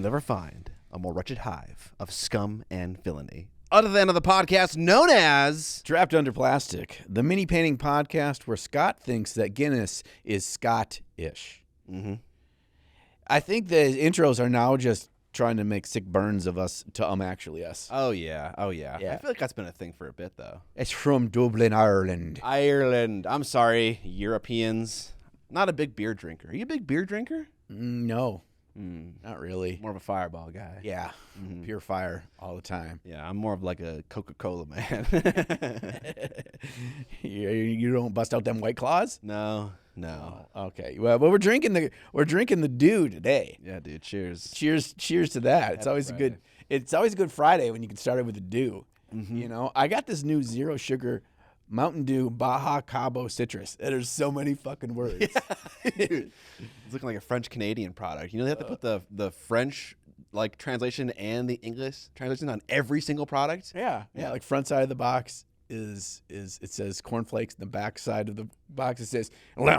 you'll never find a more wretched hive of scum and villainy. Other than of the podcast known as Trapped Under Plastic, the mini painting podcast where Scott thinks that Guinness is Scott-ish. Mm-hmm. I think the intros are now just trying to make sick burns of us to actually us. Oh yeah. Yeah. I feel like that's been a thing for a bit though. It's from Dublin, Ireland. Ireland. I'm sorry, Europeans. Not a big beer drinker. Are you a big beer drinker? No, not really. More of a Fireball guy. Yeah, pure fire all the time. Yeah, I'm more of like a Coca-Cola man. You don't bust out them White Claws? No. Okay. Well, but we're drinking the Dew today. Yeah, dude. Cheers. Cheers to that. It's Happy always Friday. It's always a good Friday when you can start it with a Dew. Mm-hmm. You know, I got this new zero sugar Mountain Dew Baja Cabo Citrus. There's so many fucking words. Dude, it's looking like a French Canadian product. You know they have to put the French like translation and the English translation on every single product. Yeah. Like front side of the box is it says cornflakes. The back side of the box it says Close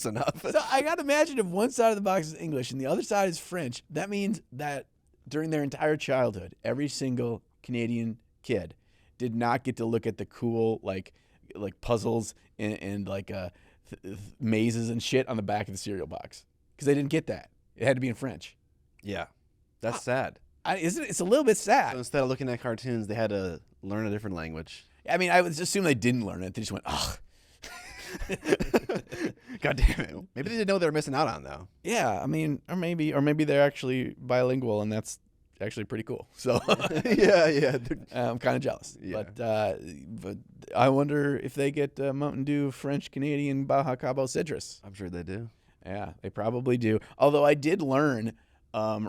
enough. So I gotta imagine if one side of the box is English and the other side is French, that means that during their entire childhood, every single Canadian kid did not get to look at the cool like puzzles and like mazes and shit on the back of the cereal box because they didn't get that. It had to be in French. Yeah, that's sad. Isn't it? It's a little bit sad. So instead of looking at cartoons, they had to learn a different language. I mean, I would assume they didn't learn it. They just went, ugh. God damn it! Maybe they didn't know what they were missing out on though. Yeah, I mean, or maybe they're actually bilingual and that's actually pretty cool. So yeah. I'm kind of jealous. Yeah. But I wonder if they get Mountain Dew French Canadian Baja Cabo Citrus. I'm sure they do. Yeah, they probably do. Although I did learn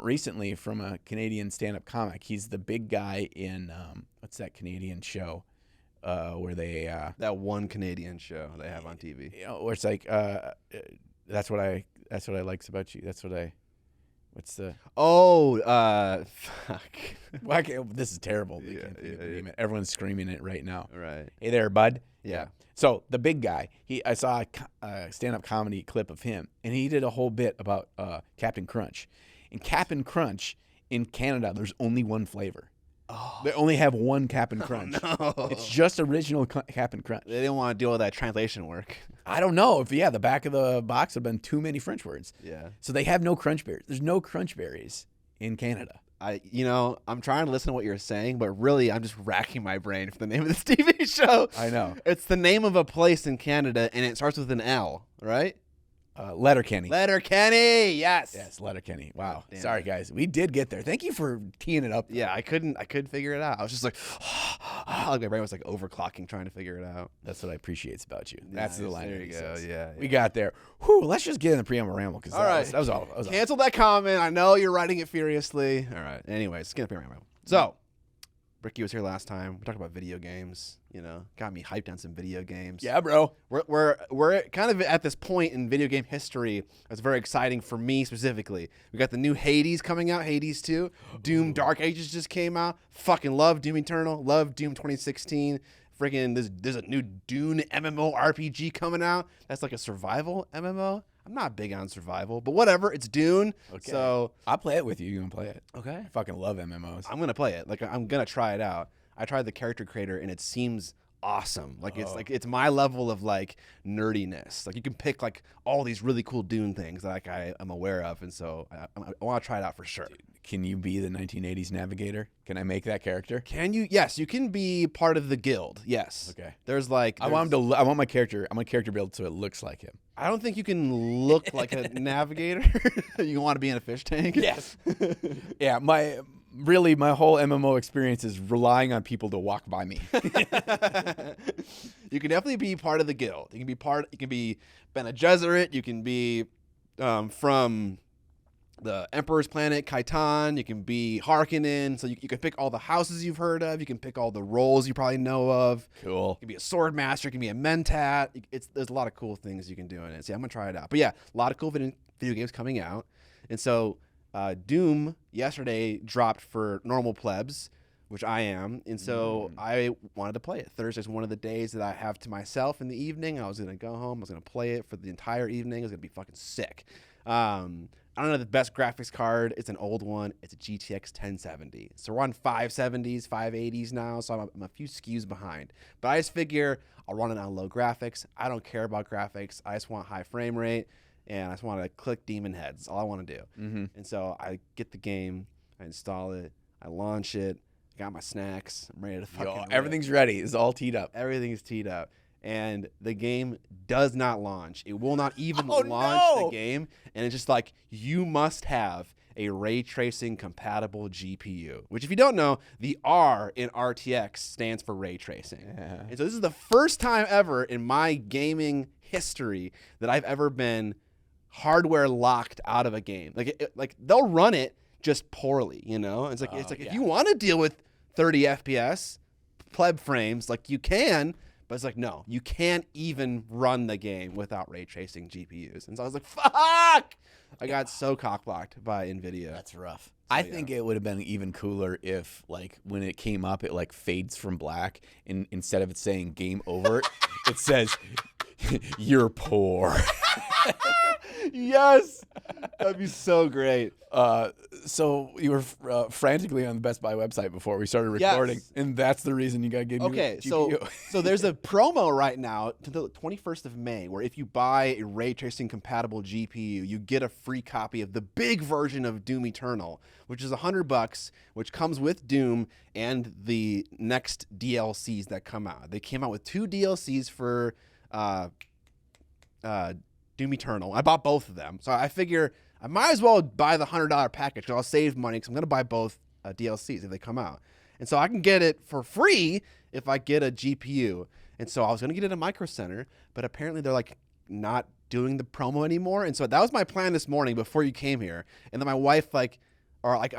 recently from a Canadian stand-up comic. He's the big guy in what's that Canadian show where they That one Canadian show they have on TV. you know, where it's like that's what I likes about you. That's what I. What's the? Oh, fuck. Well, this is terrible. They Yeah, can't think of the yeah. name. Everyone's screaming it right now. Right. Hey there, bud. Yeah. So the big guy, I saw a stand-up comedy clip of him, and he did a whole bit about Captain Crunch. In Captain Crunch in Canada, there's only one flavor. Oh. They only have one Captain Crunch. No. It's just original Captain Crunch. They didn't want to do all that translation work. I don't know if the back of the box have been too many French words. Yeah. So they have no crunch berries. There's no crunch berries in Canada. I'm trying to listen to what you're saying, but really I'm just racking my brain for the name of this TV show. I know. It's the name of a place in Canada, and it starts with an L, right? Letterkenny. Letterkenny, yes. Yes, Letterkenny. Wow. Damn Sorry, it. guys. We did get there. Thank you for teeing it up. Yeah, I couldn't figure it out. I was just like, like my brain was like overclocking trying to figure it out. That's what I appreciate about you. That's the Nice. line. There that you he go. says. Yeah. We got there. Whew, let's just get in the Preamble Ramble because All right. that was all. That was all. Cancel that comment. I know you're writing it furiously. All right. Anyways, get up here. So, Ricky was here last time. We talked about video games. You know, got me hyped on some video games. Yeah, bro. We're kind of at this point in video game history that's very exciting for me specifically. We got the new Hades coming out, Hades 2. Doom Dark Ages just came out. Fucking love Doom Eternal. Love Doom 2016. Freaking there's a new Dune MMO RPG coming out. That's like a survival MMO. I'm not big on survival, but whatever. It's Dune. Okay. So I'll play it with you. You gonna play it? okay. I fucking love MMOs. I'm gonna play it. Like I'm gonna try it out. I tried the character creator and it seems awesome. Like it's my level of like nerdiness. Like you can pick like all these really cool Dune things that like I'm aware of, and so I want to try it out for sure. Can you be the 1980s navigator? Can I make that character? Can you? Yes, you can be part of the guild. Yes. Okay. There's like I want him to. I want my character. I want character build so it looks like him. I don't think you can look like a navigator. You want to be in a fish tank? Yes. Yeah. My whole MMO experience is relying on people to walk by me. You can definitely be part of the guild. You can be Bene Gesserit. You can be from the Emperor's Planet, Kaitan. You can be Harkonnen. So you can pick all the houses you've heard of. You can pick all the roles you probably know of. Cool. You can be a sword master. You can be a mentat. There's a lot of cool things you can do in it. So yeah, I'm gonna try it out. But yeah, a lot of cool video games coming out. And so Doom yesterday dropped for normal plebs, which I am. And so I wanted to play it. Thursday's one of the days that I have to myself in the evening. I was gonna go home. I was gonna play it for the entire evening. It was gonna be fucking sick. I don't know the best graphics card. It's an old one. It's a GTX 1070. So we're on 570s, 580s now. So I'm a few SKUs behind. But I just figure I'll run it on low graphics. I don't care about graphics. I just want high frame rate. And I just want to click demon heads. That's all I want to do. And so I get the game. I install it. I launch it. I got my snacks. I'm ready to fucking rip. Everything's ready. It's all teed up. Everything's teed up. And the game does not launch. It will not even launch the game. And it's just like, you must have a ray tracing compatible GPU. Which, if you don't know, the R in RTX stands for ray tracing. Yeah. And so this is the first time ever in my gaming history that I've ever been hardware locked out of a game. Like they'll run it just poorly, you know? It's like if you want to deal with 30 FPS pleb frames, like you can. But it's like, no, you can't even run the game without ray tracing GPUs. And so I was like, fuck! I got so cock-blocked by NVIDIA. That's rough. I think it would have been even cooler if, like, when it came up, it, like, fades from black. And instead of it saying game over, it says, you're poor. Yes! That'd be so great. So you were frantically on the Best Buy website before we started recording, and that's the reason you got to get new GPU. So there's a promo right now to the 21st of May where if you buy a ray tracing compatible GPU, you get a free copy of the big version of Doom Eternal, which is $100, which comes with Doom and the next DLCs that come out. They came out with 2 DLCs for Doom Eternal. I bought both of them, so I figure I might as well buy the $100 package because I'll save money because I'm going to buy both DLCs if they come out. And so I can get it for free if I get a GPU. And so I was going to get it at Micro Center, but apparently they're like not doing the promo anymore. And so that was my plan this morning before you came here. And then my wife I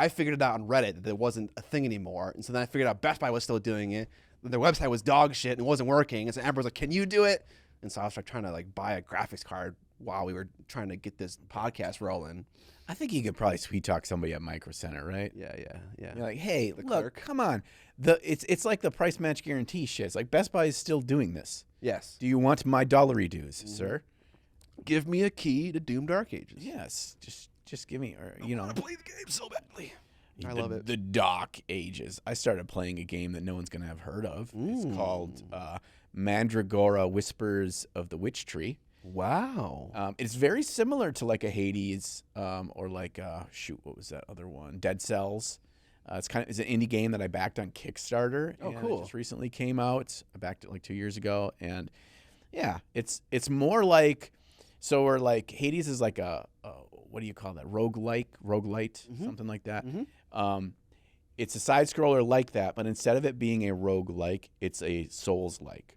figured it out on Reddit that it wasn't a thing anymore. And so then I figured out Best Buy was still doing it. Their website was dog shit and it wasn't working. And so Amber was like, can you do it? And so I was trying to like buy a graphics card while we were trying to get this podcast rolling. I think you could probably sweet talk somebody at Micro Center, right? Yeah. You're like, hey, look, clerk. come on. It's like the price match guarantee shit. It's like Best Buy is still doing this. Yes. Do you want my dollary dues, sir? Give me a key to Doom Dark Ages. Yes. Just give me, or I want to play the game so badly. I love it. The Dark Ages. I started playing a game that no one's going to have heard of. It's called Mandragora Whispers of the Witch Tree. Wow. It's very similar to like a Hades or like what was that other one? Dead Cells. It's an indie game that I backed on Kickstarter. Oh, and cool. It just recently came out. I backed it like 2 years ago, and yeah, it's more like, so we're like Hades is like a what do you call that? Roguelite, something like that. It's a side scroller like that, but instead of it being a roguelike, it's a Souls-like.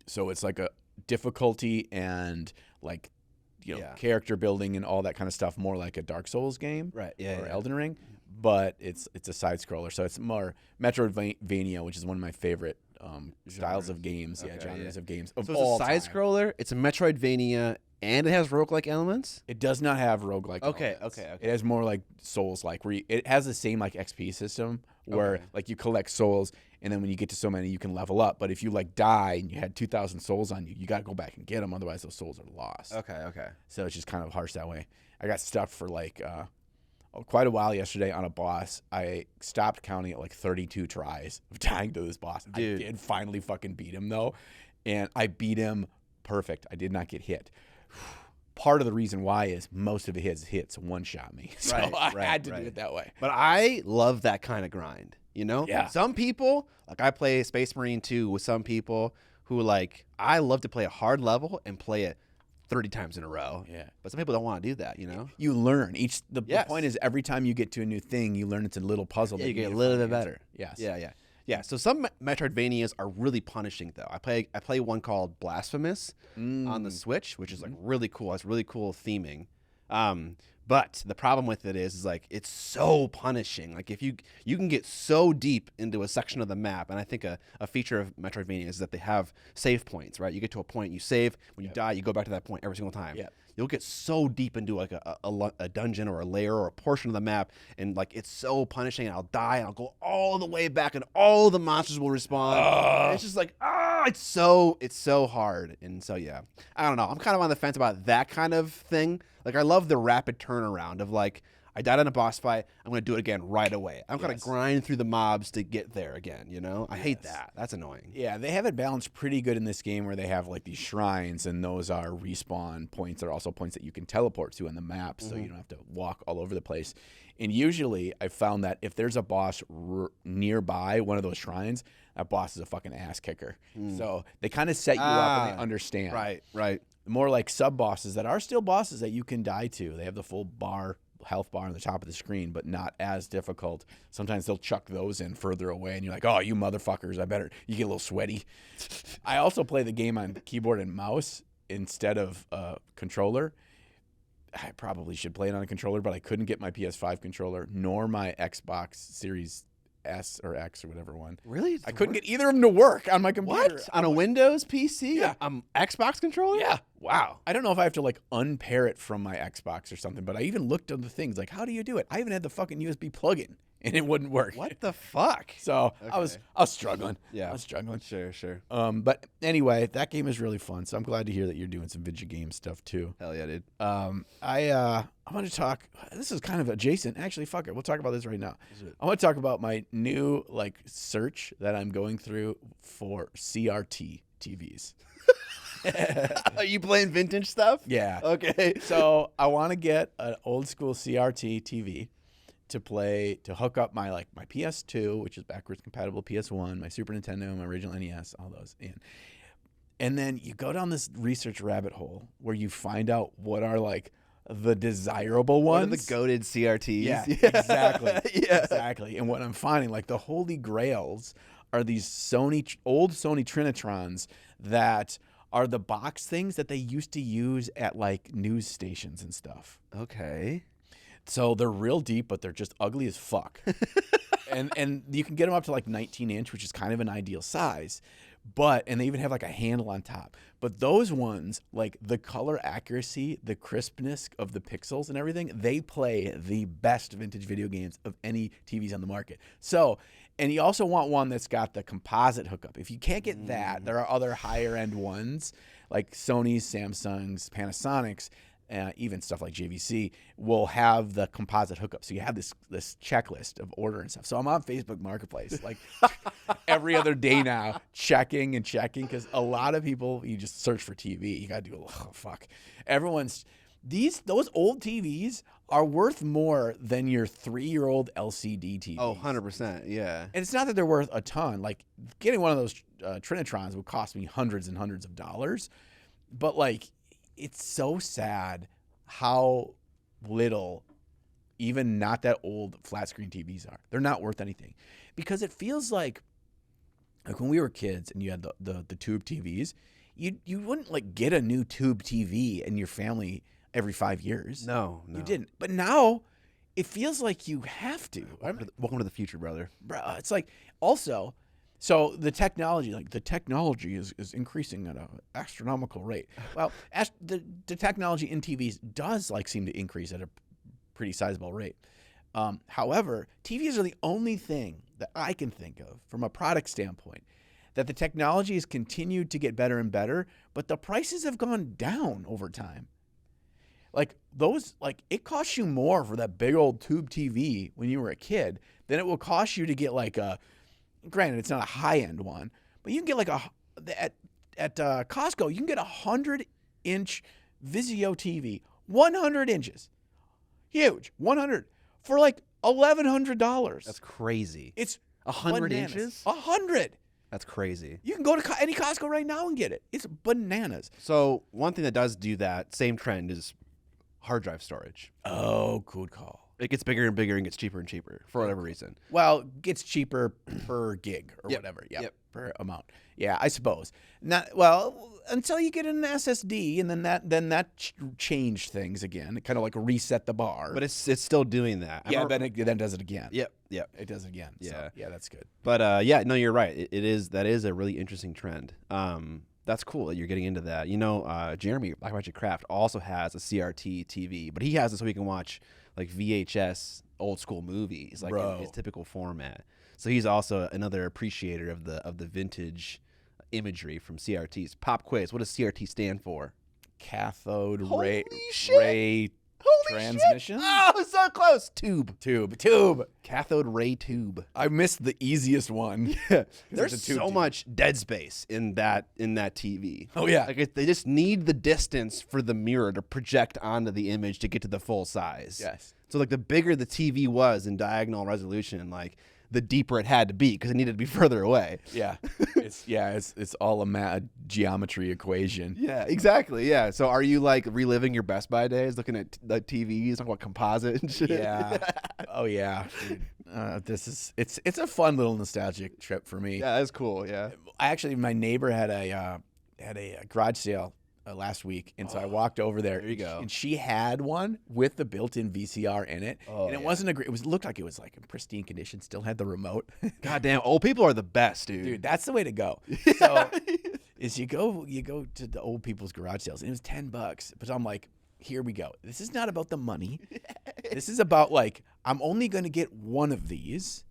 So it's like a difficulty and like character building and all that kind of stuff, more like a Dark Souls game, Right. Yeah. or Elden Ring, but it's a side scroller, so it's more Metroidvania, which is one of my favorite styles of games, genres of games of So all it's a side time. scroller. It's a Metroidvania, and it has roguelike elements. It does not have roguelike. Okay. elements. It has more like Souls-like, where it has the same like XP system where like you collect souls, and then when you get to so many, you can level up. But if you like die and you had 2,000 souls on you, you got to go back and get them. Otherwise, those souls are lost. Okay. So it's just kind of harsh that way. I got stuck for like quite a while yesterday on a boss. I stopped counting at like 32 tries of dying to this boss. Dude. I did finally fucking beat him though, and I beat him perfect. I did not get hit. Part of the reason why is most of his hits one-shot me. So I had to do it that way. But I love that kind of grind, you know? Yeah. Some people, like I play Space Marine 2 with some people who like, I love to play a hard level and play it 30 times in a row. Yeah. But some people don't want to do that, you know? You learn. The point is every time you get to a new thing, you learn it's a little puzzle. Yeah, that you get need a to little find bit the answer. better. Yes. Yeah. So some Metroidvanias are really punishing though. I play one called Blasphemous on the Switch, which is like really cool. It's really cool theming. But the problem with it is like it's so punishing. Like if you can get so deep into a section of the map, and I think a feature of Metroidvania is that they have save points, right? You get to a point, you save. When you die, you go back to that point every single time. Yep. You'll get so deep into like a dungeon or a layer or a portion of the map, and like it's so punishing. And I'll die, and I'll go all the way back, and all the monsters will respawn. And it's just like it's so hard. And so, yeah, I don't know. I'm kind of on the fence about that kind of thing. Like, I love the rapid turnaround of like, I died in a boss fight. I'm going to do it again right away. I'm going to grind through the mobs to get there again, you know? I hate that. That's annoying. Yeah, they have it balanced pretty good in this game where they have like these shrines, and those are respawn points. They're also points that you can teleport to on the map, so you don't have to walk all over the place. And usually I found that if there's a boss nearby one of those shrines, that boss is a fucking ass kicker. So they kind of set you up and they understand. Right. More like sub-bosses that are still bosses that you can die to. They have the full health bar on the top of the screen, but not as difficult. Sometimes they'll chuck those in further away, and you're like, oh, you motherfuckers, you get a little sweaty. I also play the game on keyboard and mouse instead of controller. I probably should play it on a controller, but I couldn't get my PS5 controller nor my Xbox Series S or X or whatever one. Really? I couldn't get either of them to work on my computer. What? On a Windows PC? Yeah. Xbox controller? Yeah. Wow. I don't know if I have to like unpair it from my Xbox or something, but I even looked at the things like, how do you do it? I even had the fucking USB plug-in and it wouldn't work. What the fuck? So I was struggling. Yeah. I was struggling. Sure. But anyway, that game is really fun. So I'm glad to hear that you're doing some video game stuff too. Hell yeah, dude. I want to talk. This is kind of adjacent. Actually, fuck it. We'll talk about this right now. I want to talk about my new like search that I'm going through for CRT TVs. Are you playing vintage stuff? Yeah. Okay. So I want to get an old school CRT TV to hook up my PS2, which is backwards compatible PS1, my Super Nintendo, my original NES, all those in. And then you go down this research rabbit hole where you find out what are like the desirable ones. What are the goated CRTs? Yeah, exactly. Exactly. And what I'm finding, like the holy grails are these old Sony Trinitrons that are the box things that they used to use at like news stations and stuff. Okay. So they're real deep, but they're just ugly as fuck. and you can get them up to like 19-inch, which is kind of an ideal size. And they even have like a handle on top. But those ones, like the color accuracy, the crispness of the pixels and everything, they play the best vintage video games of any TVs on the market. So, and you also want one that's got the composite hookup. If you can't get that, there are other higher end ones like Sony's, Samsung's, Panasonic's, even stuff like JVC will have the composite hookup. So you have this checklist of order and stuff. So I'm on Facebook Marketplace like every other day now, checking because a lot of people, you just search for TV. You got to do those old TVs are worth more than your 3-year-old LCD TV. Oh, 100%. Yeah. And it's not that they're worth a ton. Like getting one of those Trinitrons would cost me hundreds and hundreds of dollars. But like, it's so sad how little even not that old flat screen TVs are. They're not worth anything because it feels like when we were kids and you had the tube TVs, you wouldn't like get a new tube TV in your family every 5 years. No. You didn't. But now it feels like you have to. Welcome to the future, brother. Bro, it's like also. So the technology is increasing at an astronomical rate. Well, the technology in TVs does like seem to increase at a pretty sizable rate. However, TVs are the only thing that I can think of from a product standpoint that the technology has continued to get better and better, but the prices have gone down over time. Like it costs you more for that big old tube TV when you were a kid than it will cost you to get like a. Granted, it's not a high-end one, but you can get like at Costco, you can get a 100-inch Vizio TV, 100 inches, huge, 100 for like $1,100. That's crazy. It's 100 inches. 100. That's crazy. You can go to any Costco right now and get it. It's bananas. So one thing that does do that same trend is hard drive storage. Oh, good call. It gets bigger and bigger and gets cheaper and cheaper for whatever reason. Well, it gets cheaper per gig or whatever. Yep. Per amount. Yeah, I suppose. Until you get an SSD, and then that changed things again. It kind of like reset the bar. But it's still doing that. Then it does it again. Yep. It does it again. Yeah. So, yeah, that's good. But no, you're right. That is a really interesting trend. That's cool that you're getting into that. You know, Jeremy Black Magic Craft also has a CRT TV, but he has it so he can watch like VHS old school movies, like in his typical format. So he's also another appreciator of the vintage imagery from CRTs. Pop quiz. What does CRT stand for? Cathode Holy ray shit. ray Holy transmission. Shit. Oh, so close. Tube. Tube. Cathode ray tube. I missed the easiest one. Yeah. it's There's a tube so TV. much dead space in that TV. Oh yeah. Like they just need the distance for the mirror to project onto the image to get to the full size. Yes. So like the bigger the TV was in diagonal resolution, like the deeper it had to be because it needed to be further away. Yeah. It's all a geometry equation. Yeah, exactly. Yeah. So are you like reliving your Best Buy days, looking at the TVs, talking about composite and shit? Yeah. Oh yeah. Dude. It's a fun little nostalgic trip for me. Yeah, that's cool. Yeah. My neighbor had a garage sale last week, and so I walked over there. There you go. And she had one with the built-in VCR in it, and it wasn't a great. It looked like it was like in pristine condition. Still had the remote. Goddamn, old people are the best, dude. Dude, that's the way to go. So is you go to the old people's garage sales, and it was $10. But I'm like, here we go. This is not about the money. This is about like I'm only going to get one of these.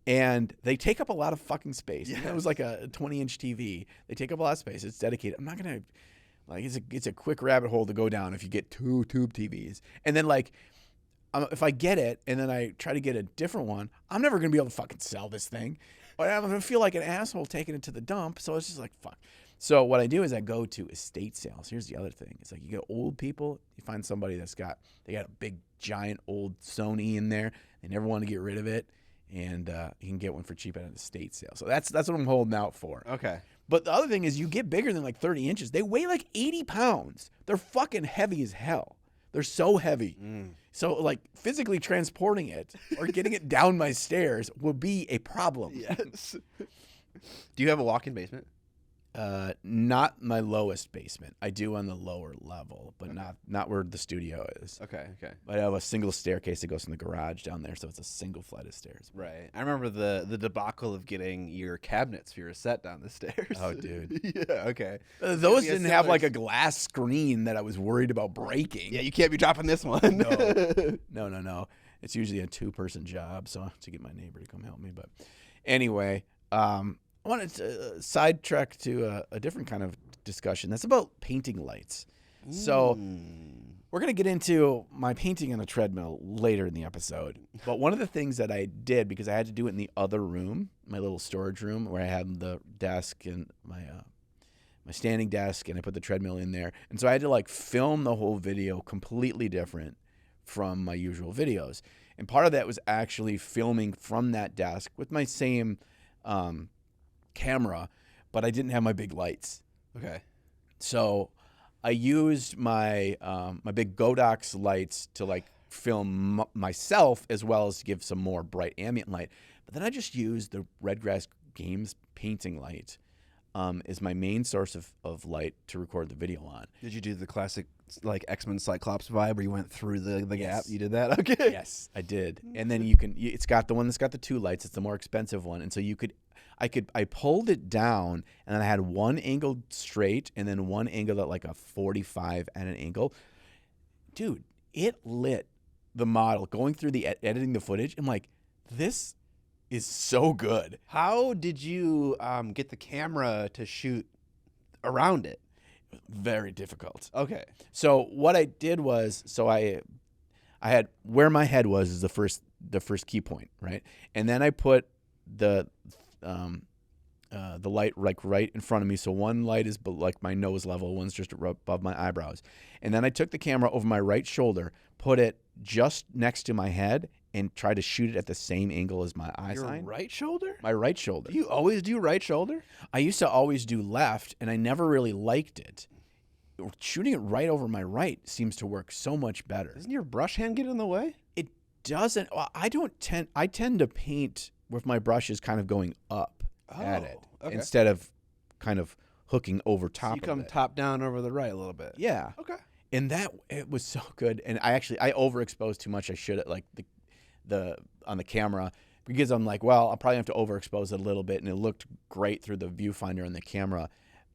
And they take up a lot of fucking space. Yes. It was like a 20-inch TV. They take up a lot of space. It's dedicated. I'm not going to, like, it's a quick rabbit hole to go down if you get 2 tube TVs. And then, like, if I get it and then I try to get a different one, I'm never going to be able to fucking sell this thing. Or I'm going to feel like an asshole taking it to the dump. So it's just like, fuck. So what I do is I go to estate sales. Here's the other thing. It's like you get old people. You find somebody they got a big, giant, old Sony in there. They never want to get rid of it. And you can get one for cheap at an estate sale. So that's what I'm holding out for. Okay. But the other thing is you get bigger than like 30 inches. They weigh like 80 pounds. They're fucking heavy as hell. They're so heavy. So like physically transporting it or getting it down my stairs will be a problem. Yes. Do you have a walk-in basement? Not my lowest basement. I do on the lower level, but not where the studio is. Okay. I have a single staircase that goes from the garage down there, so it's a single flight of stairs. Right. I remember the debacle of getting your cabinets for your set down the stairs. Oh, dude. Yeah. Okay. Those didn't have like a glass screen that I was worried about breaking. Yeah, you can't be dropping this one. No. It's usually a 2-person job, so I have to get my neighbor to come help me. But anyway, I wanted to sidetrack to a different kind of discussion. That's about painting lights. So we're going to get into my painting on a treadmill later in the episode. But one of the things that I did, because I had to do it in the other room, my little storage room where I had the desk and my standing desk, and I put the treadmill in there. And so I had to like film the whole video completely different from my usual videos. And part of that was actually filming from that desk with my same camera, but I didn't have my big lights. Okay. So I used my my big Godox lights to like film myself as well as to give some more bright ambient light. But then I just used the Redgrass Games painting light as my main source of light to record the video on. Did you do the classic like X-Men Cyclops vibe where you went through the gap? Yes. You did that? Okay. Yes, I did. And then it's got the one that's got the 2 lights. It's the more expensive one. And so I pulled it down, and then I had one angled straight and then one angled at like a 45 at an angle. Dude, it lit the model going through the editing the footage. I'm like, this is so good. How did you get the camera to shoot around it? Very difficult. Okay. So what I did was, I had where my head was is the first key point, right? And then I put the light like right in front of me. So one light is like my nose level, one's just above my eyebrows. And then I took the camera over my right shoulder, put it just next to my head, and try to shoot it at the same angle as my eye Your sign. right shoulder? My right shoulder. Do you always do right shoulder? I used to always do left, and I never really liked it. Shooting it right over my right seems to work so much better. Doesn't your brush hand get in the way? It doesn't. Well, I tend to paint with my brushes kind of going up at it instead of kind of hooking over top So you come of it. top down over the right a little bit. Yeah. Okay. And it was so good. And I overexposed too much. I should have like the on the camera, because I'm like, well, I'll probably have to overexpose it a little bit, and it looked great through the viewfinder on the camera,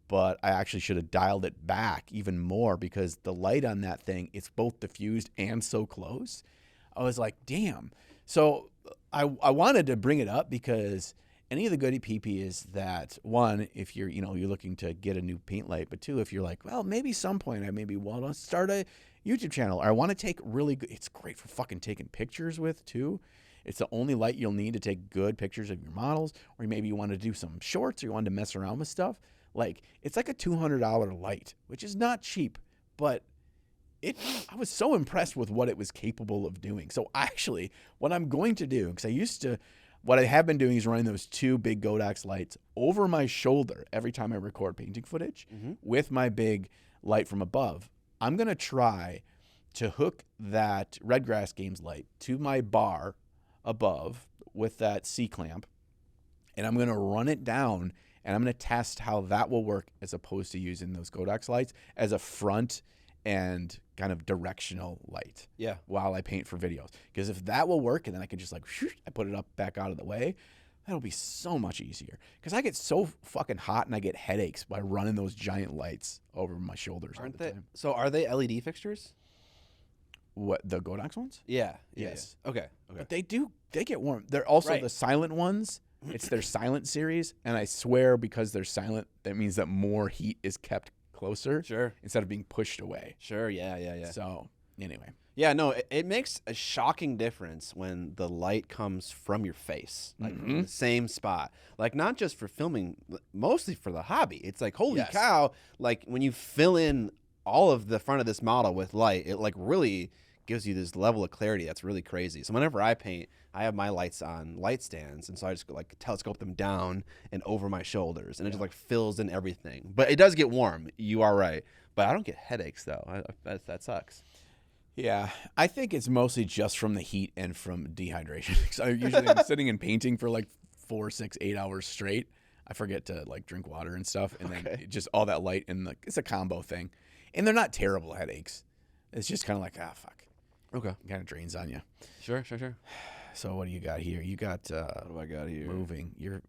but I actually should have dialed it back even more, because the light on that thing, it's both diffused and so close. I was like, damn. So I wanted to bring it up because any of the goody PP is that, one, if you're looking to get a new paint light, but two, if you're like, well, maybe some point I maybe want to start a YouTube channel, or I want to take really good, it's great for fucking taking pictures with too. It's the only light you'll need to take good pictures of your models, or maybe you want to do some shorts, or you want to mess around with stuff. Like, it's like a $200 light, which is not cheap, but I was so impressed with what it was capable of doing. So actually, what I'm going to do, because what I have been doing is running those two big Godox lights over my shoulder every time I record painting footage with my big light from above. I'm going to try to hook that Redgrass Games light to my bar above with that C-clamp, and I'm going to run it down, and I'm going to test how that will work as opposed to using those Godox lights as a front and kind of directional light while I paint for videos. Because if that will work, and then I can just I put it up back out of the way, that'll be so much easier. Because I get so fucking hot and I get headaches by running those giant lights over my shoulders all the time. So are they LED fixtures? What, the Godox ones? Yeah. Yes. Yeah. Okay. But they get warm. They're also the silent ones. It's their silent series. And I swear, because they're silent, that means that more heat is kept closer, instead of being pushed away. Yeah. So anyway, no, it makes a shocking difference when the light comes from your face, like from the same spot. Like, not just for filming, mostly for the hobby. It's like, holy cow! Like, when you fill in all of the front of this model with light, it like really gives you this level of clarity that's really crazy. So whenever I paint, I have my lights on light stands, and so I just like telescope them down and over my shoulders, and it just like fills in everything. But it does get warm. You are right. But I don't get headaches though. That sucks. Yeah, I think it's mostly just from the heat and from dehydration. So usually I'm sitting and painting for like 4, 6, 8 hours straight. I forget to like drink water and stuff, and then just all that light, and it's a combo thing. And they're not terrible headaches. It's just kind of like, fuck. Okay. Kind of drains on you. Sure. So what do you got here? You got what do I got here? Moving. You're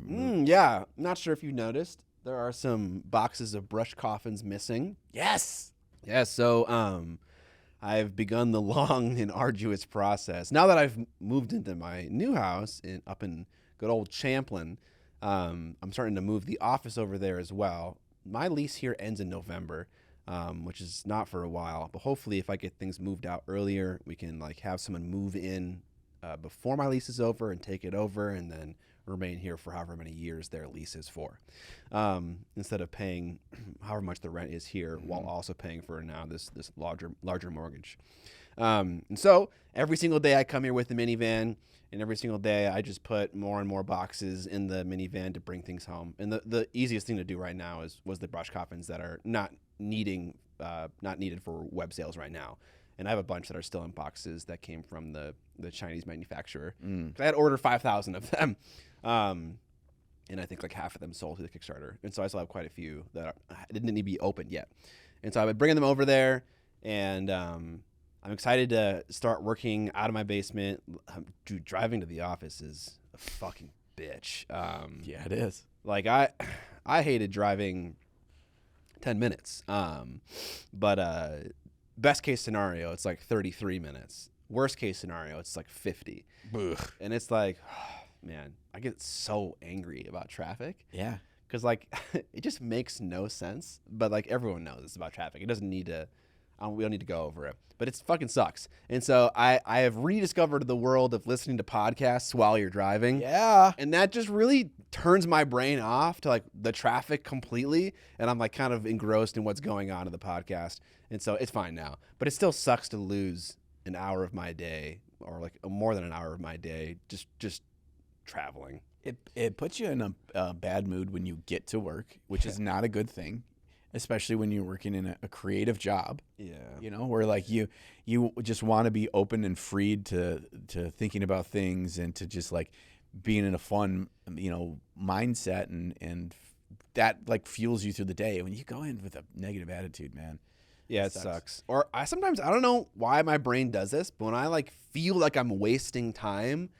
yeah. Not sure if you noticed, there are some boxes of brush coffins missing. Yes. Yeah. So I've begun the long and arduous process. Now that I've moved into my new house up in good old Champlin, I'm starting to move the office over there as well. My lease here ends in November. Which is not for a while, but hopefully if I get things moved out earlier, we can like have someone move in before my lease is over and take it over, and then remain here for however many years their lease is for, instead of paying however much the rent is here while also paying for now this larger mortgage. And so every single day I come here with the minivan, and every single day I just put more and more boxes in the minivan to bring things home. And the easiest thing to do right now was the brush coffins that are not needed for web sales right now. And I have a bunch that are still in boxes that came from the Chinese manufacturer. I had ordered 5,000 of them. And I think like half of them sold through the Kickstarter. And so I still have quite a few that didn't need to be opened yet. And so I've been bringing them over there, and I'm excited to start working out of my basement. Dude, driving to the office is a fucking bitch. Yeah, it is. Like I hated driving 10 minutes. But best case scenario, it's like 33 minutes. Worst case scenario, it's like 50. Ugh. And it's like, man, I get so angry about traffic. Yeah. Because, like, it just makes no sense. But, like, everyone knows it's about traffic. It doesn't need to, we don't need to go over it. But it fucking sucks. And so I have rediscovered the world of listening to podcasts while you're driving. Yeah. And that just really turns my brain off to, like, the traffic completely. And I'm, like, kind of engrossed in what's going on in the podcast. And so it's fine now. But it still sucks to lose an hour of my day, or, like, more than an hour of my day just traveling. It puts you in a bad mood when you get to work, which is not a good thing, especially when you're working in a creative job. Yeah. You know, where like you just want to be open and freed to thinking about things, and to just like being in a fun, mindset, and that like fuels you through the day. When you go in with a negative attitude, man. Yeah, it sucks. Or I don't know why my brain does this, but when I like feel like I'm wasting time,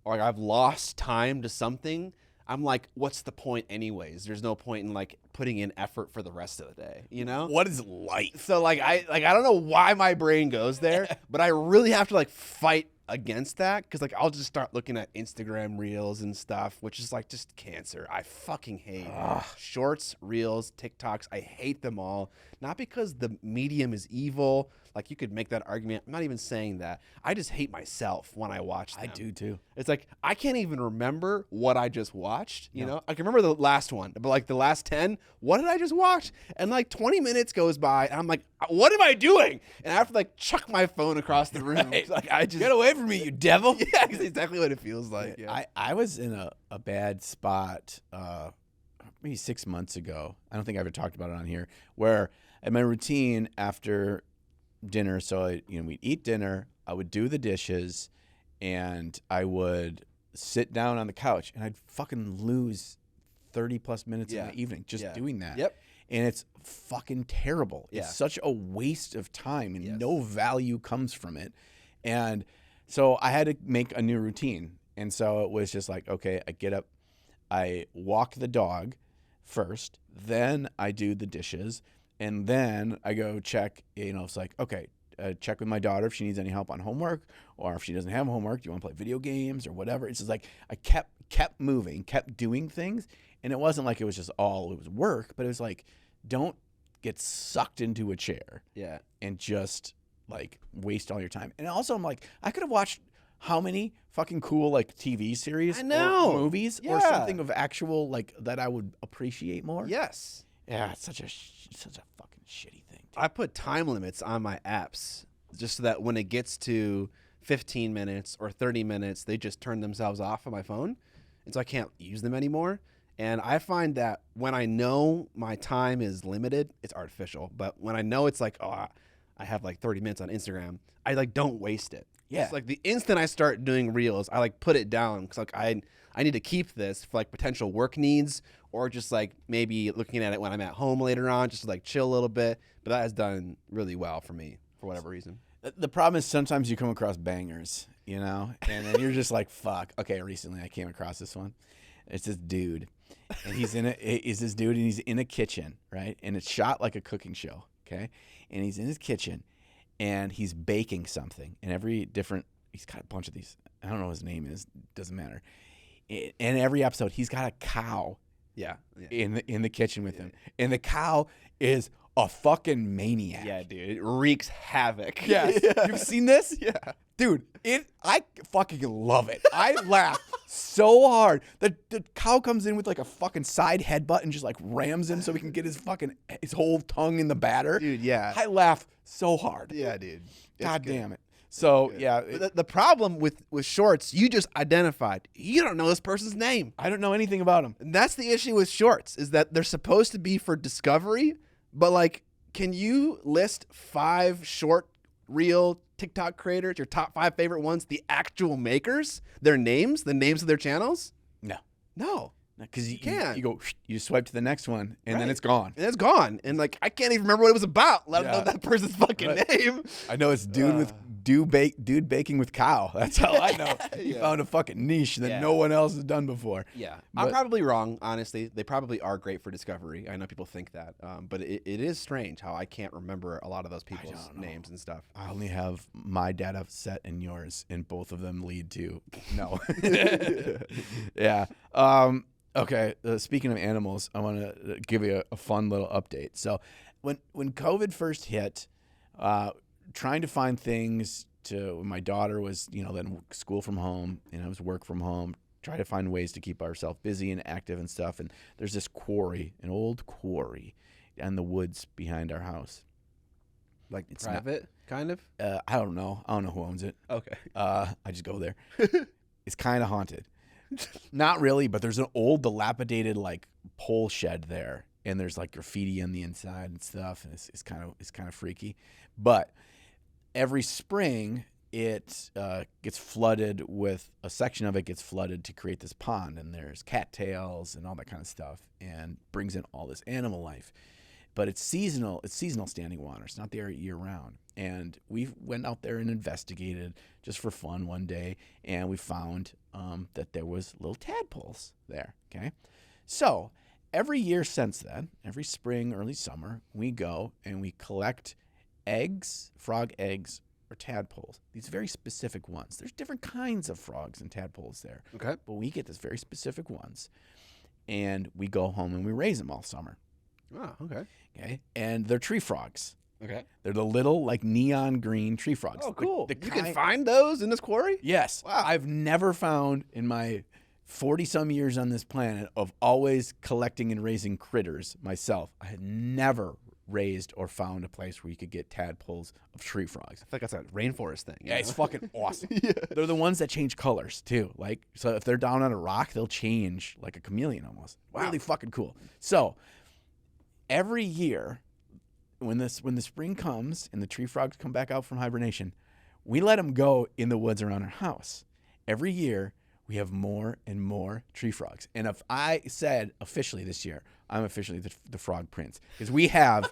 or like I've lost time to something, I'm like, what's the point anyways? There's no point in like putting in effort for the rest of the day, you know? What is life? So like I don't know why my brain goes there, but I really have to like fight against that because like I'll just start looking at Instagram reels and stuff, which is like just cancer. I fucking hate shorts, reels, TikToks. I hate them all. Not because the medium is evil. Like you could make that argument. I'm not even saying that. I just hate myself when I watch them. I do too. It's like I can't even remember what I just watched. You know, I can remember the last one, but like the last 10, what did I just watch? And like 20 minutes goes by, and I'm like, what am I doing? And I have to like chuck my phone across the room. Right. Like I just Get away from me, you devil. Yeah, that's exactly what it feels like. Yeah. I was in a bad spot maybe 6 months ago. I don't think I ever talked about it on here, where I had my routine after dinner. So we'd eat dinner, I would do the dishes, and I would sit down on the couch, and I'd fucking lose 30 plus minutes in the evening just doing that. Yep. And it's fucking terrible. Yeah. It's such a waste of time, and no value comes from it. And so I had to make a new routine. And so it was just like, okay, I get up, I walk the dog first, then I do the dishes, and then I go check, it's like, okay, check with my daughter if she needs any help on homework, or if she doesn't have homework, do you want to play video games or whatever? It's just like I kept moving, kept doing things. And it wasn't like it was just it was work, but it was like, don't get sucked into a chair and just like waste all your time. And also I'm like, I could have watched how many fucking cool like TV series or movies or something of actual like that I would appreciate more. Yes. Yeah, it's such a fucking shitty thing. I put time limits on my apps just so that when it gets to 15 minutes or 30 minutes, they just turn themselves off on my phone. And so I can't use them anymore. And I find that when I know my time is limited, it's artificial. But when I know it's like, I have like 30 minutes on Instagram, I like don't waste it. Yeah. It's like the instant I start doing reels, I like put it down because like I need to keep this for like potential work needs or just like maybe looking at it when I'm at home later on, just to like chill a little bit. But that has done really well for me for whatever reason. The problem is sometimes you come across bangers, and then you're just like, fuck. Okay, recently I came across this one. It's this dude, and he's in a kitchen, right? And it's shot like a cooking show, okay? And he's in his kitchen, and he's baking something. And he's got a bunch of these. I don't know what his name is. Doesn't matter. In every episode, he's got a cow. Yeah. In the kitchen with him, and the cow is a fucking maniac. Yeah, dude. It wreaks havoc. Yes. You've seen this? Yeah. Dude, I fucking love it. I laugh so hard. The cow comes in with like a fucking side headbutt and just like rams him so he can get his whole tongue in the batter. Dude, yeah. I laugh so hard. Yeah, dude. God damn it. So, yeah. The problem with shorts, you just identified. You don't know this person's name. I don't know anything about him. And that's the issue with shorts, is that they're supposed to be for discovery, but like, can you list 5 short reel TikTok creators, your top 5 favorite ones, the actual makers, their names, the names of their channels? No. Because you can't. You go, you swipe to the next one, and then it's gone. And it's gone. And like, I can't even remember what it was about, let alone that person's fucking name. I know it's dude baking with cow. That's how I know. He found a fucking niche that no one else has done before. Yeah. I'm probably wrong, honestly. They probably are great for discovery. I know people think that. But it is strange how I can't remember a lot of those people's names and stuff. I only have my data set and yours, and both of them lead to no. Yeah. Okay. Speaking of animals, I want to give you a fun little update. So when COVID first hit, trying to find things when my daughter was, then school from home, and I was work from home, try to find ways to keep ourselves busy and active and stuff. And there's this quarry, an old quarry in the woods behind our house. Like it's private, kind of? I don't know. I don't know who owns it. Okay. I just go there. It's kind of haunted. Not really, but there's an old dilapidated like pole shed there, and there's like graffiti on the inside and stuff, and it's kind of freaky. But every spring it gets flooded with a section of it gets flooded to create this pond, and there's cattails and all that kind of stuff, and brings in all this animal life. But it's seasonal. It's seasonal standing water. It's not there year round. And we went out there and investigated just for fun one day, and we found that there was little tadpoles there. Okay, so every year since then, every spring, early summer, we go and we collect eggs, frog eggs, or tadpoles. These very specific ones. There's different kinds of frogs and tadpoles there. Okay. But we get this very specific ones. And we go home and we raise them all summer. Oh, okay. Okay. And they're tree frogs. Okay. They're the little, like, neon green tree frogs. Oh, cool. The You can find those in this quarry? Yes. Wow. I've never found in my 40-some years on this planet of always collecting and raising critters myself, I had never raised or found a place where you could get tadpoles of tree frogs. I feel like that's a rainforest thing. Yeah, it's fucking awesome. Yeah. They're the ones that change colors too. Like, so if they're down on a rock, they'll change like a chameleon almost. Wow. Really fucking cool. So every year, when the spring comes and the tree frogs come back out from hibernation, we let them go in the woods around our house. Every year, we have more and more tree frogs. And if I said officially this year, I'm officially the frog prince, because we have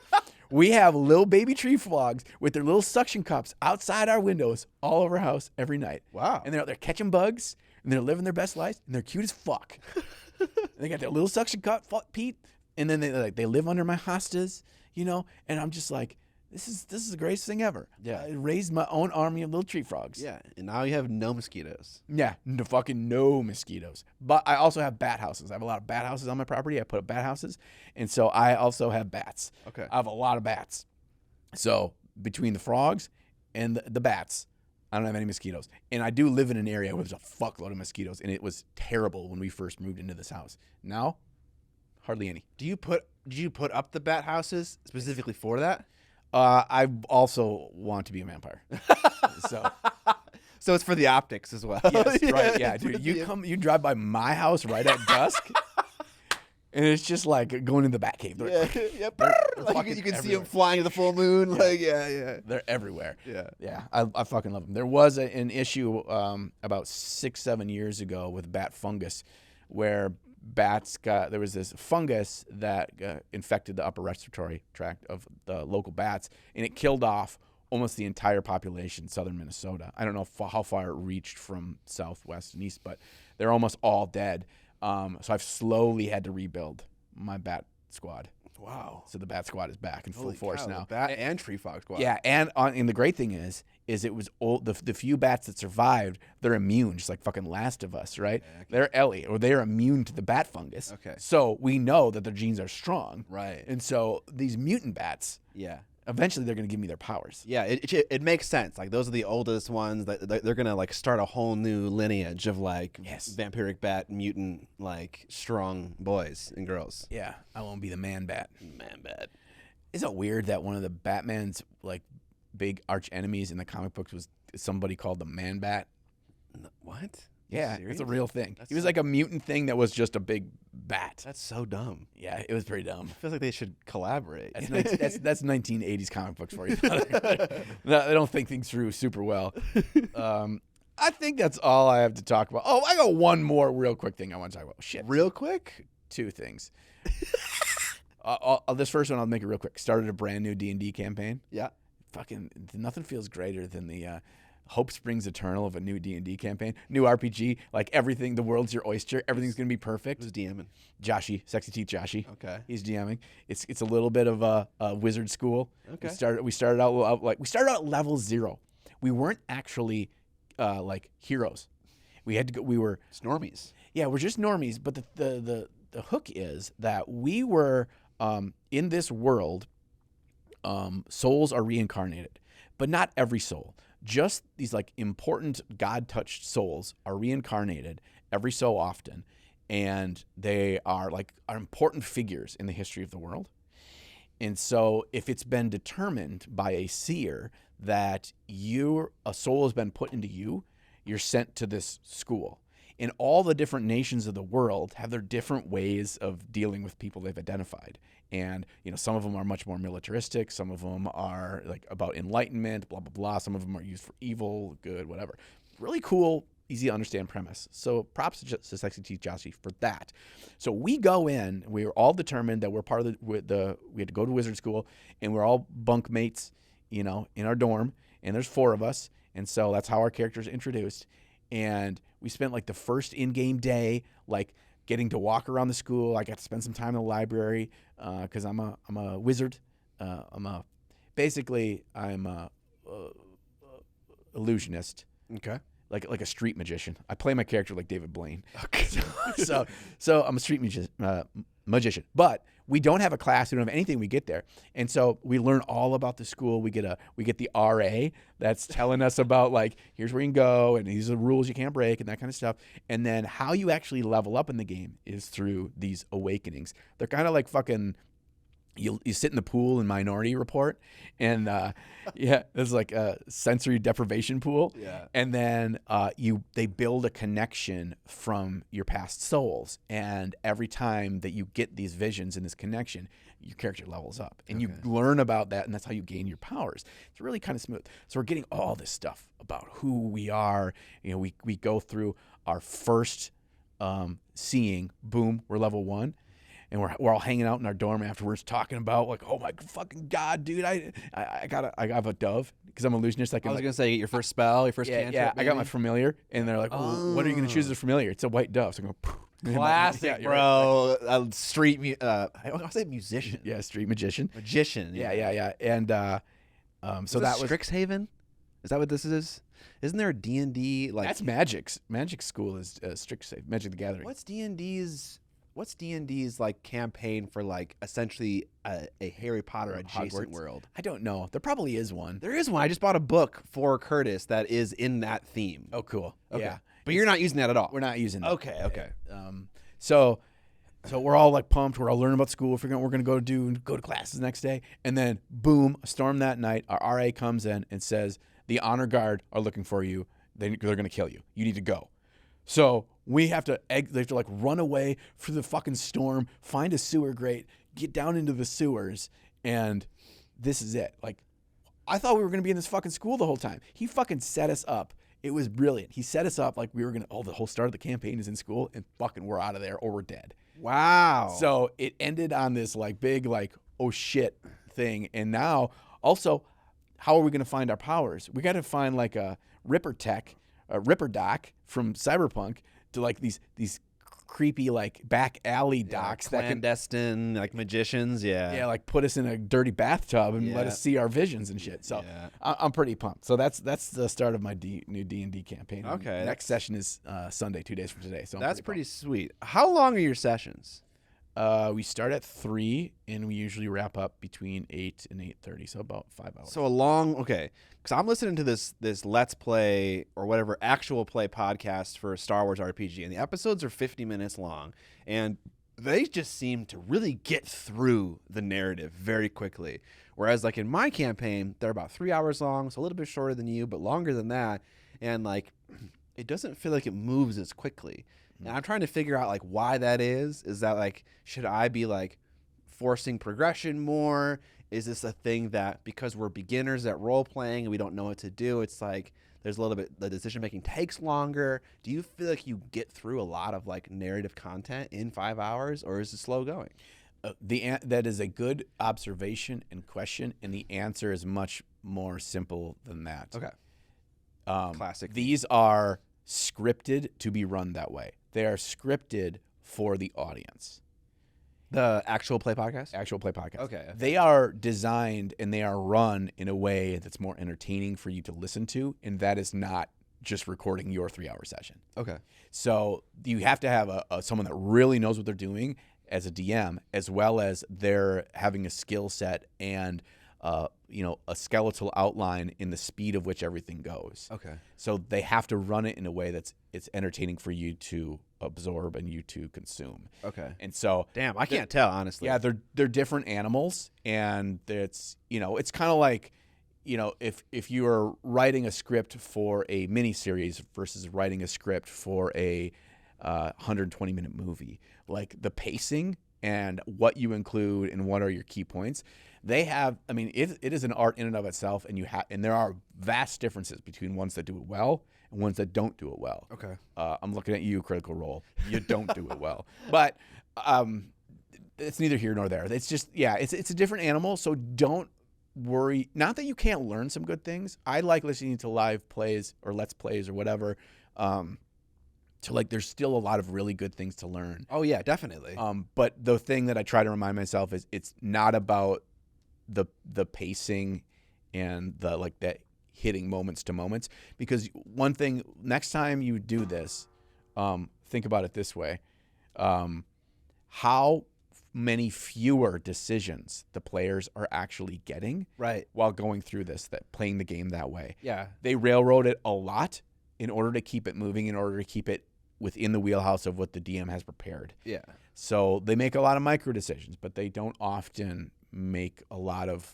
little baby tree frogs with their little suction cups outside our windows all over our house every night. Wow. And they're out there catching bugs, and they're living their best lives, and they're cute as fuck. And they got their little suction cup, Pete, and then they live under my hostas, you know. And I'm just like, this is the greatest thing ever. Yeah. I raised my own army of little tree frogs. Yeah, and now you have no mosquitoes. Yeah, no mosquitoes. But I also have bat houses. I have a lot of bat houses on my property. I put up bat houses. And so I also have bats. Okay. I have a lot of bats. So between the frogs and the bats, I don't have any mosquitoes. And I do live in an area where there's a fuckload of mosquitoes. And it was terrible when we first moved into this house. Now, hardly any. Did you put up the bat houses specifically for that? I also want to be a vampire. So it's for the optics as well. Yes, right. Yeah, dude. You drive by my house right at dusk, and it's just like going in the Batcave. Yeah. Like you can see them everywhere. flying to the full moon. Yeah. Like, yeah. They're everywhere. Yeah. Yeah, I fucking love them. There was an issue about 6-7 years ago with bat fungus, where there was this fungus that infected the upper respiratory tract of the local bats, and it killed off almost the entire population in southern Minnesota. I don't know how far it reached from southwest and east, but they're almost all dead. So I've slowly had to rebuild my bat squad. Wow. So the bat squad is back in full Holy force cow, now. Bat and tree frog squad. Yeah, and the great thing is it was old. The few bats that survived, they're immune, just like fucking Last of Us, right? Yeah, okay. They're Ellie, or they're immune to the bat fungus. Okay. So we know that their genes are strong. Right. And so these mutant bats, Yeah. eventually they're going to give me their powers. Yeah, it makes sense. Like those are the oldest ones. That they're gonna like start a whole new lineage of like vampiric bat mutant like strong boys and girls. Yeah, I won't be the man bat. Man bat. Isn't it weird that one of the Batman's like big arch enemies in the comic books was somebody called the Man Bat? What? Yeah, Serious? it's a real thing. That's He was so- like a mutant thing that was just a big bat. That's so dumb. Yeah, it was pretty dumb. I feel like they should collaborate. That's 1980s comic books for you. They don't think things through super well. I think that's all I have to talk about. Oh, I got one more real quick thing I want to talk about. Shit. Real quick. 2 things. This first one, I'll make it real quick. Started a brand new D&D campaign. Yeah. Fucking nothing feels greater than the hope springs eternal of a new D&D campaign. New RPG, like everything, the world's your oyster. Everything's going to be perfect. Who's DMing? Joshy, Sexy Teeth Joshy. Okay. He's DMing. It's a little bit of a wizard school. Okay. We started out at level 0. We weren't actually like heroes. We had to go. We were Snormies. Yeah, we're just normies. But the hook is that we were in this world. Souls are reincarnated, but not every soul. Just these like important God-touched souls are reincarnated every so often, and they are important figures in the history of the world. And so, if it's been determined by a seer that a soul has been put into you, you're sent to this school. And all the different nations of the world have their different ways of dealing with people they've identified. And, some of them are much more militaristic. Some of them are like about enlightenment, blah, blah, blah. Some of them are used for evil, good, whatever. Really cool, easy to understand premise. So props to Sexy Teeth Joshy for that. So we go in, we were all determined that we're part of we had to go to wizard school, and we're all bunk mates, in our dorm. And there's 4 of us. And so that's how our characters are introduced. And we spent like the first in-game day, like getting to walk around the school. I got to spend some time in the library because I'm a wizard. I'm a illusionist, Okay. like a street magician. I play my character like David Blaine. Okay. So I'm a street magician. But we don't have a class. We don't have anything. We get there, and so we learn all about the school. We get the RA that's telling us about like here's where you can go and these are the rules you can't break and that kind of stuff. And then how you actually level up in the game is through these awakenings. They're kind of like fucking. You sit in the pool in Minority Report, and there's like a sensory deprivation pool, and then they build a connection from your past souls, and every time that you get these visions in this connection, your character levels up, and you learn about that, and that's how you gain your powers. It's really kind of smooth. So we're getting all this stuff about who we are. You know, we go through our first seeing. Boom, we're level 1. And we're all hanging out in our dorm afterwards, talking about like, oh my fucking god, dude, I have a dove because I'm an illusionist. I was gonna say your first spell, your first cantrip. Yeah, I got my familiar, and they're like, well, what are you gonna choose as a familiar? It's a white dove. So I go, classic, bro. Right. Street, I say musician. Yeah, street magician. Magician. Yeah. And so that was Strixhaven. Is that what this is? Isn't there a D&D like? That's Magic's. Magic school is Strixhaven. Magic the Gathering. What's D&D's like campaign for like essentially a Harry Potter adjacent world? I don't know. There probably is one. There is one. I just bought a book for Curtis that is in that theme. Oh, cool. Okay. Yeah. But you're not using that at all. We're not using that. Okay. So we're all like pumped. We're all learning about school. Figuring out what we're going to go to classes the next day. And then boom, a storm that night. Our RA comes in and says, the honor guard are looking for you. They're going to kill you. You need to go. So they have to like run away through the fucking storm, find a sewer grate, get down into the sewers, and this is it. Like, I thought we were going to be in this fucking school the whole time. He fucking set us up. It was brilliant. He set us up like we were going to, the whole start of the campaign is in school, and fucking we're out of there or we're dead. Wow. So it ended on this like big like, oh shit thing. And now also, how are we going to find our powers? We got to find like a Ripper Doc from Cyberpunk to like these creepy like back alley docs that can clandestine like magicians, like put us in a dirty bathtub and let us see our visions and shit. So I'm pretty pumped. So that's the start of my new D&D campaign. Okay, next session is Sunday, 2 days from today. So that's pretty sweet. How long are your sessions? We start at 3 and we usually wrap up between 8 and 8:30, so about 5 hours. So because I'm listening to this Let's Play or whatever actual play podcast for Star Wars RPG, and the episodes are 50 minutes long, and they just seem to really get through the narrative very quickly. Whereas like in my campaign, they're about 3 hours long, so a little bit shorter than you, but longer than that, and like it doesn't feel like it moves as quickly. And I'm trying to figure out like why that is. Is that like, should I be like forcing progression more? Is this a thing that because we're beginners at role playing and we don't know what to do, it's like there's a little bit, the decision making takes longer? Do you feel like you get through a lot of like narrative content in 5 hours, or is it slow going? That is a good observation and question, and the answer is much more simple than that. Okay. Classic. These are scripted to be run that way. They are scripted for the audience. The actual play podcast? Actual play podcast. Okay. They are designed and they are run in a way that's more entertaining for you to listen to, and that is not just recording your 3-hour session. Okay. So you have to have someone that really knows what they're doing as a DM, as well as they're having a skill set and a skeletal outline in the speed of which everything goes. Okay. So they have to run it in a way it's entertaining for you to absorb and you to consume. Okay. And so damn, I can't tell, honestly. Yeah, they're different animals, and it's it's kind of like if you are writing a script for a miniseries versus writing a script for a 120-minute movie, like the pacing and what you include and what are your key points. They have, it is an art in and of itself, and there are vast differences between ones that do it well and ones that don't do it well. Okay. I'm looking at you, Critical Role. You don't do it well, but it's neither here nor there. It's just, it's a different animal. So don't worry. Not that you can't learn some good things. I like listening to live plays or Let's Plays or whatever. There's still a lot of really good things to learn. Oh yeah, definitely. But the thing that I try to remind myself is it's not about the pacing and the that hitting moments to moments. Because one thing, next time you do this, think about it this way. How many fewer decisions the players are actually getting Right. while going through this, playing the game that way. Yeah. They railroad it a lot in order to keep it moving, in order to keep it within the wheelhouse of what the DM has prepared. Yeah. So they make a lot of micro decisions, but they don't often make a lot of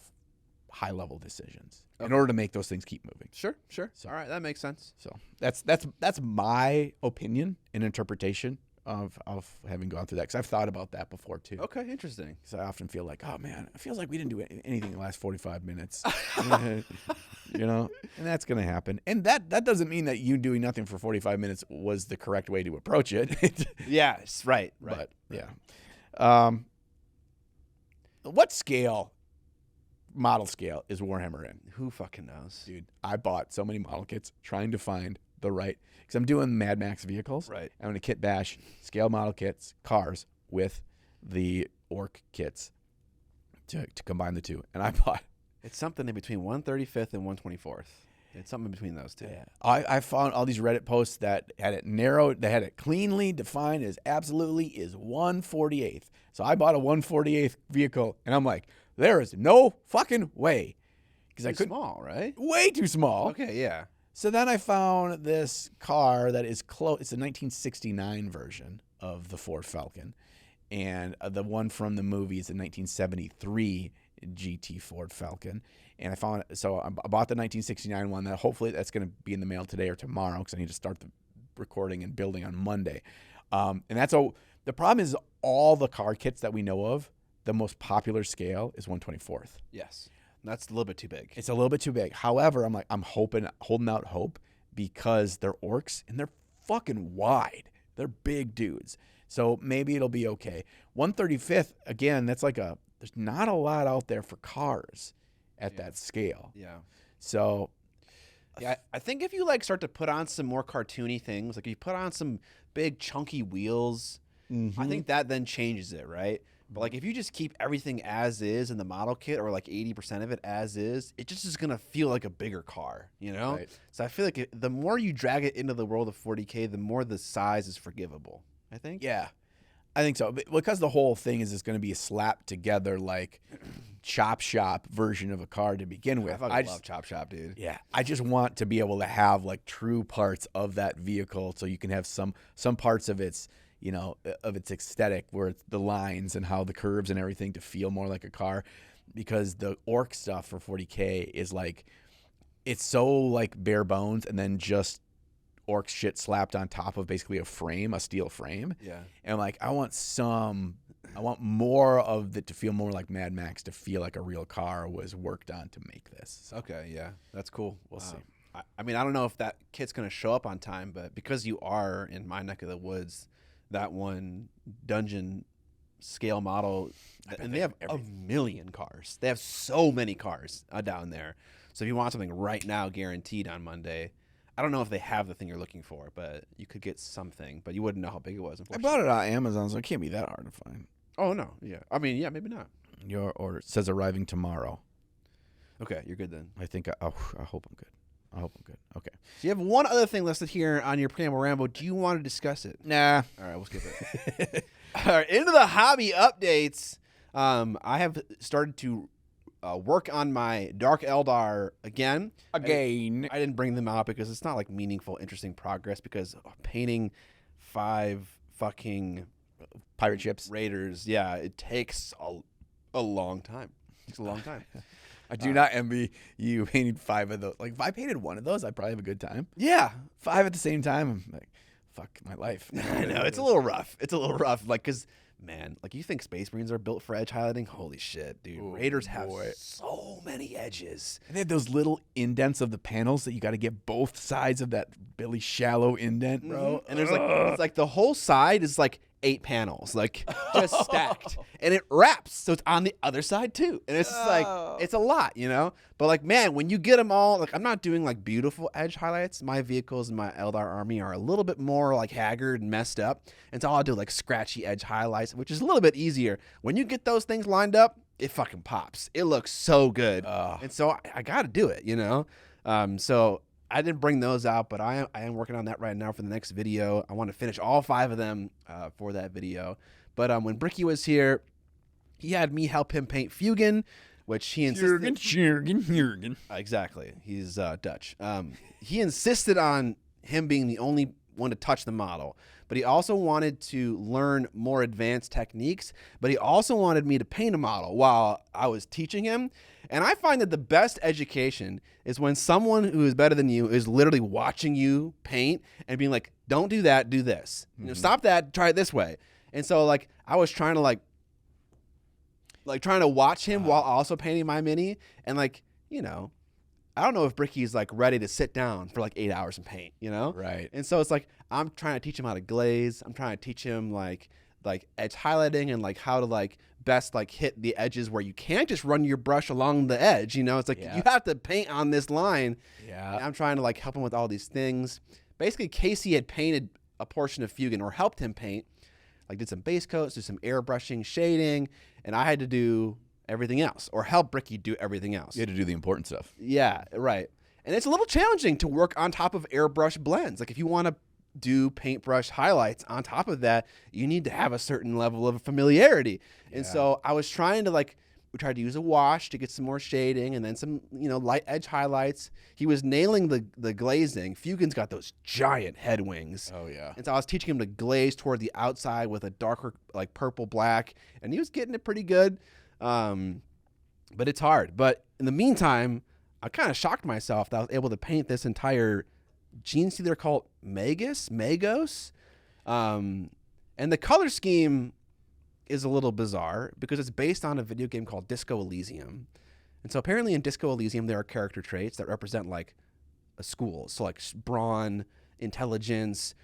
high-level decisions in order to make those things keep moving. Sure. All right, that makes sense. So that's my opinion and interpretation of having gone through that, because I've thought about that before too. Okay, interesting. Because I often feel like, oh man, it feels like we didn't do anything in the last 45 minutes. And that's going to happen. And that doesn't mean that you doing nothing for 45 minutes was the correct way to approach it. Yes, right. But yeah. What model scale is Warhammer in? Who fucking knows? Dude, I bought so many model kits trying to find the right, because I'm doing Mad Max vehicles. Right. I'm going to kit bash scale model kits, cars, with the orc kits to combine the two. And I bought. It's something in between 135th and 124th. It's something in between those two. Yeah. I found all these Reddit posts that had it narrowed, that had it cleanly defined as absolutely is 148th. So I bought a 148th vehicle, and I'm like, there is no fucking way. Because I couldn't. Small, right? Way too small. Okay, yeah. So then I found this car that is close. It's a 1969 version of the Ford Falcon. And the one from the movie is a 1973 GT Ford Falcon. And I bought the 1969 one. That hopefully that's going to be in the mail today or tomorrow, because I need to start the recording and building on Monday. And the problem is, all the car kits that we know of, the most popular scale is 124th. Yes. That's a little bit too big. It's a little bit too big. However, I'm holding out hope, because they're orcs and they're fucking wide. They're big dudes. So maybe it'll be okay. 135th, again, that's there's not a lot out there for cars at that scale. Yeah. So yeah, I think if you start to put on some more cartoony things, like if you put on some big chunky wheels, I think that then changes it, right? But if you just keep everything as is in the model kit, or 80% of it as is, it just is going to feel like a bigger car, Right. So I feel like the more you drag it into the world of 40K, the more the size is forgivable, I think. Yeah, I think so. Because the whole thing is going to be a slapped together, chop shop version of a car to begin with. I love chop shop, dude. Yeah, I just want to be able to have true parts of that vehicle, so you can have some parts of its of its aesthetic, where it's the lines and how the curves and everything, to feel more like a car. Because the orc stuff for 40K is it's so bare bones, and then just orc shit slapped on top of basically a steel frame. Yeah. And I want more of it to feel more like Mad Max, to feel like a real car was worked on to make this. So, okay, yeah, that's cool. We'll see. I mean, I don't know if that kit's going to show up on time, but because you are in my neck of the woods, that one dungeon scale model, and they have a million cars. They have so many cars down there. So if you want something right now, guaranteed on Monday, I don't know if they have the thing you're looking for, but you could get something, but you wouldn't know how big it was. I bought it on Amazon, so it can't be that hard to find. Oh, no. Yeah. I mean, yeah, maybe not. Your order says arriving tomorrow. Okay, you're good then. I think I hope I'm good. Okay. So you have one other thing listed here on your Preamble Ramble. Do you want to discuss it? Nah. All right, we'll skip it. All right, into the hobby updates. I have started to work on my Dark Eldar again. I didn't bring them out because it's not meaningful, interesting progress, because painting 5 fucking pirate ships raiders, yeah, it takes a long time. It takes a long time. I do not envy you painting 5 of those. If I painted 1 of those, I'd probably have a good time. Yeah. 5 at the same time, I'm like, fuck my life. I know, it's a little rough. Because, man, you think Space Marines are built for edge highlighting? Holy shit, dude. Oh, Raiders have so many edges. And they have those little indents of the panels that you got to get both sides of that really shallow indent, bro. And there's it's the whole side is 8 panels, just stacked, and it wraps, so it's on the other side too, and it's just it's a lot, But man, when you get them all, I'm not doing beautiful edge highlights. My vehicles in my Eldar army are a little bit more haggard and messed up, and so I'll do scratchy edge highlights, which is a little bit easier. When you get those things lined up, it fucking pops. It looks so good, and so I got to do it, So I didn't bring those out, but I am working on that right now for the next video. I want to finish all 5 of them for that video. But when Bricky was here, he had me help him paint Fugen, which he insisted. Jurgen. Exactly. He's Dutch. He insisted on him being the only one to touch the model, but he also wanted to learn more advanced techniques, but he also wanted me to paint a model while I was teaching him. And I find that the best education is when someone who is better than you is literally watching you paint and being like, don't do that, do this. You know, stop that, try it this way. And so like I was trying to trying to watch him while also painting my mini, and like, you know, I don't know if Bricky's like ready to sit down for like 8 hours and paint, you know? Right. And so it's like I'm trying to teach him how to glaze. I'm trying to teach him like edge highlighting and like how to like best like hit the edges where you can't just run your brush along the edge, you know? It's like you have to paint on this line. Yeah. And I'm trying to like help him with all these things. Basically, Casey had painted a portion of Fugen, or helped him paint, like did some base coats, do some airbrushing, shading, and I had to do everything else, or help Bricky do everything else. You had to do the important stuff. Yeah, right. And it's a little challenging to work on top of airbrush blends. Like if you want to do paintbrush highlights on top of that, you need to have a certain level of familiarity. And so I was trying to we tried to use a wash to get some more shading, and then some, you know, light edge highlights. He was nailing the glazing. Fugen's got those giant head wings. Oh yeah. And so I was teaching him to glaze toward the outside with a darker like purple black, and he was getting it pretty good. But it's hard. But in the meantime, I kind of shocked myself that I was able to paint this entire gene stealer called Magos. And the color scheme is a little bizarre because it's based on a video game called Disco Elysium. And so apparently in Disco Elysium, there are character traits that represent like a school. So like brawn, intelligence,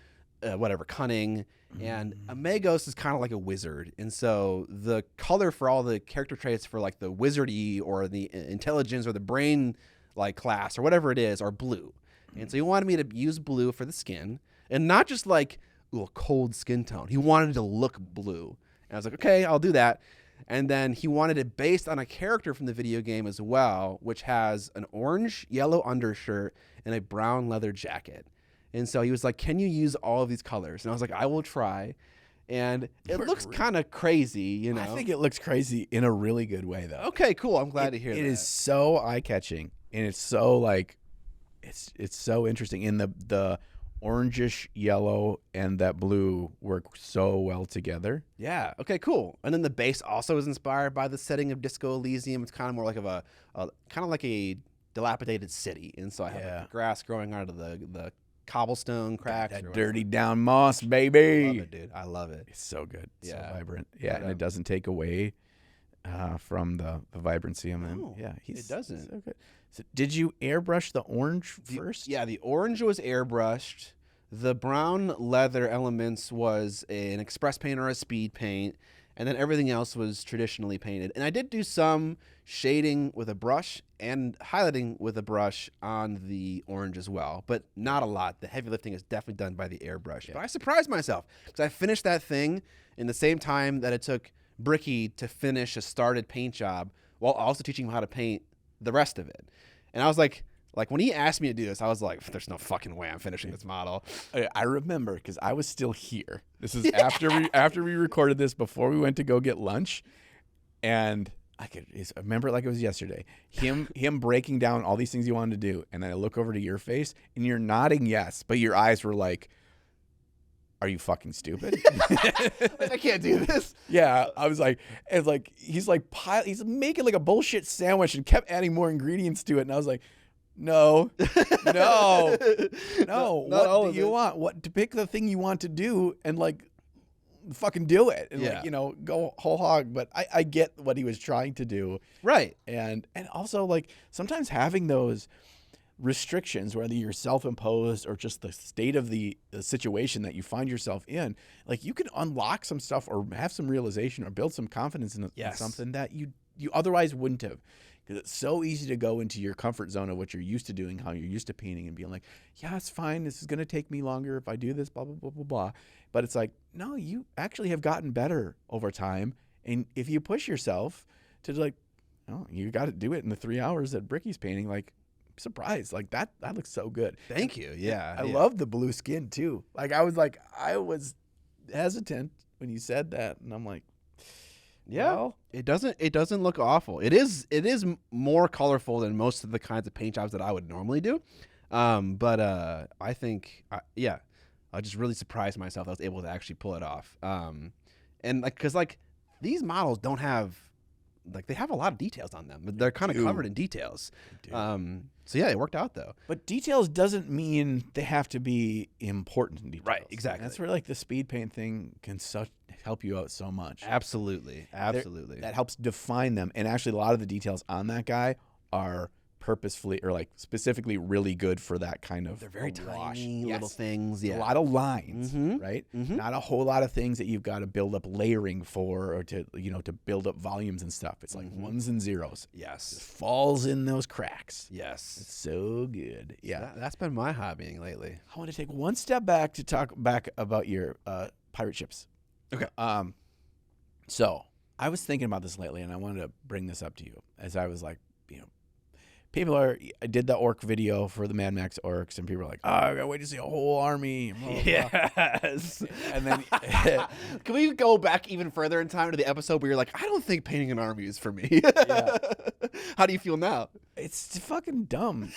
whatever, cunning. And a Magos is kind of like a wizard. And so the color for all the character traits for like the wizardy or the intelligence or the brain like class or whatever it is are blue. And so he wanted me to use blue for the skin, and not just like, ooh, a cold skin tone. He wanted it to look blue. And I was like, okay, I'll do that. And then he wanted it based on a character from the video game as well, which has an orange, yellow undershirt and a brown leather jacket. And so he was like, can you use all of these colors? And I was like, I will try. And it looks kind of crazy, you know? I think it looks crazy in a really good way, though. Okay, cool. I'm glad to hear that. It is so eye-catching, and it's so like, it's so interesting. And the orangish yellow and that blue work so well together. Yeah. Okay, cool. And then the base also is inspired by the setting of Disco Elysium. It's kind of more like a kind of like a dilapidated city. And so I have like grass growing out of the cobblestone cracks. That dirty down moss, baby. I love it, dude. I love it. It's so good. It's Yeah. so vibrant. Yeah, and it doesn't take away from the vibrancy of him. No, it doesn't. So good. So did you airbrush the orange first? Yeah, the orange was airbrushed. The brown leather elements was an express paint or a speed paint, and then everything else was traditionally painted. And I did do some shading with a brush and highlighting with a brush on the orange as well, but not a lot. The heavy lifting is definitely done by the airbrush. Yeah. But I surprised myself because I finished that thing in the same time that it took Bricky to finish a started paint job while also teaching him how to paint the rest of it. And I was like when he asked me to do this, I was like, there's no fucking way I'm finishing this model. I remember because I was still here. This is after we recorded this, before we went to go get lunch, and I remember it like it was yesterday. Him breaking down all these things you wanted to do, and then I look over to your face, and you're nodding yes, but your eyes were like, are you fucking stupid? I can't do this. Yeah, I was like, it's like he's making like a bullshit sandwich and kept adding more ingredients to it, and I was like, no. What do you want? What to pick the thing you want to do and like fucking do it and like, you know, go whole hog. But I get what he was trying to do, right? And also like sometimes having those restrictions, whether you're self-imposed or just the state of the situation that you find yourself in, like you can unlock some stuff or have some realization or build some confidence in something that you otherwise wouldn't have, because it's so easy to go into your comfort zone of what you're used to doing, how you're used to painting, and being like, yeah, it's fine, this is going to take me longer if I do this, blah blah blah blah blah. But it's like, no, you actually have gotten better over time, and if you push yourself to like, oh, you got to do it in the 3 hours that Bricky's painting, like, surprised. Like that looks so good. Thank you. Yeah. I love the blue skin too. I was hesitant when you said that, and I'm like, Yeah, well, it doesn't look awful. It is more colorful than most of the kinds of paint jobs that I would normally do. But I think I just really surprised myself that I was able to actually pull it off. And because these models don't have they have a lot of details on them, but they're kind of covered in details. So yeah, it worked out though. But details doesn't mean they have to be important details. Right, exactly. That's where the speed paint thing can help you out so much. Absolutely. That helps define them. And actually, a lot of the details on that guy are purposefully or specifically really good for that kind of. They're very wash. tiny little things. Yeah, a lot of lines, right? Not a whole lot of things that you've got to build up layering for, or to to build up volumes and stuff. It's like ones and zeros. Yes, it falls in those cracks. Yes, it's so good. Yeah, that's been my hobbying lately. I want to take one step back to talk back about your pirate ships. Okay. So I was thinking about this lately, and I wanted to bring this up to you as I was I did the orc video for the Mad Max orcs, and people were like, "Oh, I gotta wait to see a whole army." Blah, blah, blah. Yes. And then, can we go back even further in time to the episode where you're like, "I don't think painting an army is for me." Yeah. How do you feel now? It's fucking dumb.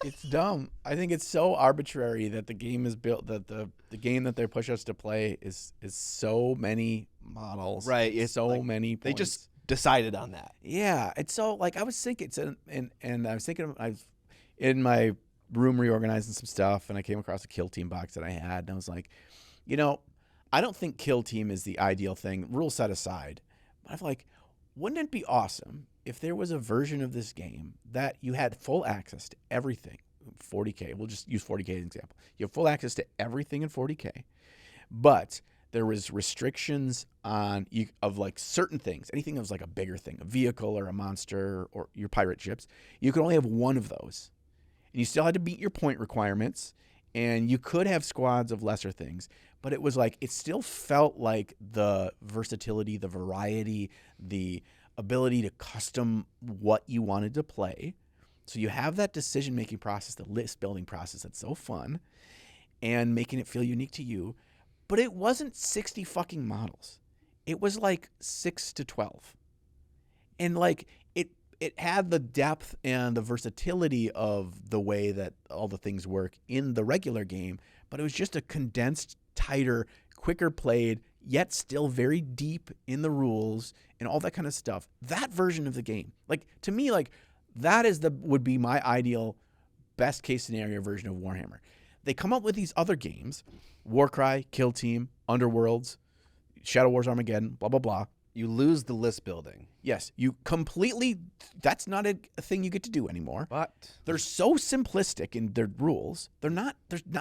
It's dumb. I think it's so arbitrary that the game is built, that the game that they push us to play is so many models. Right. It's so many points. They just decided on that. Yeah. It's so I was thinking, and I was thinking, I was in my room reorganizing some stuff, and I came across a Kill Team box that I had, and I was like, I don't think Kill Team is the ideal thing, rule set aside, but I'm like, wouldn't it be awesome if there was a version of this game that you had full access to everything, 40K, we'll just use 40K as an example. You have full access to everything in 40K, but there was restrictions on certain things, anything that was a bigger thing, a vehicle or a monster or your pirate ships. You could only have one of those, and you still had to meet your point requirements, and you could have squads of lesser things, but it was it still felt like the versatility, the variety, the ability to custom what you wanted to play. So you have that decision-making process, the list building process that's so fun, and making it feel unique to you. But it wasn't 60 fucking models. It was 6 to 12. And it had the depth and the versatility of the way that all the things work in the regular game, but it was just a condensed, tighter, quicker played, yet still very deep in the rules and all that kind of stuff. That version of the game, to me, that would be my ideal best case scenario version of Warhammer. They come up with these other games, Warcry, Kill Team, Underworlds, Shadow Wars Armageddon, blah, blah, blah. You lose the list building. Yes, you completely, that's not a thing you get to do anymore. But they're so simplistic in their rules. There's not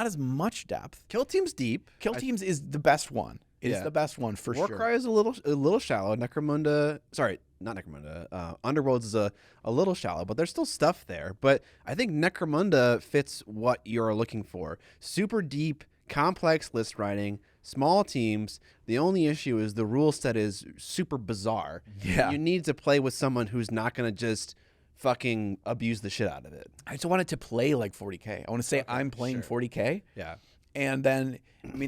as much depth. Kill Team's deep. Kill Team's is the best one. It is the best one for sure. Warcry is a little shallow. Necromunda, sorry, not Necromunda. Underworlds is a little shallow, but there's still stuff there. But I think Necromunda fits what you're looking for. Super deep, complex list writing, small teams. The only issue is the rule set is super bizarre. Yeah. You need to play with someone who's not going to just fucking abuse the shit out of it. I just want it to play like 40K. I want to say I'm playing 40K. Yeah. And then,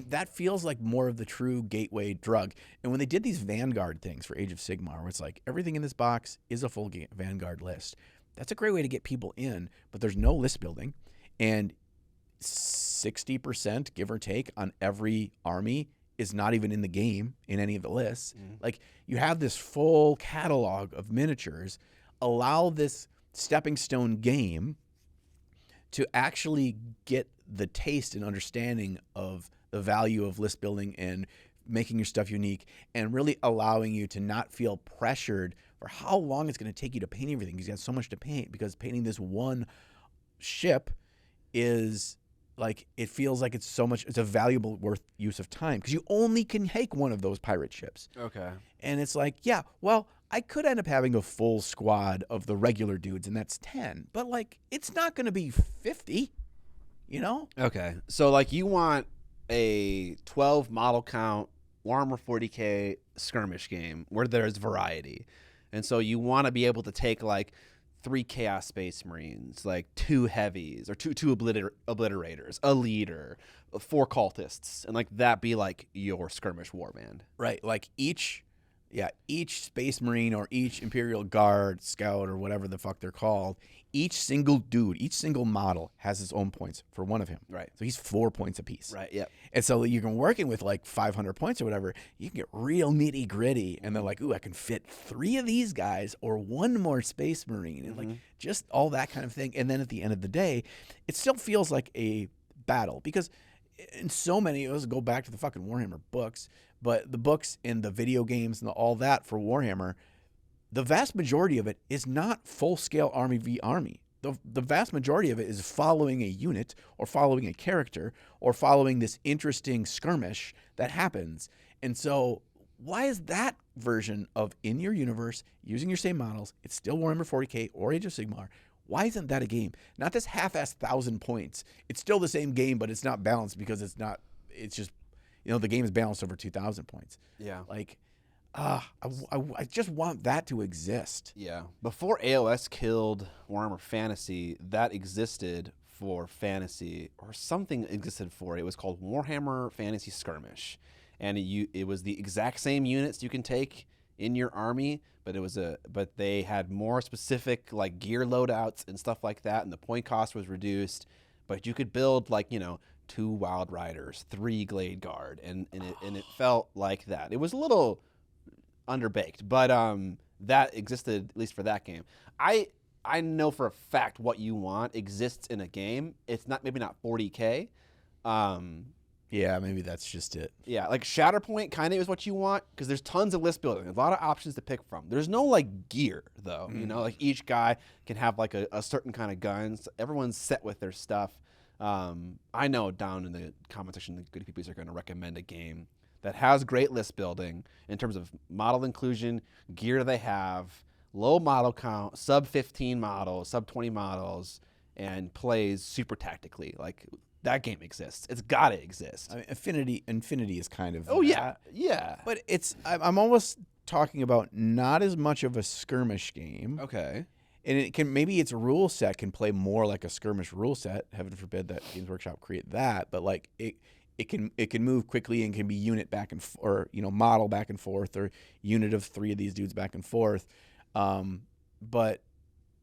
that feels like more of the true gateway drug. And when they did these Vanguard things for Age of Sigmar, where it's everything in this box is a full Vanguard list, that's a great way to get people in, but there's no list building. And 60%, give or take, on every army is not even in the game in any of the lists. You have this full catalog of miniatures. Allow this stepping stone game to actually get the taste and understanding of the value of list building and making your stuff unique, and really allowing you to not feel pressured for how long it's going to take you to paint everything, because you got so much to paint, because painting this one ship is it feels like it's a valuable worth use of time, because you only can take one of those pirate ships. Okay. And it's I could end up having a full squad of the regular dudes, and that's 10. But, it's not going to be 50, Okay. So, you want a 12 model count Warhammer 40K skirmish game where there's variety. And so you want to be able to take, 3 Chaos Space Marines, like 2 heavies or two obliterators, a leader, 4 cultists, and like that be like your skirmish warband. Right. Like each Space Marine or each Imperial Guard, Scout, or whatever the fuck they're called, each single dude, each single model has his own points for one of him. Right. So he's 4 points apiece. Right. Yep. And so you can working with like 500 points or whatever, you can get real nitty gritty, and they're like, ooh, I can fit 3 of these guys or 1 more Space Marine, and like just all that kind of thing. And then at the end of the day, it still feels like a battle, because in so many, let's go back to the fucking Warhammer books, but the books and the video games and all that for Warhammer, the vast majority of it is not full-scale army v army. The vast majority of it is following a unit or following a character or following this interesting skirmish that happens. And so why is that version of in your universe, using your same models, it's still Warhammer 40K or Age of Sigmar, why isn't that a game? Not this half-assed 1,000 points. It's still the same game, but it's not balanced because it's just, the game is balanced over 2,000 points. Yeah. Like, I just want that to exist. Yeah. Before AOS killed Warhammer Fantasy, that existed for fantasy, or something existed for it. It was called Warhammer Fantasy Skirmish. And it was the exact same units you can take in your army, but they had more specific like gear loadouts and stuff like that, and the point cost was reduced. But you could build 2 Wild Riders, 3 Glade Guard, and it felt like that. It was a little underbaked, but that existed at least for that game. I know for a fact what you want exists in a game. It's maybe not 40K. Yeah, maybe that's just it. Yeah, like Shatterpoint kind of is what you want, because there's tons of list building, a lot of options to pick from. There's no gear though. Like each guy can have a certain kind of guns. Everyone's set with their stuff. I know down in the comment section, the good people are going to recommend a game that has great list building in terms of model inclusion, gear they have, low model count, sub 15 models, sub 20 models, and plays super tactically. Like, that game exists. It's got to exist. I mean, Infinity is kind of... Oh, yeah. Yeah. But I'm almost talking about not as much of a skirmish game. Okay. And maybe its rule set can play more like a skirmish rule set. Heaven forbid that Games Workshop create that. But it can move quickly and can be unit back and or model back and forth, or unit of 3 of these dudes back and forth. But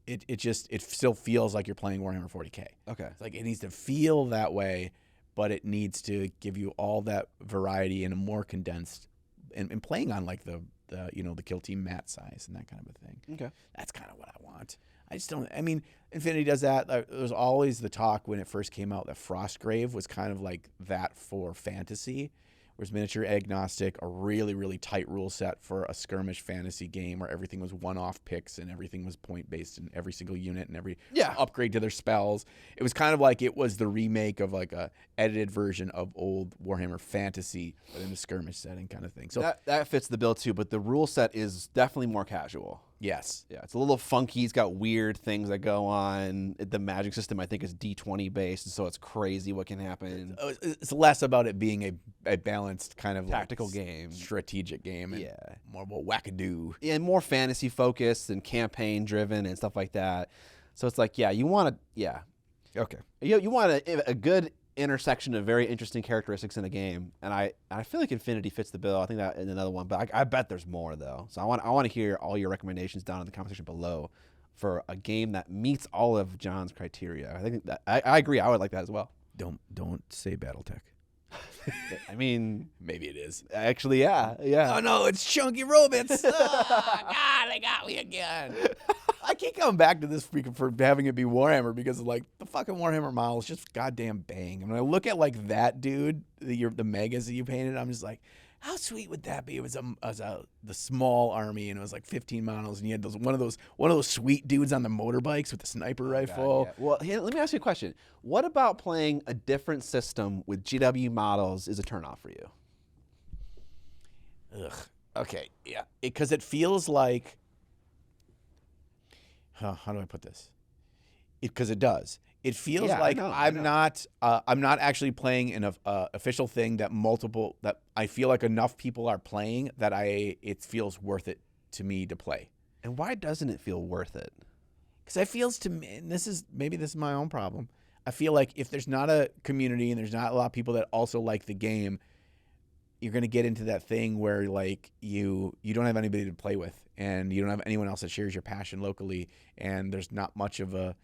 it still feels like you're playing Warhammer 40K. Okay. It's like it needs to feel that way, but it needs to give you all that variety in a more condensed and playing on the kill team mat size and that kind of a thing. Okay. That's kind of what I want. I just don't. I mean, Infinity does that. There was always the talk when it first came out that Frostgrave was kind of like that for fantasy, whereas miniature agnostic, a really, really tight rule set for a skirmish fantasy game where everything was one-off picks and everything was point-based in every single unit and every upgrade to their spells. It was kind of like it was the remake of like a edited version of old Warhammer Fantasy, but in a skirmish setting kind of thing. So that fits the bill too, but the rule set is definitely more casual. Yes. Yeah, it's a little funky. It's got weird things that go on. The magic system, I think, is D20 based, so it's crazy what can happen. It's less about it being a balanced kind of tactical game, strategic game, and more about wackadoo. Yeah, and more fantasy focused and campaign driven and stuff like that. So it's like, you want Okay. You want a good intersection of very interesting characteristics in a game, and I feel like Infinity fits the bill. I think that is another one, but I bet there's more though. So I want to hear all your recommendations down in the comment section below for a game that meets all of John's criteria. I think that I agree. I would like that as well. Don't say BattleTech. I mean, maybe it is. Actually, yeah. Oh no, it's Chunky Robots. Oh, God, they got me again. I keep coming back to this for having it be Warhammer because the fucking Warhammer model is just goddamn bang. And when I look at that dude, the megas that you painted, I'm just like, how sweet would that be? It was the small army, and it was 15 models, and you had one of those sweet dudes on the motorbikes with the sniper rifle. God, yeah. Well, let me ask you a question. What about playing a different system with GW models is a turnoff for you? Ugh. Okay. Yeah. Because it feels like. How do I put this? Because it does. It feels like I'm not actually playing an official thing that I feel like enough people are playing that it feels worth it to me to play. And why doesn't it feel worth it? Because I feels to me, and this is my own problem. I feel like if there's not a community and there's not a lot of people that also like the game, you're going to get into that thing where like you don't have anybody to play with, and you don't have anyone else that shares your passion locally, and there's not much of a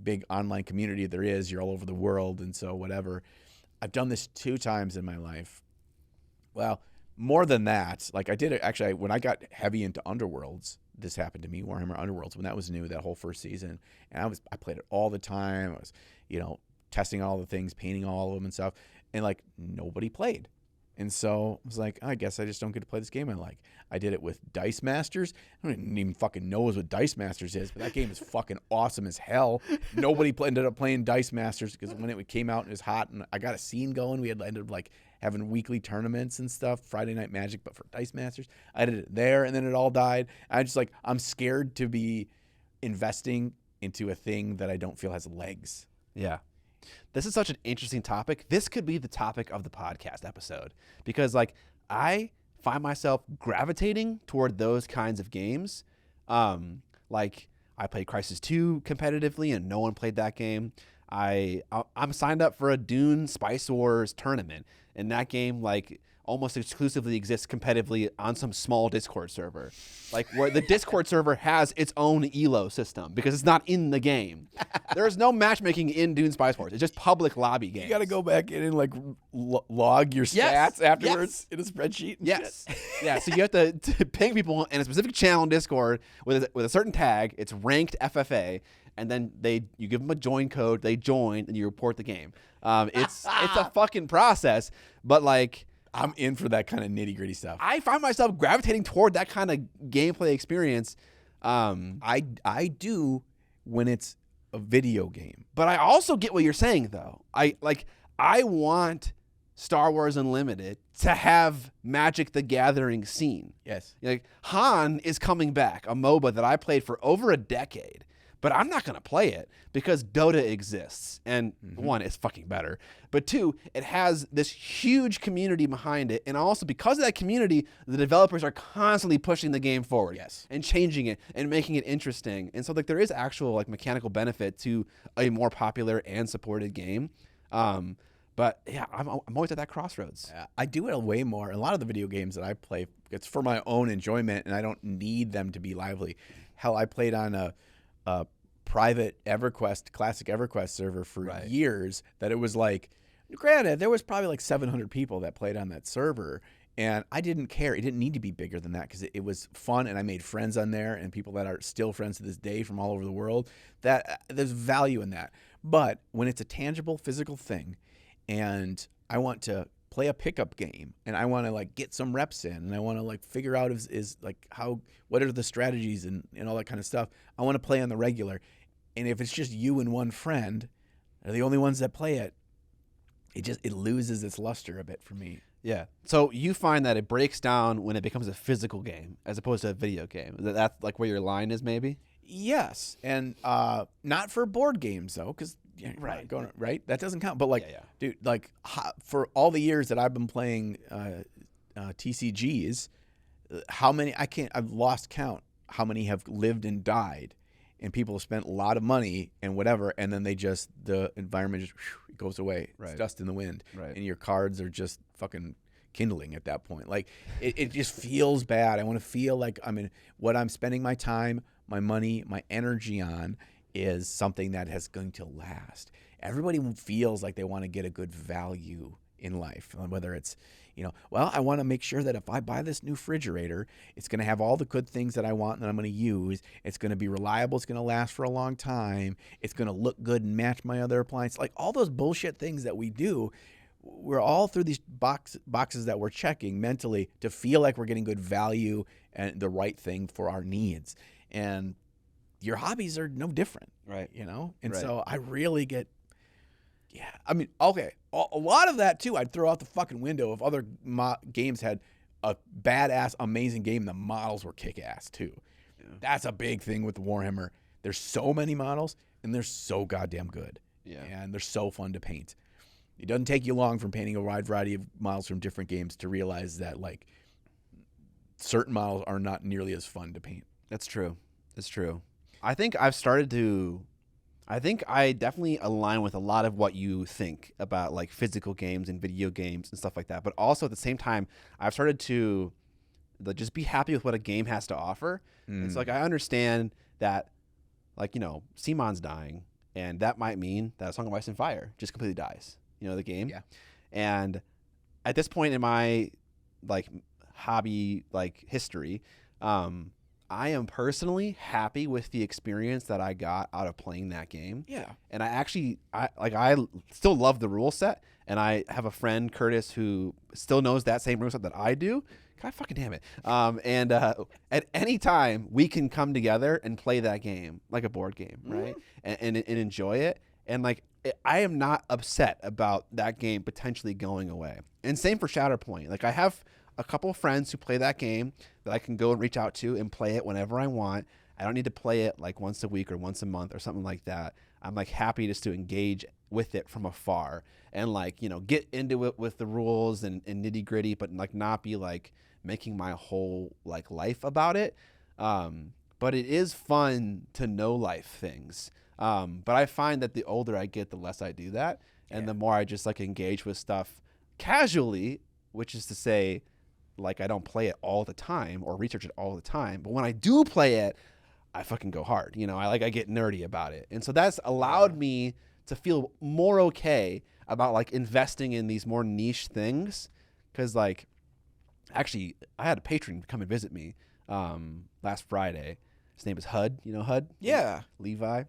big online community. There is, you're all over the world, and so whatever. I've done this 2 times in my life. Well, more than that, like I did it actually when I got heavy into Underworlds. This happened to me, Warhammer Underworlds, when that was new, that whole first season, and I played it all the time. I was, testing all the things, painting all of them and stuff, and like nobody played. And so I was like, I guess I just don't get to play this game I like. I did it with Dice Masters. I don't even fucking know what Dice Masters is, but that game is fucking awesome as hell. Nobody ended up playing Dice Masters because when it came out and it was hot and I got a scene going, we had ended up like having weekly tournaments and stuff, Friday Night Magic, but for Dice Masters. I did it there, and then it all died. I'm scared to be investing into a thing that I don't feel has legs. Yeah. This is such an interesting topic. This could be the topic of the podcast episode because like I find myself gravitating toward those kinds of games. Like I played Crisis 2 competitively and no one played that game. I'm signed up for a Dune Spice Wars tournament, and that game like almost exclusively exists competitively on some small Discord server, like where the Discord server has its own ELO system because it's not in the game. There's no matchmaking in Dune Spice Wars. It's just public lobby games. You got to go back in and like log your stats afterwards in a spreadsheet. And shit. Yeah. So you have to ping people in a specific channel in Discord with a certain tag. It's ranked FFA. And then you give them a join code, they join, and you report the game. It's a fucking process, but like I'm in for that kind of nitty gritty stuff. I find myself gravitating toward that kind of gameplay experience. I do when it's a video game, but I also get what you're saying though. I want Star Wars Unlimited to have Magic the Gathering scene. Yes, like Han is coming back, a MOBA that I played for over a decade. But I'm not going to play it because Dota exists. And one, it's fucking better. But two, it has this huge community behind it. And also because of that community, the developers are constantly pushing the game forward. Yes. And changing it and making it interesting. And so like there is actual like mechanical benefit to a more popular and supported game. But yeah, I'm always at that crossroads. I do it way more. A lot of the video games that I play, it's for my own enjoyment and I don't need them to be lively. Hell, I played on a private EverQuest, classic EverQuest server for years that it was like, granted, there was probably like 700 people that played on that server, and I didn't care. It didn't need to be bigger than that because it was fun, and I made friends on there and people that are still friends to this day from all over the world. That there's value in that. But when it's a tangible, physical thing, and I want to play a pickup game and I want to like get some reps in and I want to like figure out is like what are the strategies and all that kind of stuff. I want to play on the regular. And if it's just you and one friend are the only ones that play it, it loses its luster a bit for me. Yeah. So you find that it breaks down when it becomes a physical game as opposed to a video game. That's like where your line is maybe? Yes. And not for board games though, because right? That doesn't count. But like, dude, like for all the years that I've been playing TCGs, I've lost count how many have lived and died, and people have spent a lot of money and whatever, and then the environment just goes away. Right. It's dust in the wind, right? And your cards are just fucking kindling at that point. Like it just feels bad. I want to feel like what I'm spending my time, my money, my energy on is something that is going to last. Everybody feels like they want to get a good value in life, whether it's, I want to make sure that if I buy this new refrigerator, it's going to have all the good things that I want and that I'm going to use. It's going to be reliable. It's going to last for a long time. It's going to look good and match my other appliances. Like all those bullshit things that we do, we're all through these boxes that we're checking mentally to feel like we're getting good value and the right thing for our needs. And your hobbies are no different, right? And so I really get, okay, a lot of that too I'd throw out the fucking window if other games had a badass, amazing game and the models were kick-ass too. Yeah. That's a big thing with Warhammer. There's so many models and they're so goddamn good. Yeah. And they're so fun to paint. It doesn't take you long from painting a wide variety of models from different games to realize that like certain models are not nearly as fun to paint. That's true. That's true. I think I definitely align with a lot of what you think about like physical games and video games and stuff like that. But also at the same time, I've started to just be happy with what a game has to offer. And so like I understand that, like, you know, Simon's dying, and that might mean that A Song of Ice and Fire just completely dies. You know, the game. Yeah. And at this point in my like hobby like history, I am personally happy with the experience that I got out of playing that game. Yeah. And I still love the rule set, and I have a friend, Curtis, who still knows that same rule set that I do. God fucking damn it. And at any time we can come together and play that game like a board game, right? And enjoy it. And like I am not upset about that game potentially going away. And same for Shatterpoint. Like I have a couple of friends who play that game that I can go and reach out to and play it whenever I want. I don't need to play it like once a week or once a month or something like that. I'm like happy just to engage with it from afar and like, you know, get into it with the rules and nitty gritty, but like not be like making my whole like life about it. But it is fun to know life things. But I find that the older I get, the less I do that. And the more I just like engage with stuff casually, which is to say, like I don't play it all the time or research it all the time, but when I do play it, I fucking go hard. You know, I get nerdy about it, and so that's allowed me to feel more okay about like investing in these more niche things. Because like, actually, I had a patron come and visit me last Friday. His name is Hud. You know Hud? Yeah. Levi,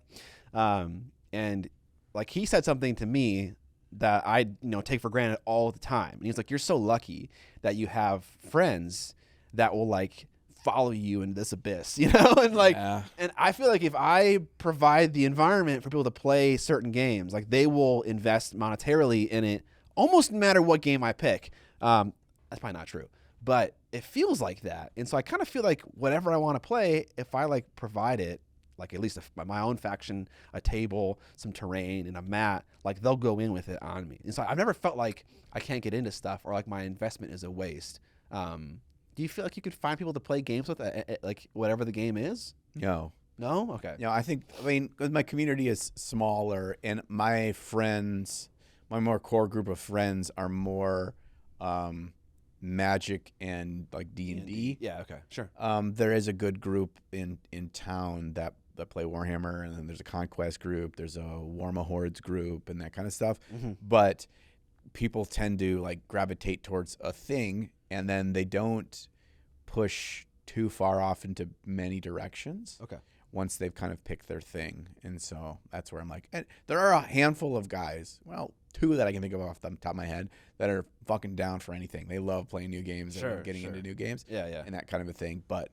and like he said something to me that I take for granted all the time. And he's like, you're so lucky that you have friends that will like follow you in this abyss, you know? And like, and I feel like if I provide the environment for people to play certain games, like they will invest monetarily in it almost no matter what game I pick. That's probably not true, but it feels like that. And so I kind of feel like whatever I want to play, if I like provide it, like at least my own faction, a table, some terrain, and a mat, like they'll go in with it on me. And so I've never felt like I can't get into stuff or like my investment is a waste. Do you feel like you could find people to play games with, like whatever the game is? No. No? Okay. You know, I mean, because my community is smaller and my friends, my more core group of friends are more Magic and like D&D. Yeah, okay, sure. There is a good group in town that play Warhammer, and then there's a Conquest group, there's a Warma Hordes group, and that kind of stuff. Mm-hmm. But people tend to like gravitate towards a thing, and then they don't push too far off into many directions. Okay. Once they've kind of picked their thing. And so that's where I'm like, and there are a handful of guys, well, two that I can think of off the top of my head, that are fucking down for anything. They love playing new games and getting into new games. Yeah. And that kind of a thing. But,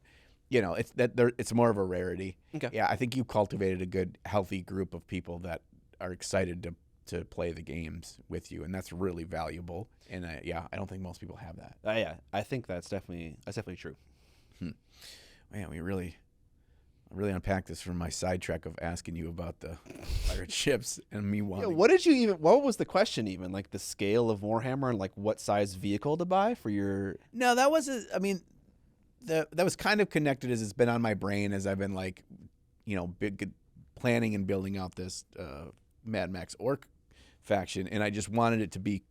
you know, it's more of a rarity. Okay. Yeah, I think you cultivated a good, healthy group of people that are excited to play the games with you, and that's really valuable. And I don't think most people have that. Yeah, I think that's definitely true. Man, we really unpacked this from my sidetrack of asking you about the pirate ships and me wanting. Yeah, what was the question even? Like the scale of Warhammer and like what size vehicle to buy for your? No, that wasn't. I mean, that was kind of connected as it's been on my brain as I've been like, you know, planning and building out this Mad Max Orc faction, and I just wanted it to be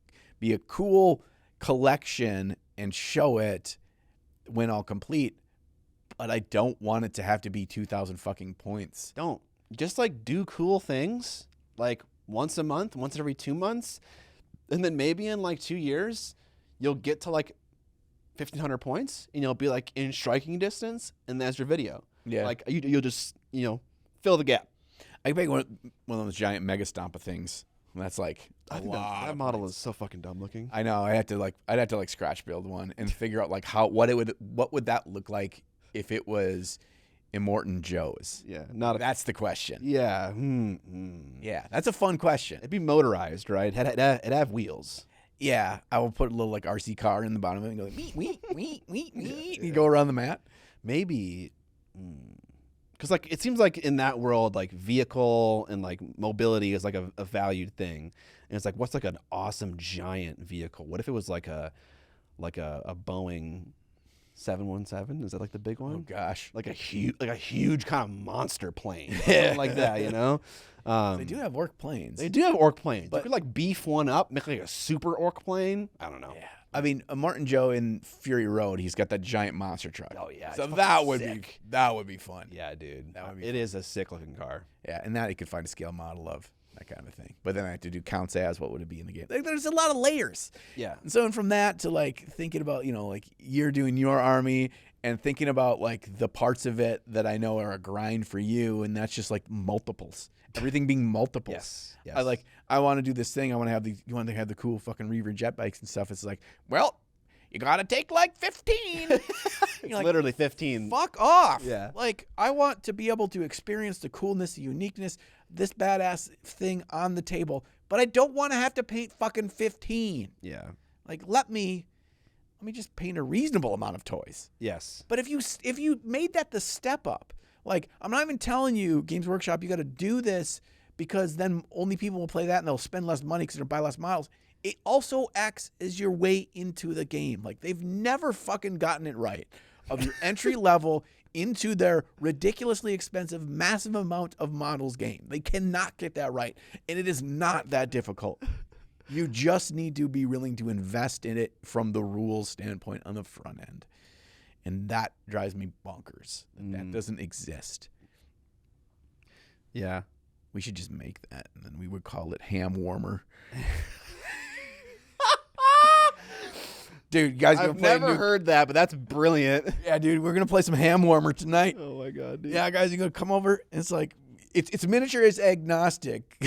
a cool collection and show it when all complete. But I don't want it to have to be 2,000 fucking points. Don't. Just like do cool things like once a month, once every 2 months, and then maybe in like 2 years you'll get to like 1,500 points and you'll be like in striking distance, and that's your video. Yeah. Like you'll just fill the gap. I can make one of those giant Mega Stompa things. That's like a lot. That model is so fucking dumb looking. I know. I'd have to scratch build one and figure out like what would that look like if it was Immortan Joe's. Yeah, that's the question. Yeah. Yeah, that's a fun question. It'd be motorized, right? It'd have wheels. Yeah, I will put a little like RC car in the bottom of it and go like, wee. You go around the mat. Maybe, because like it seems like in that world, like vehicle and like mobility is like a valued thing, and it's like what's like an awesome giant vehicle? What if it was like a Boeing 717. Is that like the big one? Oh gosh, Like a huge kind of monster plane, something like that. You know, they do have orc planes. They do have orc planes. But- you could like beef one up, make like a super orc plane. I don't know. Yeah. I mean, Martin Joe in Fury Road, he's got that giant monster truck. Oh yeah. So it's that would sick. be fun. Yeah, dude. That would be It is a sick looking car. Yeah, and that you could find a scale model of that kind of thing. But then I have to do counts as what would it be in the game. Like, there's a lot of layers. Yeah. And so from that to like thinking about, like you're doing your army and thinking about like the parts of it that I know are a grind for you, and that's just like multiples. Everything being multiples. Yes. I want to do this thing. I want to have you want to have the cool fucking Reaver jet bikes and stuff. It's like, well, you gotta take like 15. It's like, literally 15. Fuck off. Yeah. Like, I want to be able to experience the coolness, the uniqueness, this badass thing on the table, but I don't want to have to paint fucking 15. Yeah. Like, let me just paint a reasonable amount of toys. Yes. But if you made that the step up, like, I'm not even telling you, Games Workshop, you got to do this because then only people will play that and they'll spend less money because they'll buy less models. It also acts as your way into the game. Like, they've never fucking gotten it right of your entry level into their ridiculously expensive, massive amount of models game. They cannot get that right. And it is not that difficult. You just need to be willing to invest in it from the rules standpoint on the front end. And that drives me bonkers. That doesn't exist. Yeah. We should just make that, and then we would call it Ham Warmer. Dude, you guys gonna I've play never heard that, but that's brilliant. Yeah, dude, we're gonna play some Ham Warmer tonight. Oh my god, dude. Yeah, guys, you're gonna come over. And it's like it's miniature is agnostic.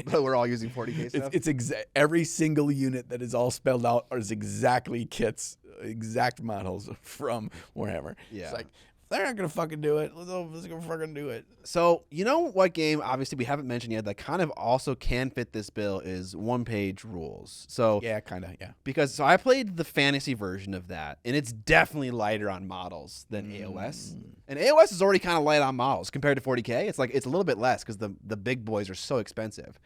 But we're all using 40K stuff. It's every single unit that is all spelled out is exactly kits, exact models from Warhammer. Yeah. It's like, they're not gonna fucking do it. Let's go fucking do it. So, you know what game, obviously, we haven't mentioned yet that kind of also can fit this bill is one-page rules. So, Yeah, kind of, yeah. because I played the fantasy version of that, and it's definitely lighter on models than AOS. And AOS is already kind of light on models compared to 40K. It's like it's a little bit less because the big boys are so expensive.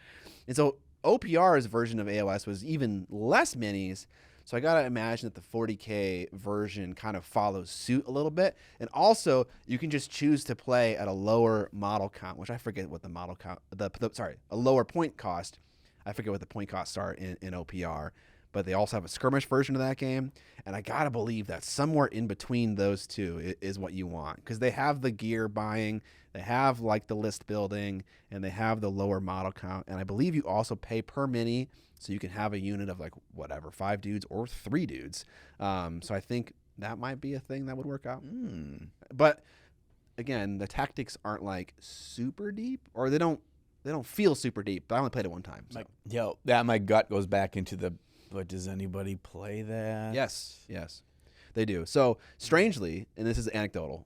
And so OPR's version of AOS was even less minis. So I got to imagine that the 40K version kind of follows suit a little bit. And also, you can just choose to play at a lower model count, which I forget what the model count, a lower point cost. I forget what the point costs are in OPR. But they also have a skirmish version of that game. And I got to believe that somewhere in between those two is what you want. Because they have the gear buying, they have like the list building, and they have the lower model count. And I believe you also pay per mini. So you can have a unit of like whatever, 5 dudes or 3 dudes. So I think that might be a thing that would work out. But again, the tactics aren't like super deep, or they don't feel super deep. But I only played it one time. So. My gut goes back into the. But does anybody play that? Yes, they do. So strangely, and this is anecdotal,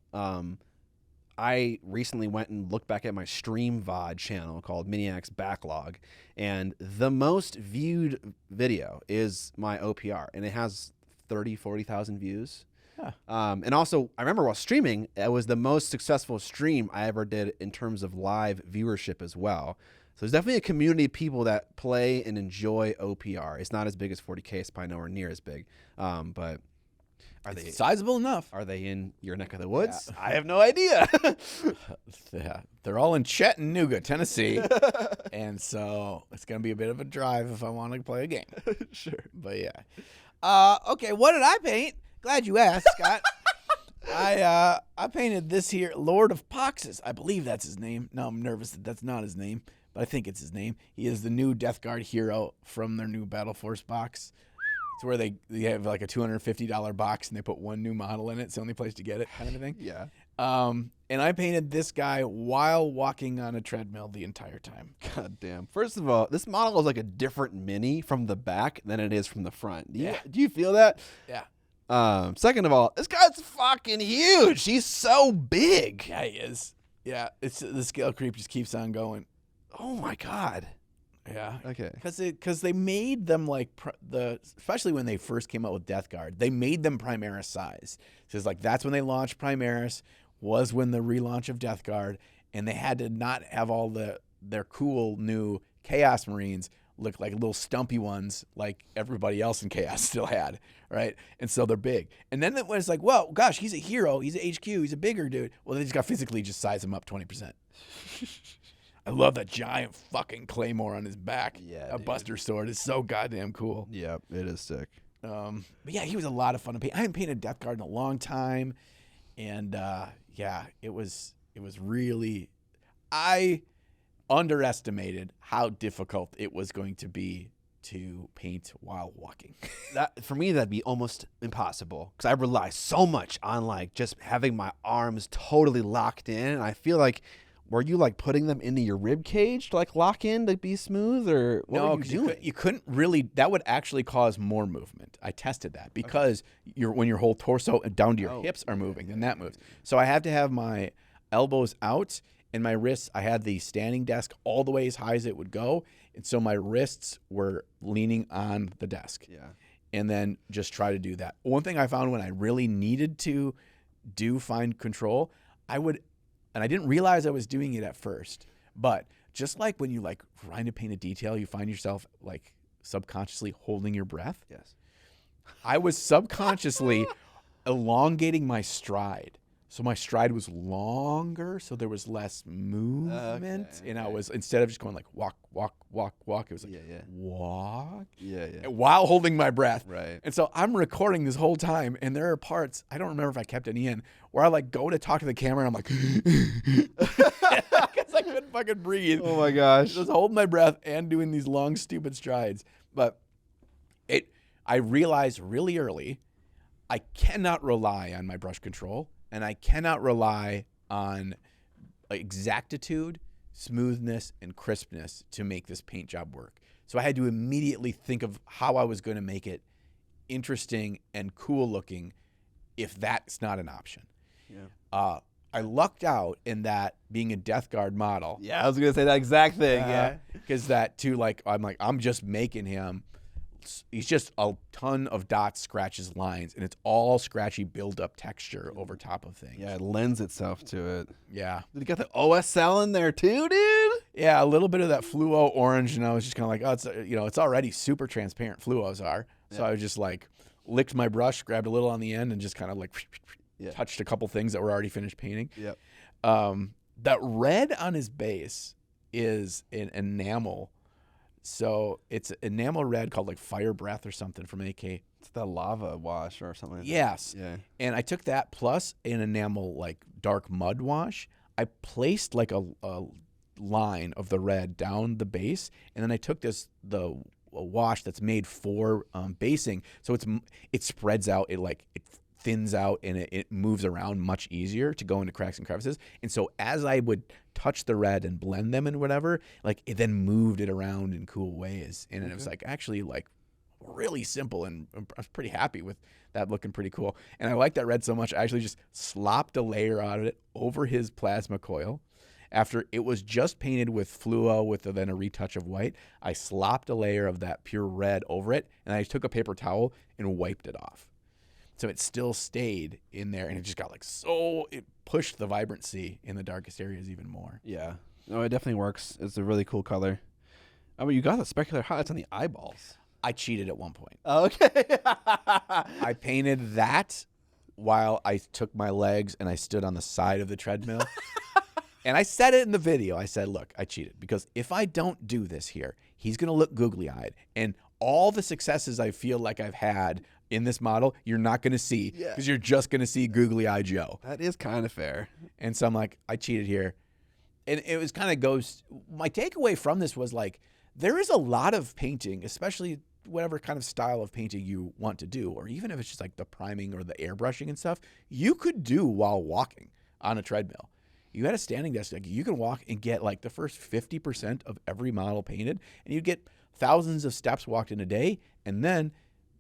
I recently went and looked back at my stream VOD channel called Miniac's Backlog, and the most viewed video is my OPR, and it has 40,000 views. Huh. And also, I remember while streaming, it was the most successful stream I ever did in terms of live viewership as well. So there's definitely a community of people that play and enjoy OPR. It's not as big as 40K. It's probably nowhere near as big. But It's sizable enough. Are they in your neck of the woods? Yeah. I have no idea. Yeah, they're all in Chattanooga, Tennessee. And so it's going to be a bit of a drive if I want to play a game. Sure. But yeah. Okay, what did I paint? Glad you asked, Scott. I painted this here, Lord of Poxes. I believe that's his name. No, I'm nervous that that's not his name, but I think it's his name. He is the new Death Guard hero from their new Battle Force box. It's where they have like a $250 box and they put one new model in it. It's the only place to get it, kind of a thing. Yeah. And I painted this guy while walking on a treadmill the entire time. God damn. First of all, this model is like a different mini from the back than it is from the front. Do you feel that? Yeah. Second of all, this guy's fucking huge. He's so big. Yeah, he is. Yeah, it's the scale creep just keeps on going. Oh my god. Yeah. Okay. Because they made them like especially when they first came out with Death Guard, they made them Primaris size. So it's like that's when they launched Primaris, was when the relaunch of Death Guard, and they had to not have all their cool new Chaos Marines look like little stumpy ones like everybody else in Chaos still had, right? And so they're big. And then when it's like, well, gosh, he's a hero. He's a HQ. He's a bigger dude. Well, they just got physically just size him up 20%. I love that giant fucking claymore on his back. Yeah, a dude. Buster sword is so goddamn cool. Yep, it is sick. But yeah, he was a lot of fun to paint. I haven't painted Death Guard in a long time, and yeah, it was really. I underestimated how difficult it was going to be to paint while walking. That for me, that'd be almost impossible because I rely so much on like just having my arms totally locked in. And I feel like, were you like putting them into your rib cage to like lock in to be smooth, or what were you doing? You couldn't really. That would actually cause more movement. I tested that because when your whole torso down to your hips are moving, then that moves. So I have to have my elbows out and my wrists. I had the standing desk all the way as high as it would go, and so my wrists were leaning on the desk. Yeah. And then just try to do that. One thing I found when I really needed to do fine control, and I didn't realize I was doing it at first, but just like when you like trying to paint a detail, you find yourself like subconsciously holding your breath. Yes. I was subconsciously elongating my stride. So my stride was longer, so there was less movement. Okay, And I was, instead of just going like walk, walk, walk, walk, it was like walk. Yeah. While holding my breath. Right. And so I'm recording this whole time, and there are parts, I don't remember if I kept any in, where I like go to talk to the camera, and I'm like, because I couldn't fucking breathe. Oh my gosh. Just holding my breath and doing these long, stupid strides. But I realized really early, I cannot rely on my brush control, and I cannot rely on exactitude, smoothness, and crispness to make this paint job work. So I had to immediately think of how I was going to make it interesting and cool looking if that's not an option. Yeah. I lucked out in that being a Death Guard model. Yeah, I was gonna say that exact thing. Yeah. Because that too, I'm just making him. He's just a ton of dots, scratches, lines, and it's all scratchy build-up texture over top of things. Yeah, it lends itself to it. Yeah. Did you got the OSL in there too, dude? Yeah, a little bit of that fluo orange, and I was just kind of like, oh, it's already super transparent. Fluos are. So I was just like, licked my brush, grabbed a little on the end, and just kind of like touched a couple things that were already finished painting. Yep. That red on his base is an enamel. So it's enamel red called like Fire Breath or something from AK. It's the lava wash or something like that. Yes. Yeah. And I took that plus an enamel like dark mud wash. I placed like a line of the red down the base, and then I took the wash that's made for basing. So it spreads out. It thins out, and it moves around much easier to go into cracks and crevices. And so as I would touch the red and blend them and whatever, like it then moved it around in cool ways. And it was like actually like really simple, and I was pretty happy with that looking pretty cool. And I like that red so much, I actually just slopped a layer out of it over his plasma coil. After it was just painted with fluo with then a retouch of white, I slopped a layer of that pure red over it, and I took a paper towel and wiped it off. So it still stayed in there, and it just got it pushed the vibrancy in the darkest areas even more. Yeah. No, it definitely works. It's a really cool color. I mean, you got the specular highlights on the eyeballs. I cheated at one point. Okay. I painted that while I took my legs and I stood on the side of the treadmill. And I said it in the video. I said, look, I cheated because if I don't do this here, he's going to look googly-eyed. And all the successes I feel like I've had in this model, you're not going to see because you're just going to see googly-eyed Joe. That is kind of fair. And so I'm like, I cheated here. And it was kind of my takeaway from this was like, there is a lot of painting, especially whatever kind of style of painting you want to do, or even if it's just like the priming or the airbrushing and stuff, you could do while walking on a treadmill. You had a standing desk, like you can walk and get like the first 50% of every model painted, and you get thousands of steps walked in a day. And then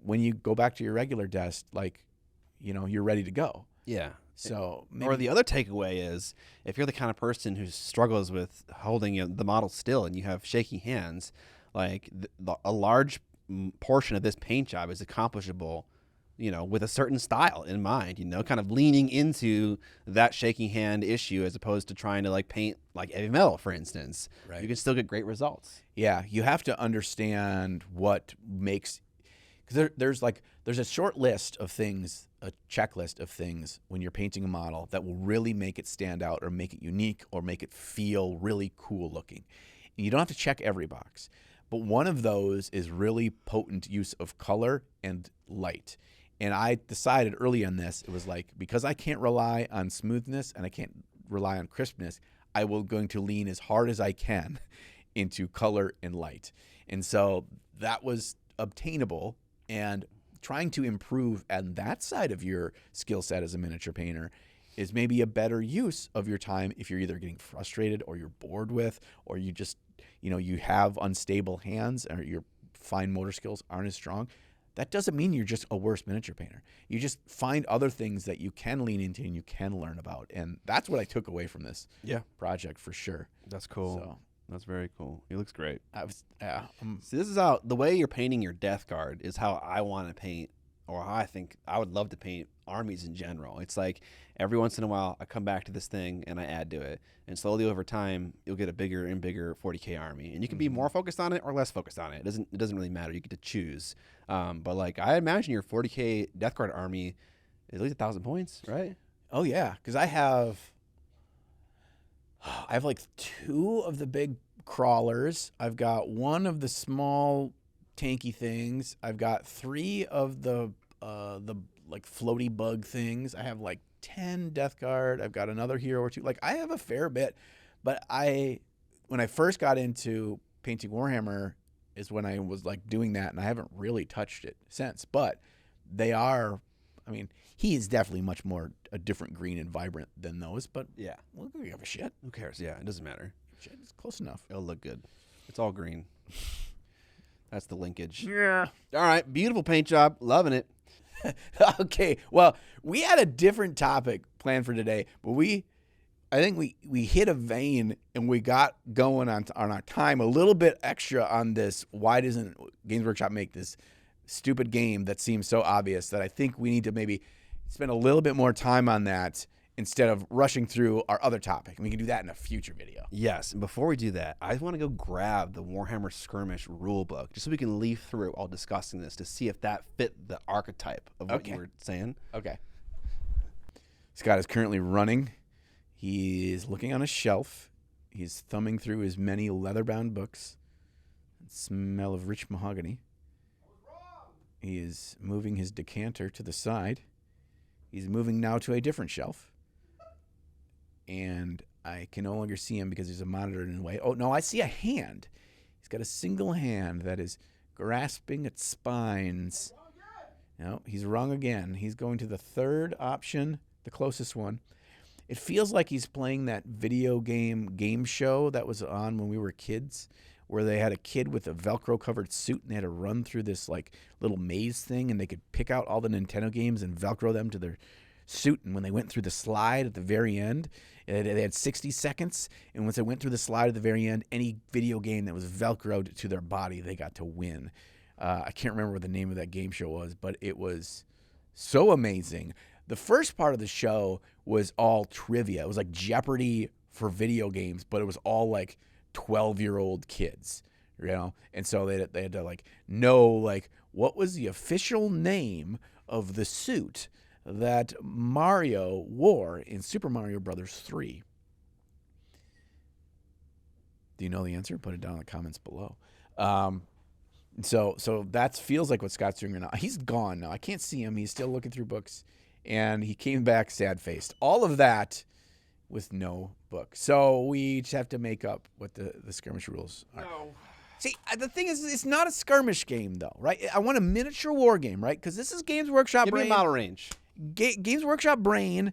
when you go back to your regular desk, like, you're ready to go. Yeah. So or the other takeaway is if you're the kind of person who struggles with holding the model still and you have shaky hands, like a large portion of this paint job is accomplishable with a certain style in mind, kind of leaning into that shaking hand issue as opposed to trying to like paint like heavy metal, for instance. Right. You can still get great results. Yeah, you have to understand what makes, because there's a short list of things, a checklist of things when you're painting a model that will really make it stand out or make it unique or make it feel really cool looking. And you don't have to check every box, but one of those is really potent use of color and light. And I decided early on this, it was like, because I can't rely on smoothness and I can't rely on crispness, I will going to lean as hard as I can into color and light. And so that was obtainable, and trying to improve on that side of your skill set as a miniature painter is maybe a better use of your time if you're either getting frustrated or you're bored with, or you just, you have unstable hands or your fine motor skills aren't as strong. That doesn't mean you're just a worse miniature painter. You just find other things that you can lean into and you can learn about. And that's what I took away from this project for sure. That's cool. So, that's very cool. He looks great. See, this is how the way you're painting your Death Guard is how I want to paint, or how I think I would love to paint armies in general. It's like every once in a while I come back to this thing and I add to it, and slowly over time you'll get a bigger and bigger 40K army, and you can be more focused on it or less focused on it. It doesn't really matter. You get to choose. But like I imagine your 40K Death Guard army is at least 1,000 points, right? Oh yeah, because I have like 2 of the big crawlers. I've got 1 of the small tanky things. I've got 3 of the like floaty bug things. I have like 10 Death Guard. I've got another hero or 2. Like I have a fair bit, but when I first got into painting Warhammer is when I was like doing that, and I haven't really touched it since. But they are, I mean, he is definitely much more a different green and vibrant than those. But yeah, we'll give a shit. Who cares? Yeah, it doesn't matter. Shit, it's close enough. It'll look good. It's all green. That's the linkage. Yeah. All right, beautiful paint job. Loving it. Okay, well, we had a different topic planned for today, but I think we hit a vein and we got going on our time a little bit extra on this. Why doesn't Games Workshop make this stupid game that seems so obvious, that I think we need to maybe spend a little bit more time on that instead of rushing through our other topic. And we can do that in a future video. Yes, and before we do that, I want to go grab the Warhammer Skirmish rulebook just so we can leaf through while discussing this to see if that fit the archetype of what you were saying. Okay. Scott is currently running. He is looking on a shelf. He's thumbing through his many leather-bound books. Smell of rich mahogany. He is moving his decanter to the side. He's moving now to a different shelf. And I can no longer see him because there's a monitor in the way. Oh, no, I see a hand. He's got a single hand that is grasping at spines. No, he's wrong again. He's going to the third option, the closest one. It feels like he's playing that video game show that was on when we were kids, where they had a kid with a Velcro-covered suit and they had to run through this like little maze thing, and they could pick out all the Nintendo games and Velcro them to their suit. And when they went through the slide at the very end, they had 60 seconds, and once they went through the slide at the very end, any video game that was Velcroed to their body, they got to win. I can't remember what the name of that game show was, but it was so amazing. The first part of the show was all trivia. It was like Jeopardy for video games, but it was all like 12-year-old kids, And so they had to like know like what was the official name of the suit that Mario wore in Super Mario Brothers 3. Do you know the answer? Put it down in the comments below. So that feels like what Scott's doing right now. He's gone now. I can't see him. He's still looking through books, and he came back sad-faced. All of that with no book. So we just have to make up what the skirmish rules are. No. See, the thing is, it's not a skirmish game, though, right? I want a miniature war game, right? Because this is Games Workshop Give brain. me a model range. Games Workshop brain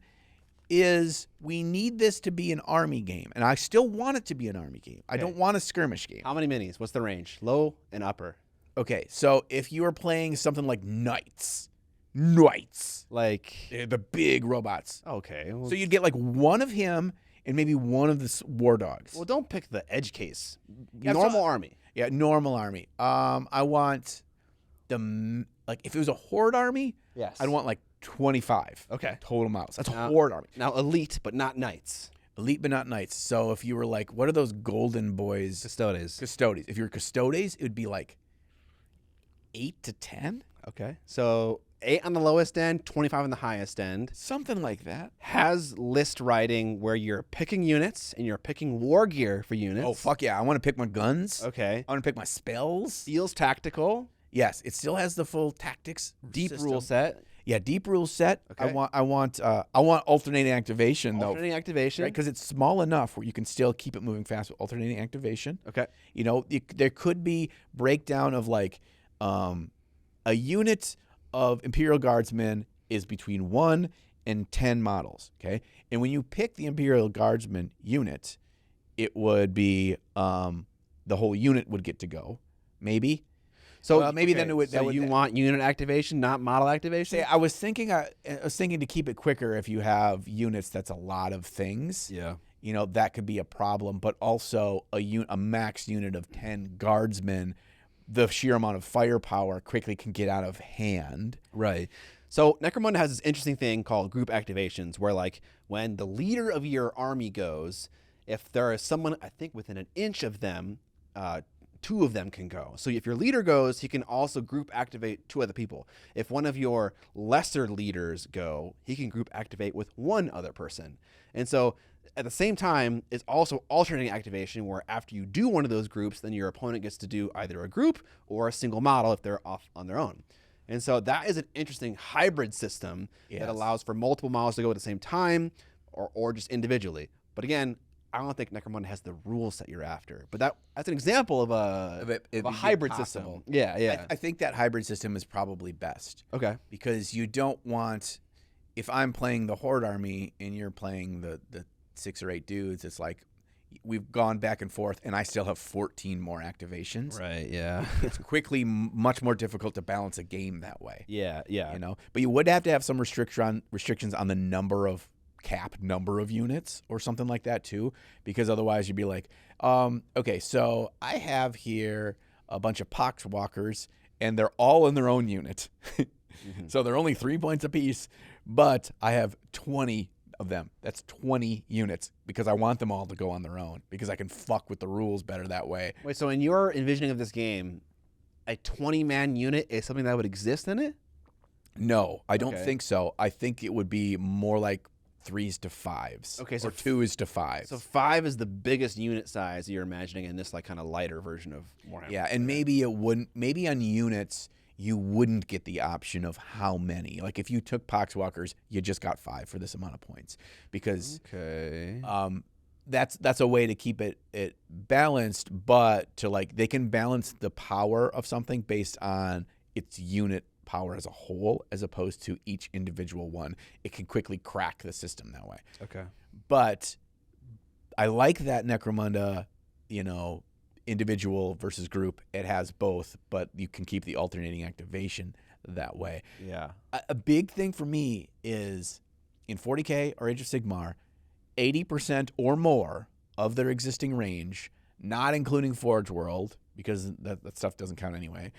is we need this to be an army game, and I still want it to be an army game. I don't want a skirmish game. How many minis? What's the range? Low and upper. Okay, so if you are playing something like Knights, Like the big robots. Okay. Well, So you'd get like one of him and maybe one of the war dogs. well, don't pick the edge case. Yeah, Normal so- army. Yeah, normal army. I want like if it was a horde army, Yes. I'd want like 25. Okay. Total models. That's a Now- horde army. Now elite, but not knights. Elite but not knights. So if you were like, what are those golden boys? Custodes. Custodes. If you're Custodes, it would be like 8 to 10, Okay. So 8 on the lowest end, 25 on the highest end. something like that. Has list writing where you're picking units and you're picking war gear for units. Oh fuck yeah! I want to pick my guns. Okay. I want to pick my spells. Feels tactical. Yes, it still has the full tactics Deep system. rule set. Yeah, deep rule set. Okay. I want alternating activation though, Alternating activation. right? Because it's small enough where you can still keep it moving fast with alternating activation. Okay. You know, there could be breakdown of like a unit of Imperial Guardsmen is between 1 and 10 models. Okay, and when you pick the Imperial Guardsman unit, it would be the whole unit would get to go, maybe. So maybe then it would. So you want unit activation, not model activation? Say, I was thinking to keep it quicker. If you have units, that's a lot of things. Yeah. You know, that could be a problem. But also a max unit of 10 guardsmen, the sheer amount of firepower quickly can get out of hand. Right. So Necromunda has this interesting thing called group activations, where like when the leader of your army goes, if there is someone I think within an inch of them, 2 of them can go. So if your leader goes, he can also group activate 2 other people. If one of your lesser leaders go, he can group activate with 1 other person. And so at the same time, it's also alternating activation, where after you do one of those groups, then your opponent gets to do either a group or a single model if they're off on their own. And so that is an interesting hybrid system that allows for multiple models to go at the same time or just individually. But again, I don't think Necromunda has the rule set you're after. But that's an example of a hybrid system. Yeah, yeah. I think that hybrid system is probably best. Okay. Because you don't want, if I'm playing the Horde army and you're playing the 6 or 8 dudes, it's like we've gone back and forth and I still have 14 more activations. Right, yeah. It's quickly much more difficult to balance a game that way. Yeah, yeah. You know, but you would have to have some restrictions on the capped number of units or something like that too, because otherwise you'd be like, okay, so I have here a bunch of poxwalkers and they're all in their own unit. So they're only 3 points apiece, but I have 20 of them. That's 20 units because I want them all to go on their own because I can fuck with the rules better that way. Wait, so in your envisioning of this game, a 20-man unit is something that would exist in it? No, I don't Okay. think so. I think it would be more like 3s to 5s. Okay, so or 2s to 5s. So 5 is the biggest unit size you're imagining in this like kind of lighter version of Warhammer. Yeah, and maybe it wouldn't. Maybe on units you wouldn't get the option of how many. Like if you took Poxwalkers, you just got 5 for this amount of points because Okay. that's a way to keep it balanced. But to like they can balance the power of something based on its unit power as a whole, as opposed to each individual one. It can quickly crack the system that way. Okay. But I like that Necromunda, you know, individual versus group. It has both, but you can keep the alternating activation that way. Yeah. A big thing for me is in 40K or Age of Sigmar, 80% or more of their existing range, not including Forge World, because that stuff doesn't count anyway,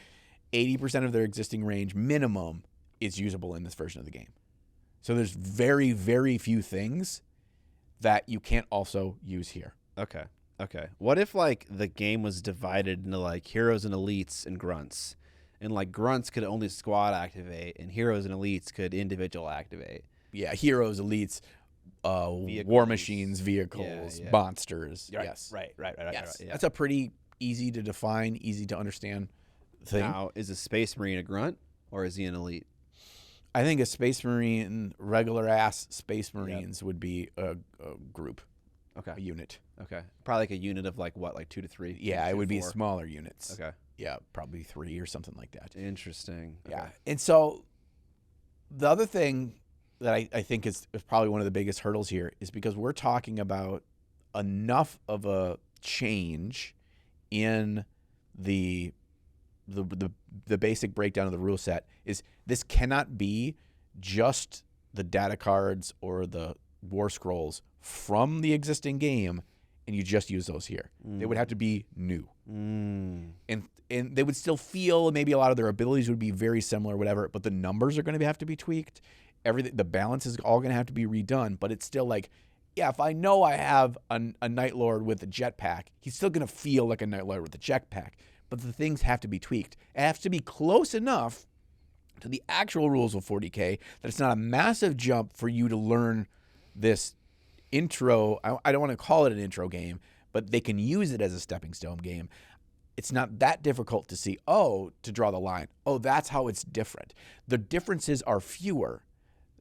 80% of their existing range minimum is usable in this version of the game. So there's very, very few things that you can't also use here. Okay. Okay. What if like the game was divided into like heroes and elites and grunts, and like grunts could only squad activate, and heroes and elites could individual activate? Yeah, heroes, elites, war machines, vehicles, Yeah. monsters. Right, Yes, Right. yes. Yeah. That's a pretty easy to define, easy to understand thing. Now, is a Space Marine a grunt or is he an elite? I think a Space Marine, regular ass Space Marines would be a group, Okay. a unit. Okay. Probably like a unit of like what, like 2 to 3? Yeah, 2 it to would be 4? smaller units. Okay. Yeah, probably 3 or something like that. Interesting. Okay. Yeah. And so the other thing that I think is probably one of the biggest hurdles here is because we're talking about enough of a change in the basic breakdown of the rule set is this cannot be just the data cards or the war scrolls from the existing game and you just use those here. They would have to be new. Mm. And they would still feel, maybe a lot of their abilities would be very similar, whatever, but the numbers are going to have to be tweaked. Everything, the balance is all going to have to be redone, but it's still like, yeah, if I know I have a Night Lord with a jetpack, he's still going to feel like a Night Lord with a jetpack, but the things have to be tweaked. It has to be close enough to the actual rules of 40K that it's not a massive jump for you to learn this intro. I don't want to call it an intro game, but they can use it as a stepping stone game. It's not that difficult to see, to draw the line. Oh, that's how it's different. The differences are fewer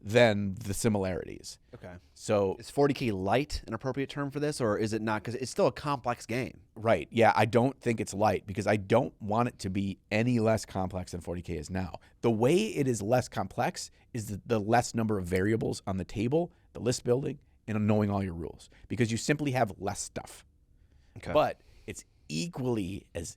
than the similarities. Okay. So is 40K light an appropriate term for this, or is it not? Because it's still a complex game. Right. Yeah, I don't think it's light because I don't want it to be any less complex than 40K is now. The way it is less complex is the less number of variables on the table, the list building, and knowing all your rules, because you simply have less stuff. Okay. But it's equally as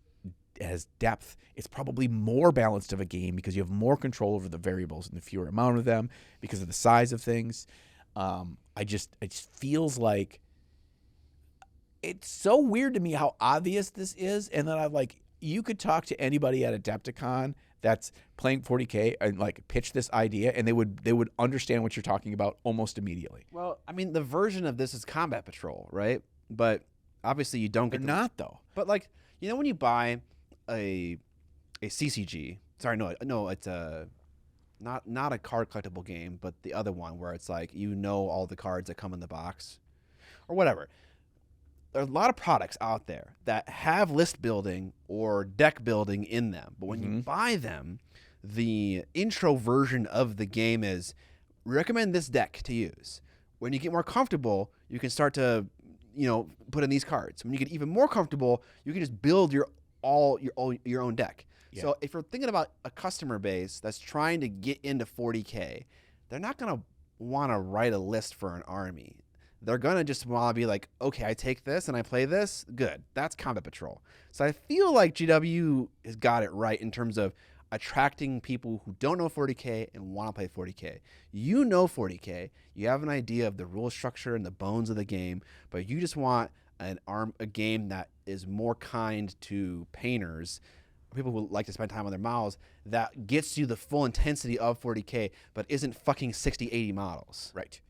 depth. It's probably more balanced of a game because you have more control over the variables and the fewer amount of them because of the size of things. It just feels like it's so weird to me how obvious this is, and then you could talk to anybody at Adepticon that's playing 40K and pitch this idea, and they would understand what you're talking about almost immediately. Well, I mean, the version of this is Combat Patrol, right? But obviously you don't get They're not though. But when you buy a CCG, sorry, no, it's not a card collectible game, but the other one where it's all the cards that come in the box or whatever. There are a lot of products out there that have list building or deck building in them, but when you buy them, the intro version of the game is recommend this deck to use. When you get more comfortable, you can start to put in these cards. When you get even more comfortable, you can just build your own deck. Yeah. So if you're thinking about a customer base that's trying to get into 40K, they're not going to want to write a list for an army. They're going to just want to be like, okay, I take this and I play this. Good. That's Combat Patrol. So I feel like GW has got it right in terms of attracting people who don't know 40K and want to play 40K. You know 40K. You have an idea of the rule structure and the bones of the game, but you just want a game that is more kind to painters, people who like to spend time on their models, that gets you the full intensity of 40K, but isn't fucking 60, 80 models. Right.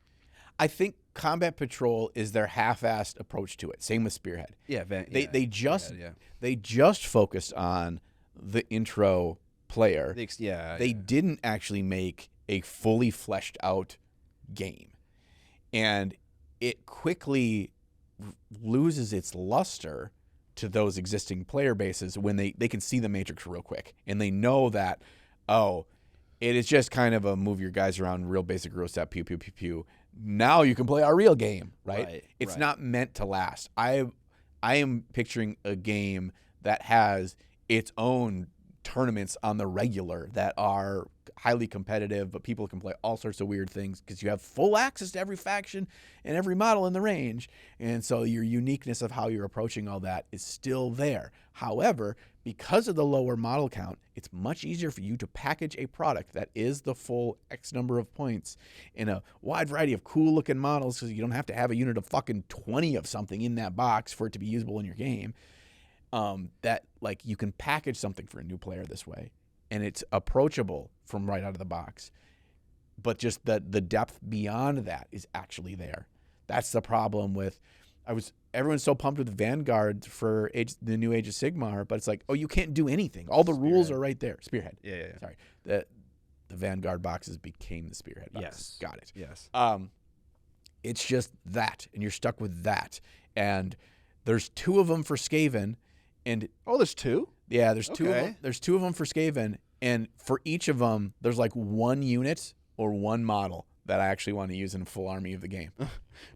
I think Combat Patrol is their half-assed approach to it. Same with Spearhead. Yeah, they just focused on the intro player. They didn't actually make a fully fleshed out game, and it quickly loses its luster to those existing player bases when they can see the matrix real quick, and they know that it is just kind of a move your guys around, real basic rule set, pew pew pew pew. Now you can play our real game, right? It's not meant to last. I am picturing a game that has its own tournaments on the regular that are highly competitive, but people can play all sorts of weird things because you have full access to every faction and every model in the range. And so your uniqueness of how you're approaching all that is still there. However, because of the lower model count, it's much easier for you to package a product that is the full X number of points in a wide variety of cool looking models, because you don't have to have a unit of fucking 20 of something in that box for it to be usable in your game. That you can package something for a new player this way, and it's approachable from right out of the box, but just the depth beyond that is actually there. That's the problem with everyone's so pumped with Vanguard for the new Age of Sigmar, but it's you can't do anything. All the rules are right there. Spearhead. Yeah. Sorry. The Vanguard boxes became the Spearhead boxes. Yes. Got it. Yes. It's just that, and you're stuck with that. And there's 2 of them for Skaven. And there's 2? Yeah, there's 2 of them. There's 2 of them for Skaven, and for each of them, there's 1 unit or 1 model that I actually want to use in a full army of the game.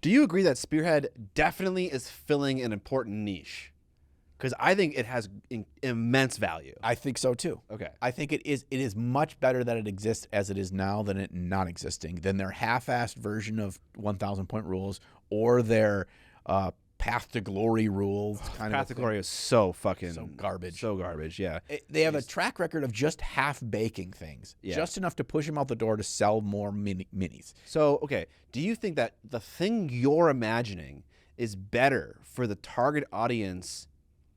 Do you agree that Spearhead definitely is filling an important niche? Because I think it has immense value. I think so too. Okay. I think it is much better that it exists as it is now than it not existing, than their half-assed version of 1,000 point rules or their Path to Glory rules. Path to Glory is so garbage. So garbage, yeah. They have a track record of just half-baking things. Yeah. Just enough to push them out the door to sell more minis. So, okay, do you think that the thing you're imagining is better for the target audience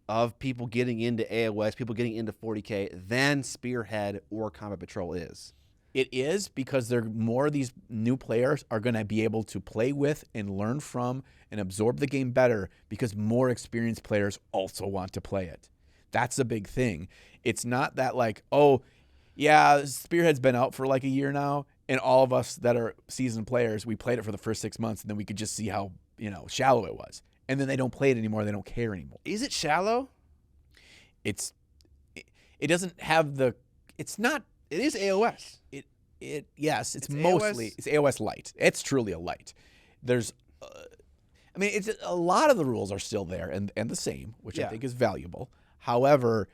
of people getting into AOS, people getting into 40K than Spearhead or Combat Patrol is. It is, because more of these new players are going to be able to play with and learn from and absorb the game better because more experienced players also want to play it. That's a big thing. It's not that like, oh, yeah, Spearhead's been out for like a year now, and all of us that are seasoned players, we played it for the first 6 months, and then we could just see how, shallow it was. And then they don't play it anymore. They don't care anymore. Is it shallow? It doesn't have the, it's not. It is AOS. Yes, it's AOS. mostly, it's AOS light. It's truly a light. There's, it's a lot of the rules are still there and the same, which I think is valuable. However,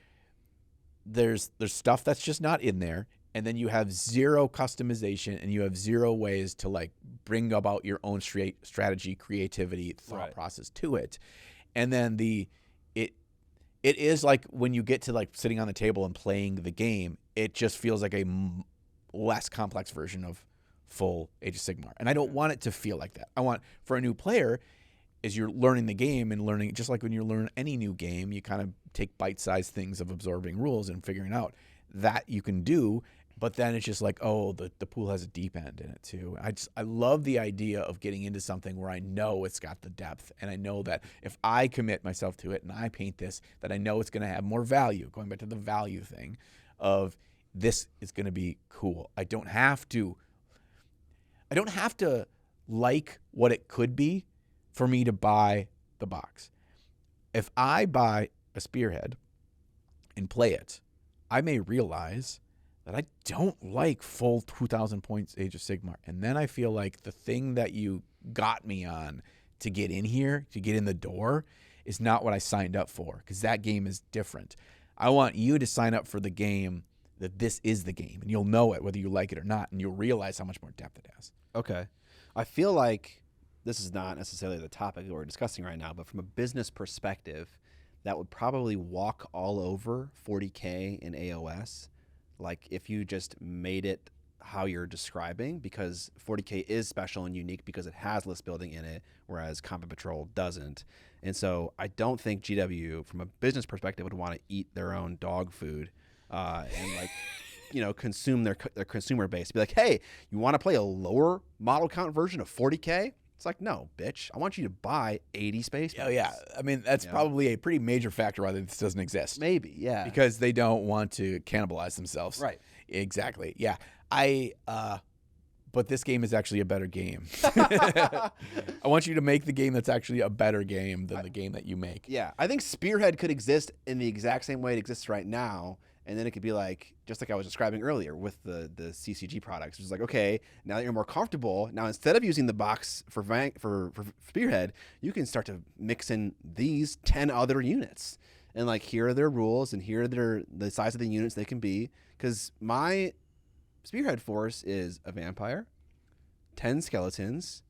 there's stuff that's just not in there, and then you have zero customization and you have zero ways to like bring about your own strategy, creativity, thought process to it. And then it is like when you get to like sitting on the table and playing the game, it just feels like a less complex version of full Age of Sigmar. And I don't want it to feel like that. I want, for a new player, as you're learning the game and learning, just like when you learn any new game, you kind of take bite-sized things of absorbing rules and figuring out that you can do. But then it's just like, oh, the pool has a deep end in it too. I love the idea of getting into something where I know it's got the depth, and I know that if I commit myself to it and I paint this, that I know it's going to have more value. Going back to the value thing of this is going to be cool. I don't have to like what it could be for me to buy the box. If I buy a Spearhead and play it, I may realize that I don't like full 2,000 points Age of Sigmar. And then I feel like the thing that you got me on to get in here, to get in the door, is not what I signed up for, because that game is different. I want you to sign up for the game that this is the game, and you'll know it whether you like it or not, and you'll realize how much more depth it has. Okay. I feel like this is not necessarily the topic that we're discussing right now, but from a business perspective, that would probably walk all over 40K and AOS. Like if you just made it how you're describing, because 40K is special and unique because it has list building in it, whereas Combat Patrol doesn't. And so I don't think GW, from a business perspective, would want to eat their own dog food and like, consume their consumer base. Be like, hey, you want to play a lower model count version of 40K? It's like, no, bitch. I want you to buy 80 space. Oh, yeah. I mean, that's probably a pretty major factor why this doesn't exist. Maybe, yeah. Because they don't want to cannibalize themselves. Right. Exactly. Yeah. But this game is actually a better game. I want you to make the game that's actually a better game than the game that you make. Yeah. I think Spearhead could exist in the exact same way it exists right now. And then it could be like, just like I was describing earlier with the CCG products. It's like, okay, now that you're more comfortable, now instead of using the box for Spearhead, you can start to mix in these 10 other units. And like, here are their rules, and here are the size of the units they can be. Because my Spearhead force is a vampire, 10 skeletons,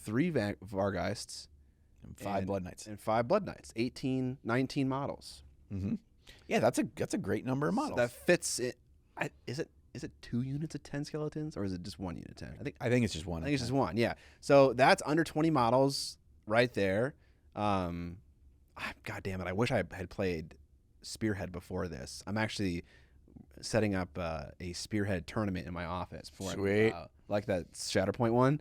3 Vargheists, and 5 Blood Knights. And 5 Blood Knights, 19 models. Mm-hmm. Yeah, that's a great number of models. That fits it. Is it 2 units of 10 skeletons, or is it just 1 unit of 10? I think it's just one. I think it's just one. Yeah. So that's under 20 models right there. God damn it! I wish I had played Spearhead before this. I'm actually setting up a Spearhead tournament in my office for Sweet. Like that Shatterpoint one.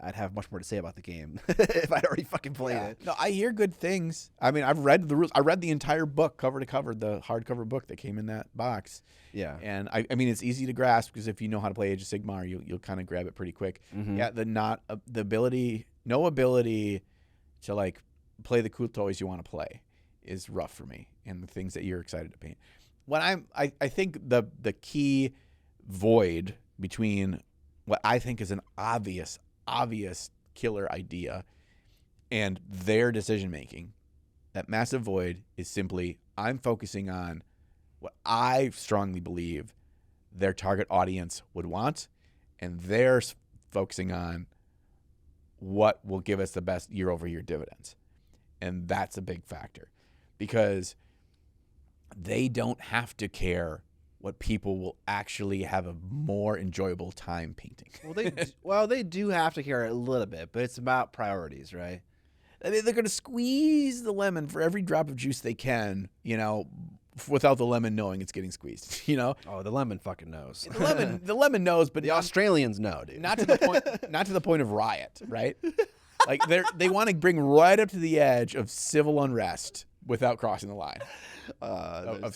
I'd have much more to say about the game if I'd already fucking played it. No, I hear good things. I mean, I've read the rules. I read the entire book cover to cover, the hardcover book that came in that box. Yeah. And I mean, it's easy to grasp because if you know how to play Age of Sigmar, you'll kind of grab it pretty quick. Mm-hmm. Yeah, no ability to like play the cool toys you want to play is rough for me, and the things that you're excited to paint. I think the key void between what I think is an obvious killer idea and their decision making, that massive void is simply, I'm focusing on what I strongly believe their target audience would want, and they're focusing on what will give us the best year-over-year dividends. And that's a big factor, because they don't have to care what people will actually have a more enjoyable time painting. They do have to care a little bit, but it's about priorities, right? I mean, they're going to squeeze the lemon for every drop of juice they can, without the lemon knowing it's getting squeezed, Oh, the lemon fucking knows. The lemon knows, but The Australians know, dude. not to the point of riot, right? Like they want to bring right up to the edge of civil unrest without crossing the line of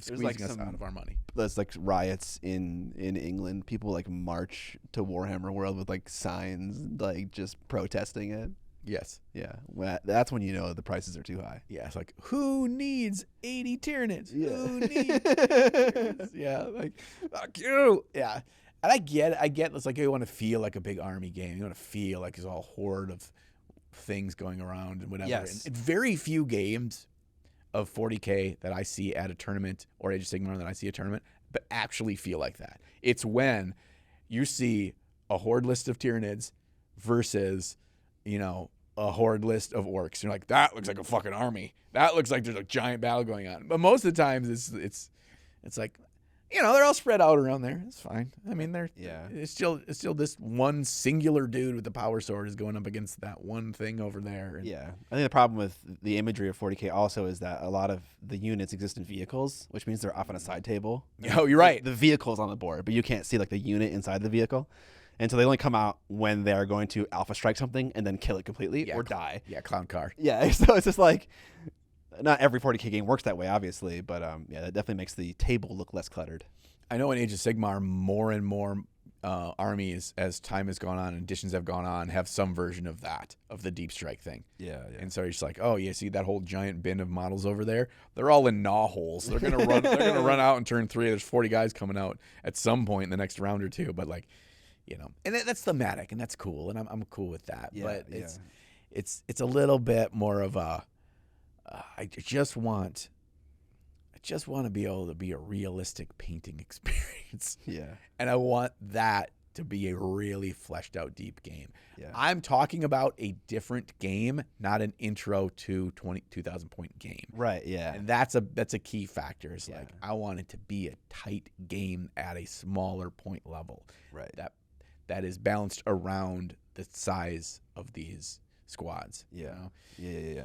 squeezing us out of our money. There's like riots in England. People like march to Warhammer World with like signs, like just protesting it. Yes. Yeah. Well, that's when you know the prices are too high. Yeah. It's like, who needs 80 Tyranids? Yeah. Who needs Tyranids? Yeah. Like, fuck you. Yeah. And I get it's like you want to feel like a big army game. You want to feel like it's all horde of things going around and whatever. Yes. And very few games of 40K that I see at a tournament or Age of Sigmar that I see at a tournament, but actually feel like that. It's when you see a horde list of Tyranids versus, a horde list of orcs. You're like, that looks like a fucking army. That looks like there's a giant battle going on. But most of the times it's like, they're all spread out around there. It's fine. I mean, it's still this one singular dude with the power sword is going up against that one thing over there. And Yeah. I think the problem with the imagery of 40K also is that a lot of the units exist in vehicles, which means they're off on a side table. Oh, you're right. The vehicle's on the board, but you can't see like the unit inside the vehicle. And so they only come out when they're going to alpha strike something and then kill it completely or die. Yeah, clown car. Yeah, so it's just like, not every 40K game works that way, obviously, but that definitely makes the table look less cluttered. I know in Age of Sigmar, more and more armies, as time has gone on and editions have gone on, have some version of that, of the deep strike thing. Yeah. And so you're just like, oh, you see that whole giant bin of models over there? They're all in gnaw holes. They're gonna run. They're gonna run out in turn 3. There's 40 guys coming out at some point in the next round or two. But like, and that's thematic and that's cool, and I'm cool with that. Yeah, but it's a little bit more of a. I just want to be able to be a realistic painting experience. Yeah. And I want that to be a really fleshed out deep game. Yeah. I'm talking about a different game, not an intro to 2,000 point game. Right, yeah. And that's a key factor. It's like, I want it to be a tight game at a smaller point level. Right. That is balanced around the size of these squads. Yeah. Yeah.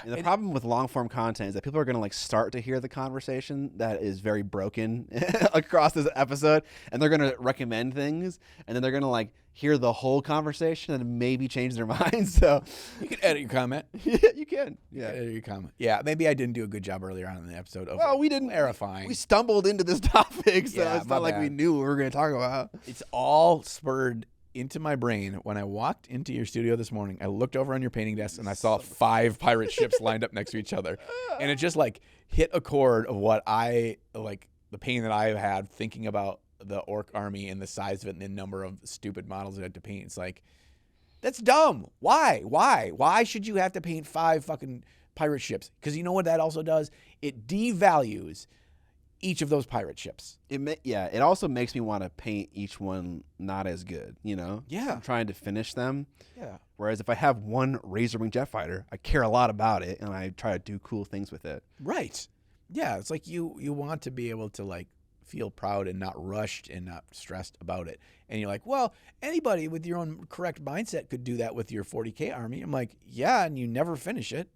And the problem with long form content is that people are going to like start to hear the conversation that is very broken across this episode, and they're going to recommend things, and then they're going to like hear the whole conversation and maybe change their minds. So you can edit your comment. Yeah, you can. Yeah, edit your comment. Yeah, maybe I didn't do a good job earlier on in the episode of we didn't clarifying. We stumbled into this topic, so it's not like bad. we knew what we were going to talk about. It's all spurred into my brain when I walked into your studio this morning. I looked over on your painting desk and I saw 5 pirate ships lined up next to each other, and it just like hit a chord of what I like, the pain that I had thinking about the orc army and the size of it and the number of stupid models that I had to paint. It's like, that's dumb. Why should you have to paint 5 fucking pirate ships? Because you know what that also does? It devalues each of those pirate ships. It also makes me want to paint each one not as good, Yeah. I'm trying to finish them. Yeah. Whereas if I have one Razorwing jet fighter, I care a lot about it and I try to do cool things with it. Right. Yeah, it's like you want to be able to like feel proud and not rushed and not stressed about it. And you're like, well, anybody with your own correct mindset could do that with your 40K army. I'm like, yeah, and you never finish it.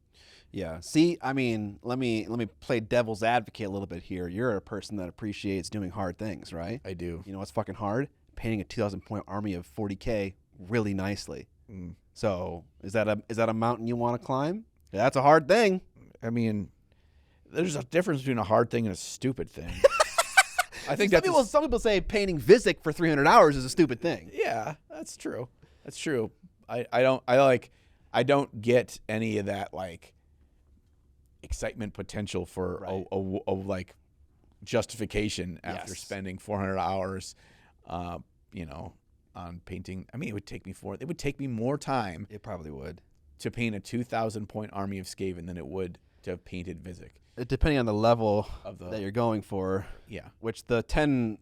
Yeah. See, I mean, let me play devil's advocate a little bit here. You're a person that appreciates doing hard things, right? I do. You know what's fucking hard? Painting a 2,000 point army of 40K really nicely. So is that a mountain you want to climb? Yeah, that's a hard thing. I mean, there's a difference between a hard thing and a stupid thing. I think some people say painting Visic for 300 hours is a stupid thing. Yeah, that's true. That's true. I don't get any of that like excitement potential for a like justification after spending 400 hours, on painting. I mean, it would take me more time. It probably would to paint a 2,000 point army of Skaven than it would to have painted Visic. Depending on the level that you're going for. Yeah. Which the 10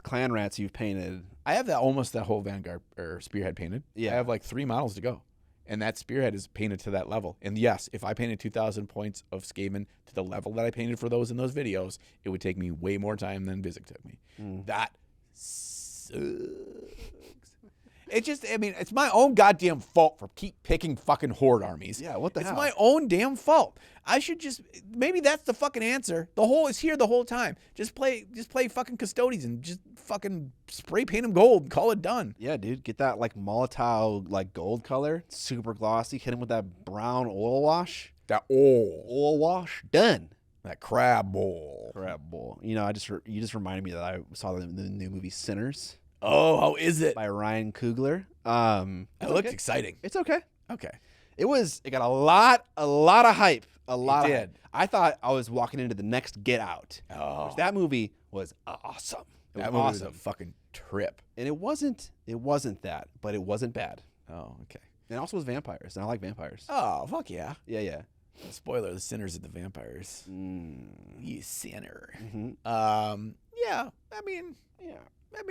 clan rats you've painted. I have almost that whole Vanguard or Spearhead painted. Yeah. I have like 3 models to go. And that spearhead is painted to that level. And yes, if I painted 2,000 points of Skaven to the level that I painted for those in those videos, it would take me way more time than Bizik took me. That sucks. It just, I mean, it's my own goddamn fault for keep picking fucking horde armies. Yeah, what the hell? It's my own damn fault. I should just, maybe that's the fucking answer. The hole is here the whole time. Just play fucking custodians and just fucking spray paint them gold and call it done. Yeah, dude, get that like Molotov like gold color, super glossy. Hit him with that brown oil wash. That oil wash, done. That crab bowl. You know, you just reminded me that I saw the new movie Sinners. Oh, how is it? By Ryan Coogler. It looked exciting. It's okay. Okay. It got a lot of hype. It did. I thought I was walking into the next Get Out. Oh. Which that movie was awesome. That movie was a fucking trip. And it wasn't that, but it wasn't bad. Oh, okay. And it also was vampires, and I like vampires. Oh, fuck yeah. Yeah. Spoiler, the sinners are the vampires. You sinner. Yeah, I mean,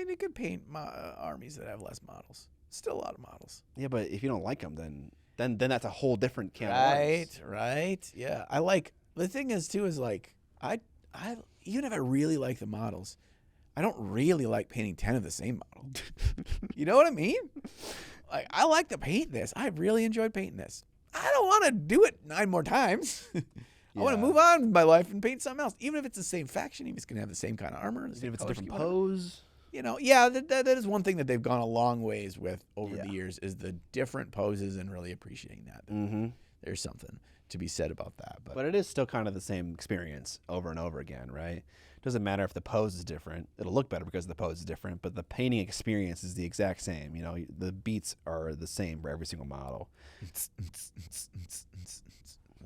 you could paint armies that have less models. Still a lot of models. Yeah, but if you don't like them, then that's a whole different can of worms. Right. Yeah, I like. The thing is too is like I even if I really like the models, I don't really like painting 10 of the same model. You know what I mean? Like I like to paint this. I really enjoyed painting this. I don't want to do it 9 more times. I want to move on with my life and paint something else. Even if it's the same faction, even if it's going to have the same kind of armor. Even if it's a different pose. You know, yeah, that is one thing that they've gone a long ways with over the years is the different poses and really appreciating that. There's something to be said about that. But it is still kind of the same experience over and over again, right? It doesn't matter if the pose is different. It'll look better because the pose is different, but the painting experience is the exact same. You know, the beats are the same for every single model. Oh,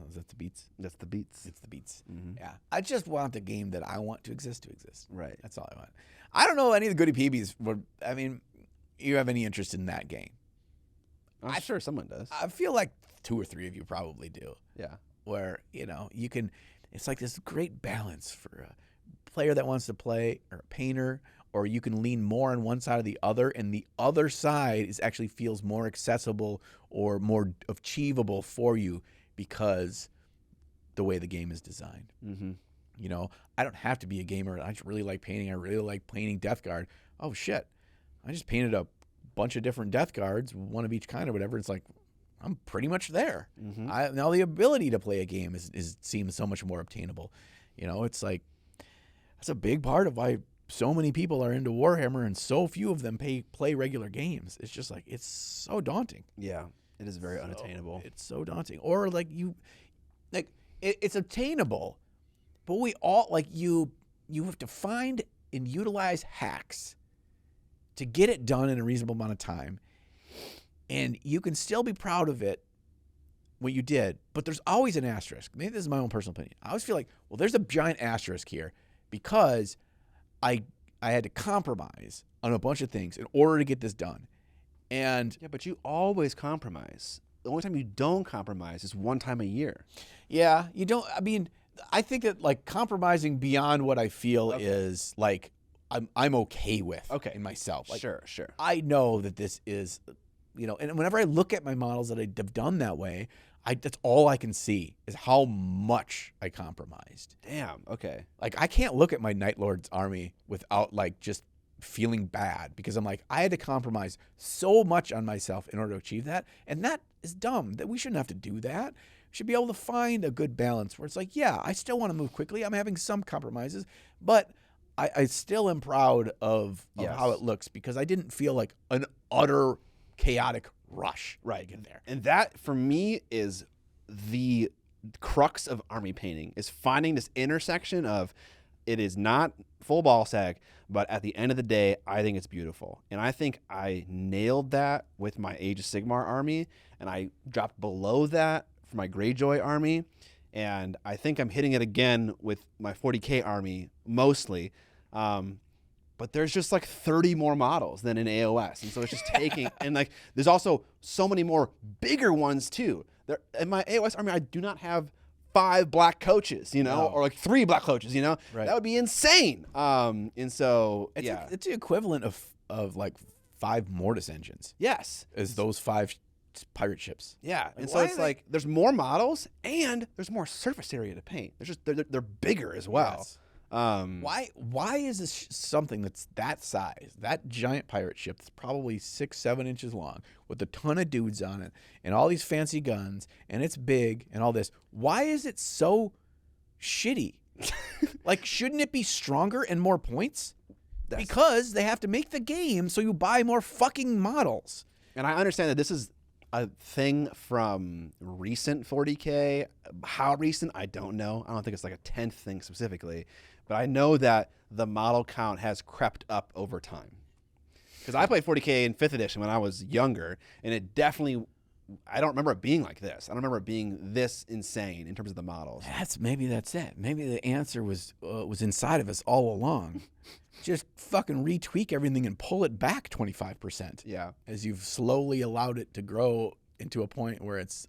is that the beats? That's the beats. It's the beats. Yeah. I just want the game that I want to exist. Right. That's all I want. I don't know any of the Goody Peebies. I mean, you have any interest in that game? I'm sure someone does. I feel like 2 or 3 of you probably do. Yeah. Where, you know, you can, it's like this great balance for a player that wants to play or a painter, or you can lean more on one side or the other, and the other side actually feels more accessible or more achievable for you because the way the game is designed. You know, I don't have to be a gamer. I just really like painting. I really like painting Death Guard. Oh, shit. I just painted a bunch of different Death Guards, one of each kind or whatever. It's like, I'm pretty much there. Now the ability to play a game seems so much more obtainable. You know, it's like, that's a big part of why so many people are into Warhammer and so few of them play regular games. It's just like, it's so daunting. Yeah. It is very unattainable. It's so daunting. Or it's attainable, but we all you have to find and utilize hacks to get it done in a reasonable amount of time. And you can still be proud of it, what you did, but there's always an asterisk. Maybe this is my own personal opinion. I always feel like, well, there's a giant asterisk here because I had to compromise on a bunch of things in order to get this done. And yeah, but you always compromise. The only time you don't compromise is one time a year. Yeah, you don't. I mean, I think that like compromising beyond what I feel is like I'm okay with in myself. Like, sure. I know that this is, you know, and whenever I look at my models that I've done that way, that's all I can see is how much I compromised. Damn. Okay. Like I can't look at my Night Lord's army without like just feeling bad because I'm like, I had to compromise so much on myself in order to achieve that. And that is dumb. That we shouldn't have to do that. We should be able to find a good balance where it's like, yeah, I still want to move quickly. I'm having some compromises, but I still am proud of how it looks because I didn't feel like an utter chaotic rush right to get there. And that for me is the crux of army painting, is finding this intersection of it is not full ball sag, but at the end of the day, I think it's beautiful. And I think I nailed that with my Age of Sigmar army, and I dropped below that for my Greyjoy army. And I think I'm hitting it again with my 40K army mostly. But there's just like 30 more models than in AOS. And so it's just taking, and like, there's also so many more bigger ones too. There, in my AOS army, I do not have 5 black coaches, you know, or like 3 black coaches, you know, that would be insane. And so, it's the equivalent of like 5 Mortis engines. Yes. Is those 5 pirate ships. Yeah, and so why it's are they- like there's more models and there's more surface area to paint. They're bigger as well. Yes. Why is this something that's that size, that giant pirate ship that's probably 6-7 inches long with a ton of dudes on it and all these fancy guns and it's big and all this? Why is it so shitty? Like, shouldn't it be stronger and more points? Because they have to make the game so you buy more fucking models. And I understand that this is a thing from recent 40K. How recent, I don't know. I don't think it's like a 10th thing specifically. But I know that the model count has crept up over time. Because I played 40K in 5th edition when I was younger, and it definitely, I don't remember it being like this. I don't remember it being this insane in terms of the models. Maybe that's it. Maybe the answer was inside of us all along. Just fucking retweak everything and pull it back 25%. Yeah. As you've slowly allowed it to grow into a point where it's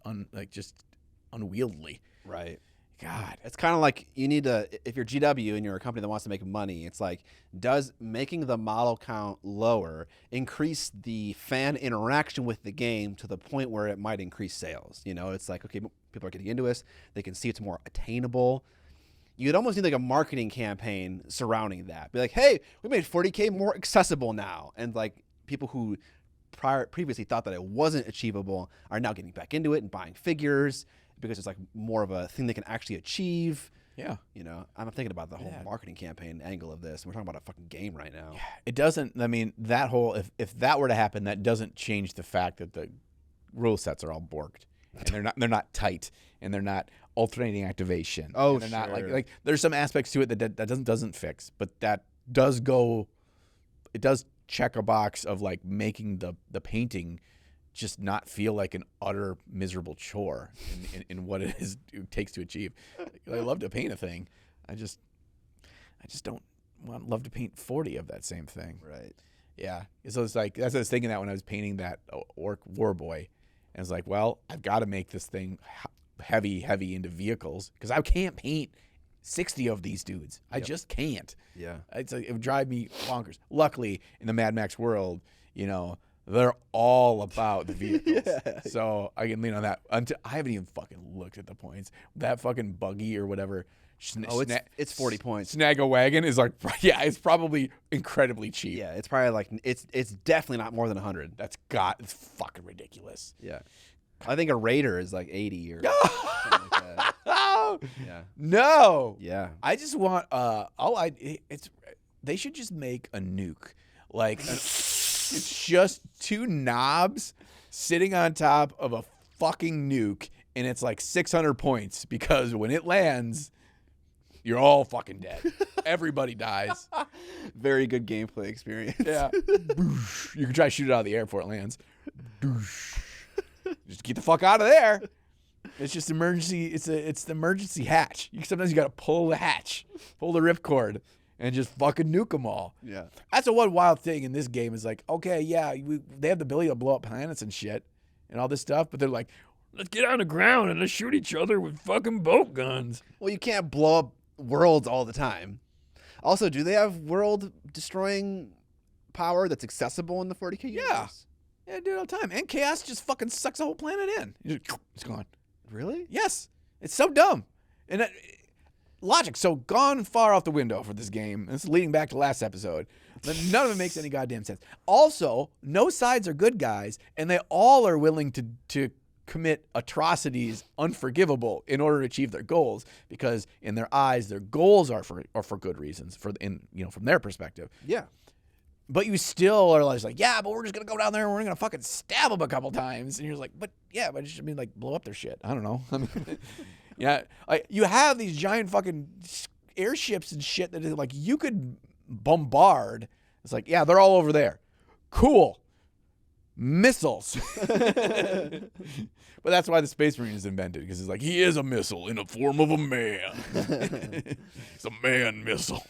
just unwieldy. Right. God. It's kind of like you need to, if you're GW and you're a company that wants to make money, it's like, does making the model count lower increase the fan interaction with the game to the point where it might increase sales? You know, it's like, okay, people are getting into us. They can see it's more attainable. You'd almost need like a marketing campaign surrounding that. Be like, hey, we made 40K more accessible now. And like people who previously thought that it wasn't achievable are now getting back into it and buying figures because it's like more of a thing they can actually achieve. Yeah. You know, I'm thinking about the whole marketing campaign angle of this. We're talking about a fucking game right now. Yeah. It doesn't, I mean, that whole, if that were to happen, that doesn't change the fact that the rule sets are all borked. And they're not tight, and they're not alternating activation. Oh, and they're not sure. like there's some aspects to it that doesn't fix, but that does go. It does check a box of like making the painting just not feel like an utter miserable chore in what it takes to achieve. I love to paint a thing. I just don't love to paint 40 of that same thing. Right. Yeah. So it's like that's what I was thinking that when I was painting that orc war boy. And it's like, well, I've got to make this thing heavy into vehicles because I can't paint 60 of these dudes. I just can't. Yeah. It's like, it would drive me bonkers. Luckily, in the Mad Max world, you know, they're all about the vehicles. Yeah. So I can lean on that. I haven't even fucking looked at the points. That fucking buggy or whatever. It's 40 points. Snag a wagon is like, yeah, it's probably incredibly cheap. Yeah, it's probably like it's definitely not more than 100. It's fucking ridiculous. Yeah, I think a Raider is like 80 or something like that. Yeah. No. Yeah. I just want they should just make a nuke. Like it's just two knobs sitting on top of a fucking nuke, and it's like 600 points because when it lands, you're all fucking dead. Everybody dies. Very good gameplay experience. Yeah. You can try to shoot it out of the air before it lands. Just get the fuck out of there. It's just emergency. It's the emergency hatch. Sometimes you got to pull the hatch, pull the ripcord, and just fucking nuke them all. Yeah. That's the one wild thing in this game is like, okay, yeah, they have the ability to blow up planets and shit and all this stuff, but they're like, let's get on the ground and let's shoot each other with fucking boat guns. Well, you can't blow up worlds all the time. Also, do they have world destroying power that's accessible in the 40K universe? Yeah, I do it all the time. And chaos just fucking sucks the whole planet in. It's gone. Really? Yes. It's so dumb. And logic so gone far off the window for this game. This is leading back to last episode. None of it makes any goddamn sense. Also, no sides are good guys, and they all are willing to commit atrocities unforgivable in order to achieve their goals, because in their eyes, their goals are for good reasons, from their perspective. Yeah. But you still are like, yeah, but we're just gonna go down there and we're gonna fucking stab them a couple times, and you're like, but yeah, but I mean, like, blow up their shit. I don't know. I mean, yeah, like you have these giant fucking airships and shit that is like you could bombard. It's like, yeah, they're all over there. Cool. Missiles. But that's why the Space Marine is invented, because it's like, he is a missile in the form of a man. It's a man missile.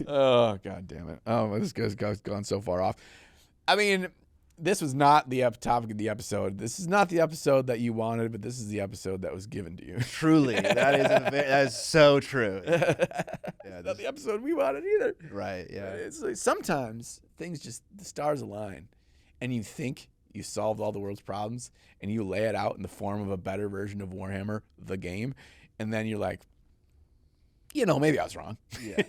Oh, God damn it. Oh, this guy's gone so far off. I mean, this was not the topic of the episode. This is not the episode that you wanted, but this is the episode that was given to you. Truly, that is so true. Yeah, not the episode we wanted either. Right, yeah. It's like sometimes things just, the stars align, and you think you solved all the world's problems, and you lay it out in the form of a better version of Warhammer, the game, and then you're like, maybe I was wrong. Yeah.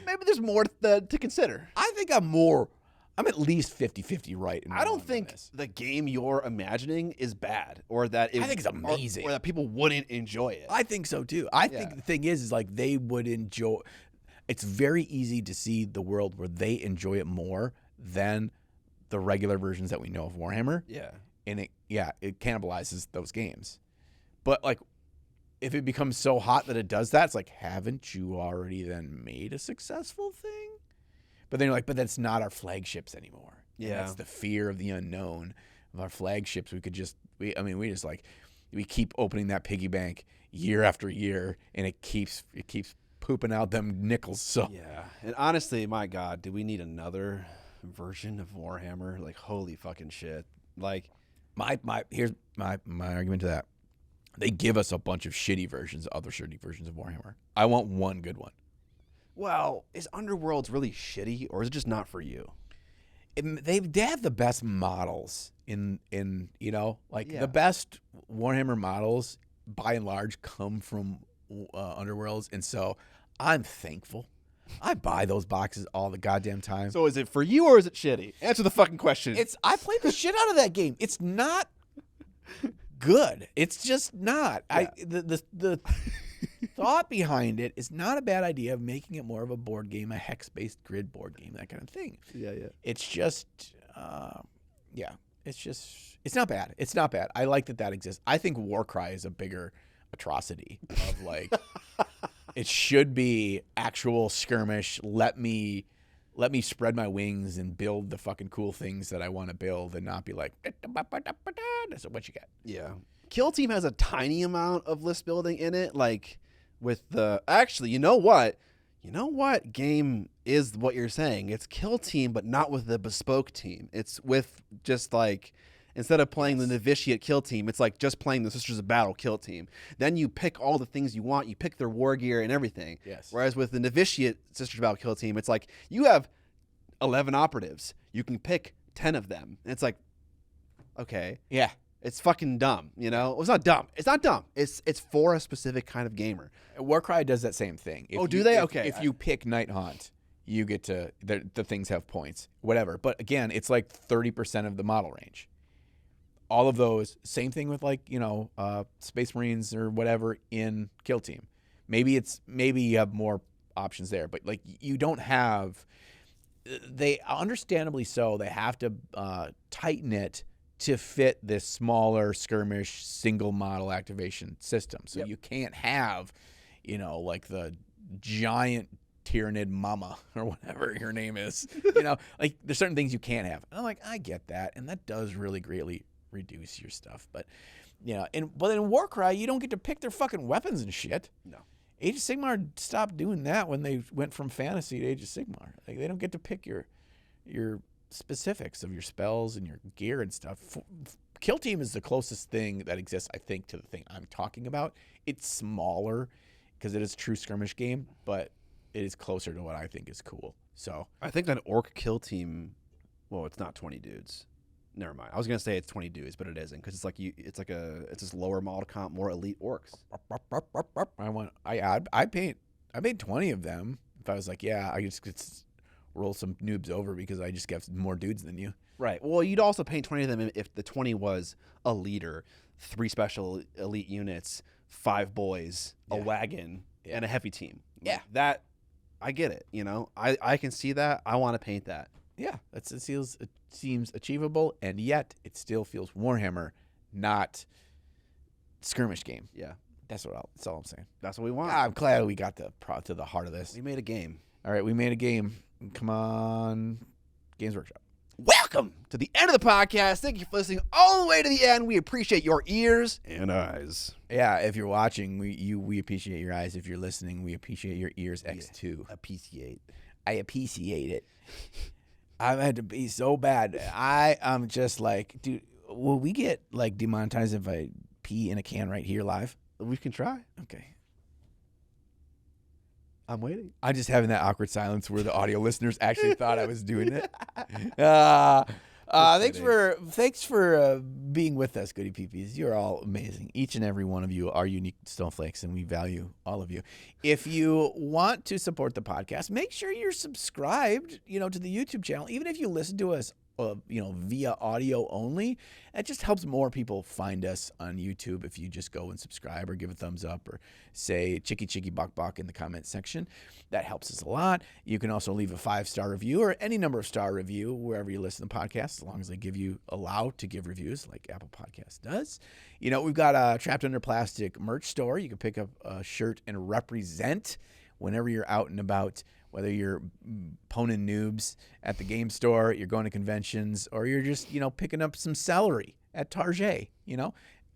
Maybe there's more to consider. I think I'm at least 50-50 right. I don't think the game you're imagining is bad, or that I think it's amazing, or that people wouldn't enjoy it. I think so too. I think the thing is like they would enjoy. It's very easy to see the world where they enjoy it more than the regular versions that we know of Warhammer. Yeah, and it cannibalizes those games. But like, if it becomes so hot that it does that, it's like, haven't you already then made a successful thing? But then you're like, but that's not our flagships anymore. Yeah. And that's the fear of the unknown of our flagships. We keep opening that piggy bank year after year, and it keeps pooping out them nickels. So yeah. And honestly, my God, do we need another version of Warhammer? Like, holy fucking shit. Like, here's my argument to that. They give us a bunch of shitty versions, other shitty versions of Warhammer. I want one good one. Well, is Underworlds really shitty, or is it just not for you? They have the best models in the best Warhammer models by and large come from Underworlds, and so I'm thankful. I buy those boxes all the goddamn time. So is it for you or is it shitty? Answer the fucking question. I played the shit out of that game. It's not good. It's just not. Yeah. The thought behind it is not a bad idea of making it more of a board game, a hex-based grid board game, that kind of thing. Yeah. It's just, it's not bad. It's not bad. I like that exists. I think Warcry is a bigger atrocity of like, it should be actual skirmish. Let me spread my wings and build the fucking cool things that I want to build, and not be like, that's what you get. Yeah. Kill Team has a tiny amount of list building in it, like with actually, you know what game is what you're saying? It's Kill Team, but not with the bespoke team. It's with just like, instead of playing the Novitiate Kill Team, it's like just playing the Sisters of Battle Kill Team. Then you pick all the things you want. You pick their war gear and everything. Yes. Whereas with the Novitiate Sisters of Battle Kill Team, it's like you have 11 operatives. You can pick 10 of them. And it's like, okay. Yeah. It's fucking dumb, Well, it's not dumb. It's not dumb. It's for a specific kind of gamer. Warcry does that same thing. Do they? Okay. If you pick Night Haunt, you get to the things have points, whatever. But again, it's like 30% of the model range. All of those, same thing with like, Space Marines or whatever in Kill Team. Maybe you have more options there, but like you don't have. They understandably so. They have to tighten it to fit this smaller skirmish single model activation system. So you can't have, like the giant Tyrannid Mama or whatever her name is. Like there's certain things you can't have. And I'm like, I get that, and that does really greatly reduce your stuff. But but in Warcry, you don't get to pick their fucking weapons and shit. No. Age of Sigmar stopped doing that when they went from fantasy to Age of Sigmar. Like they don't get to pick your specifics of your spells and your gear and stuff. Kill Team is the closest thing that exists, I think, to the thing I'm talking about. It's smaller because it is a true skirmish game, but it is closer to what I think is cool. So I think that Orc Kill Team, well, it's not 20 dudes. Never mind. I was gonna say it's 20 dudes, but it isn't, because it's this lower model comp, more elite orcs. I paid 20 of them. If I was like, I just could roll some noobs over because I just got more dudes than you. Right. Well, you'd also paint 20 of them if the 20 was a leader, 3 special elite units, 5 boys, a wagon, and a heavy team. Yeah. That, I get it. I can see that. I want to paint that. Yeah. It seems achievable, and yet it still feels Warhammer, not skirmish game. Yeah. That's all I'm saying. That's what we want. I'm glad we got to the heart of this. We made a game. All right, we made a game. Come on, Games Workshop. Welcome to the end of the podcast. Thank you for listening all the way to the end. We appreciate your ears and eyes. Yeah, if you're watching, we appreciate your eyes. If you're listening, we appreciate your ears. X2. I appreciate it. I've had to be so bad. I'm just like, dude, will we get like demonetized if I pee in a can right here live? We can try. Okay. I'm waiting. I'm just having that awkward silence where the audio listeners actually thought I was doing it. Thanks for being with us, Goody Peepees. You're all amazing. Each and every one of you are unique snowflakes, and we value all of you. If you want to support the podcast, make sure you're subscribed, to the YouTube channel. Even if you listen to us, via audio only, it just helps more people find us on YouTube if you just go and subscribe or give a thumbs up or say chicky chicky bok bok in the comment section. That helps us a lot. You can also leave a 5-star review or any number of star review wherever you listen to podcasts, as long as they allow to give reviews like Apple Podcasts does. We've got a Trapped Under Plastic merch store. You can pick up a shirt and represent whenever you're out and about, whether you're poning noobs at the game store, you're going to conventions, or you're just, picking up some celery at Target,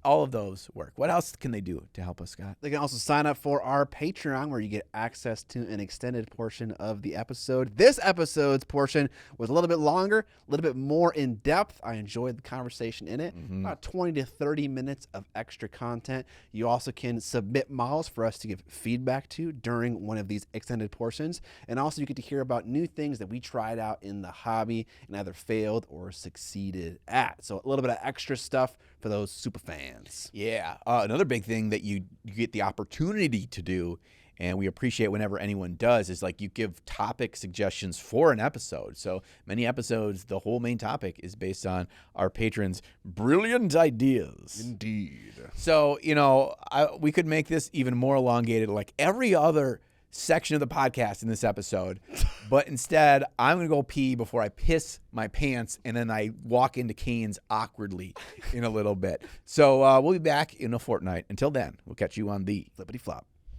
all of those work. What else can they do to help us, Scott? They can also sign up for our Patreon, where you get access to an extended portion of the episode. This episode's portion was a little bit longer, a little bit more in depth. I enjoyed the conversation in it. About 20 to 30 minutes of extra content. You also can submit models for us to give feedback to during one of these extended portions. And also you get to hear about new things that we tried out in the hobby and either failed or succeeded at. So a little bit of extra stuff for those super fans. Yeah. Another big thing that you get the opportunity to do, and we appreciate whenever anyone does, is like you give topic suggestions for an episode. So many episodes, the whole main topic is based on our patrons' brilliant ideas. Indeed. So, we could make this even more elongated, like every other section of the podcast in this episode, but instead I'm gonna go pee before I piss my pants, and then I walk into Cane's awkwardly in a little bit. So we'll be back in a fortnight. Until then, we'll catch you on the Flippity flop.